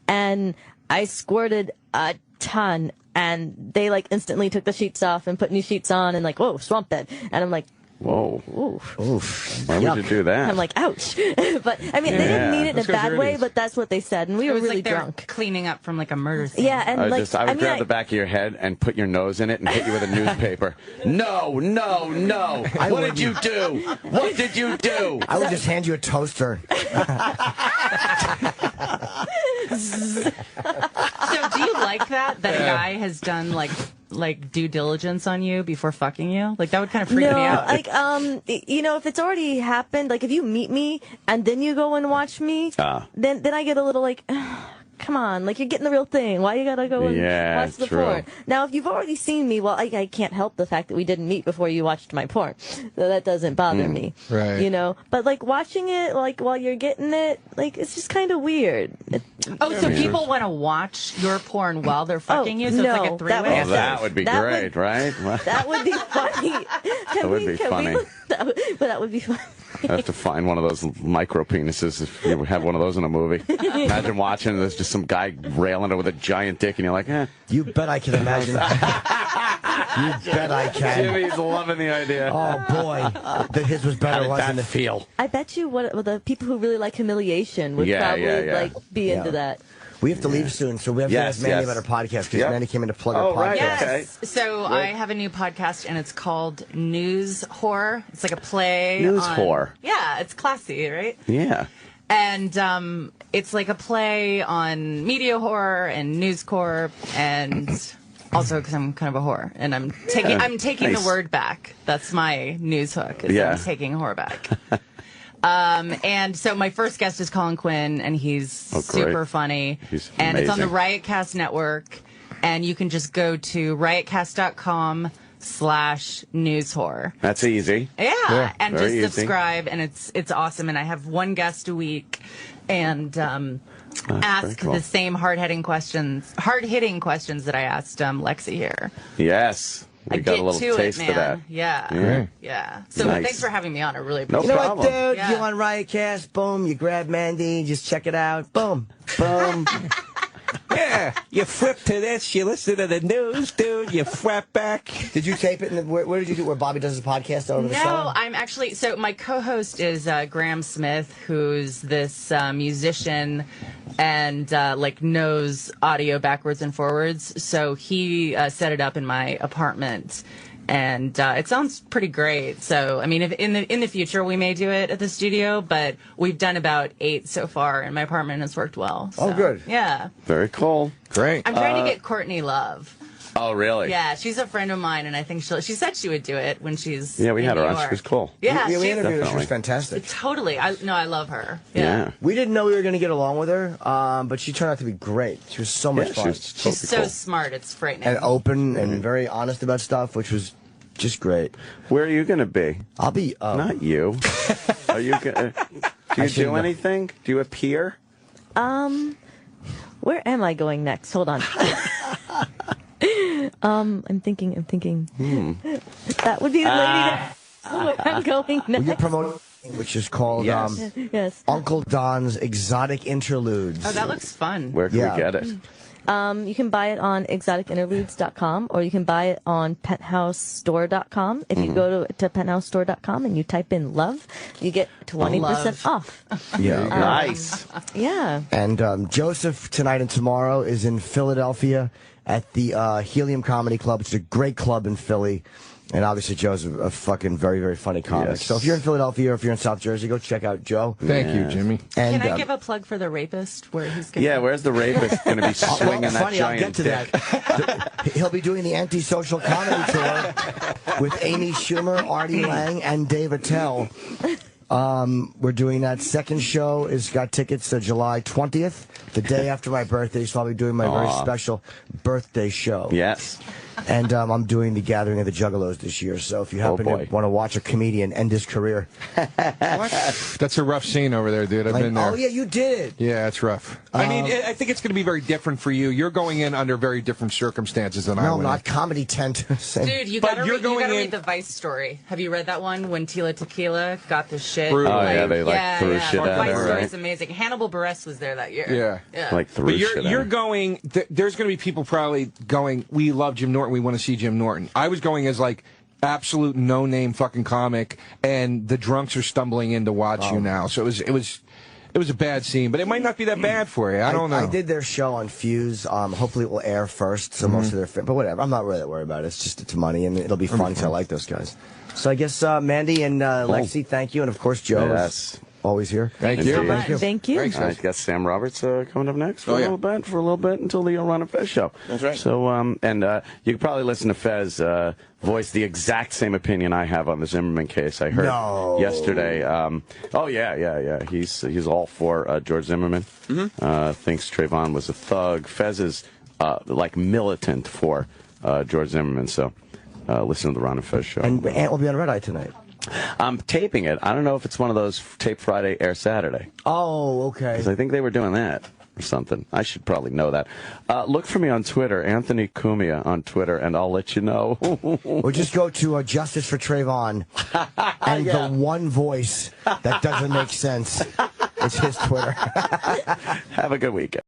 and I squirted a ton, and they like instantly took the sheets off and put new sheets on, and like, whoa, swamp bed, and I'm like, whoa, oof. Why would you do that? I'm like, ouch. But I mean, they didn't mean it in a bad way, but that's what they said, and we were really like drunk, cleaning up from like a murder scene. Yeah, and I would grab the back of your head and put your nose in it and hit you with a newspaper. No. What did you do? What did you do? I would just hand you a toaster. So do you like that a guy has done like due diligence on you before fucking you? Like that would kind of freak me out. Like if it's already happened, like if you meet me and then you go and watch me, then I get a little like, come on, like you're getting the real thing. Why you gotta go and watch the porn? Now, if you've already seen me, well, I can't help the fact that we didn't meet before you watched my porn. So that doesn't bother me. Right. You know? But like watching it, like while you're getting it, like it's just kind of weird. So people want to watch your porn while they're fucking you? So it's like a three-way? That would be great, right? That would be funny. That would be funny. But that would be funny. I have to find one of those micro penises if you have one of those in a movie. Imagine watching, there's just some guy railing it with a giant dick, and you're like, eh. You bet I can imagine that. You bet I can. Jimmy's loving the idea. Oh, boy. That his was better, How wasn't did it? feel? I bet you the people who really like humiliation would probably like be into that. We have to leave soon, so we have to ask Mandy about her podcast, because Mandy came in to plug her podcast. Right, yes. okay. So I have a new podcast, and it's called News Whore. It's like a play. News Whore. Yeah, it's classy, right? Yeah. And it's like a play on media horror and News Corp, and also because I'm kind of a whore, and I'm taking the word back. That's my news hook. I'm taking whore back. And so my first guest is Colin Quinn, and he's super funny. He's and amazing. it's on the Riotcast Network, and you can just go to riotcast.com/news whore. That's easy. Yeah, and just easy. subscribe, and it's awesome. And I have one guest a week, and ask the same hard-hitting questions that I asked Lexi here. Yes. We got a little taste of that. Yeah. So thanks for having me on. I really appreciate it. You know what, dude? You on Riotcast, boom, you grab Mandy, just check it out, boom, boom. Yeah, you flip to this, you listen to the news, dude, you flap back. Did you tape it? Where did you do where Bobby does his podcast over the show? No, I'm actually, so my co-host is Graham Smith, who's this musician and knows audio backwards and forwards. So he set it up in my apartment. And it sounds pretty great. So, I mean, if in the future we may do it at the studio, but we've done about 8 so far in my apartment, and it's worked well. So, oh, good. Yeah. Very cool. Great. I'm trying to get Courtney Love. Oh, really? Yeah, she's a friend of mine, and I think she said she would do it when she's we had her New on. York. She was cool. Yeah, we interviewed her. She was fantastic. Totally. I love her. Yeah. We didn't know we were going to get along with her, but she turned out to be great. She was so much fun. She's so smart. It's frightening. And open and very honest about stuff, which was just great. Where are you going to be? I'll be... Not you. Are you going do you do anything? Do you appear? Where am I going next? Hold on. I'm thinking. That would be the lady where I'm going next. You're promoting, which is called yes. Uncle Don's Exotic Interludes. Oh, that looks fun. Where can we get it? You can buy it on exoticinterludes.com, or you can buy it on penthousestore.com. If you go to penthousestore.com and you type in love, you get 20% off. Yeah. Nice. Yeah. And Joseph tonight and tomorrow is in Philadelphia at the Helium Comedy Club. It's a great club in Philly. And obviously, Joe's a fucking very, very funny comic. Yes. So if you're in Philadelphia or if you're in South Jersey, go check out Joe. Thank you, Jimmy. And, Can I give a plug for the rapist? Where he's going? Yeah, where's the rapist going to be swinging that giant I'll get to dick? that. He'll be doing the Antisocial Comedy Tour with Amy Schumer, Artie Lang, and Dave Attell. We're doing that. Second show is got tickets to July 20th, the day after my birthday, so I'll be doing my very special birthday show. Yes. And I'm doing the Gathering of the Juggalos this year, so if you happen to want to watch a comedian end his career. That's a rough scene over there, dude. I've been there. Oh, yeah, you did it. Yeah, it's rough. I mean, I think it's going to be very different for you. You're going in under very different circumstances than I would. No, not comedy tent. Dude, you got to read the Vice story. Have you read that one? When Tila Tequila got the shit. Oh, yeah, they threw shit at Vice her, story right? is amazing. Hannibal Buress was there that year. Yeah. Like threw shit at her. You're going, there's going to be people probably going, we love Jim Norton, we want to see Jim Norton. I was going as like absolute no-name fucking comic, and the drunks are stumbling in to watch you now. So it was a bad scene, but it might not be that bad for you. I don't know. I did their show on Fuse. Hopefully it will air first, so most of their... But whatever. I'm not really that worried about it. It's money, and it'll be fun because I like those guys. So I guess Mandy and Lexi, thank you. And, of course, Joe is always here. Thank you. Thank you. I guess Sam Roberts coming up next for a little bit until the Ron and Fez show. That's right. So, and you can probably listen to Fez voice the exact same opinion I have on the Zimmerman case. I heard yesterday. He's all for George Zimmerman. Thinks Trayvon was a thug. Fez is like militant for George Zimmerman. So listen to the Ron and Fez show. And Ant will be on Red Eye tonight. I'm taping it. I don't know if it's one of those tape Friday, air Saturday. Oh, okay. Because I think they were doing that or something. I should probably know that. Look for me on Twitter, Anthony Cumia on Twitter, and I'll let you know. Or just go to Justice for Trayvon, and the one voice that doesn't make sense is his Twitter. Have a good weekend.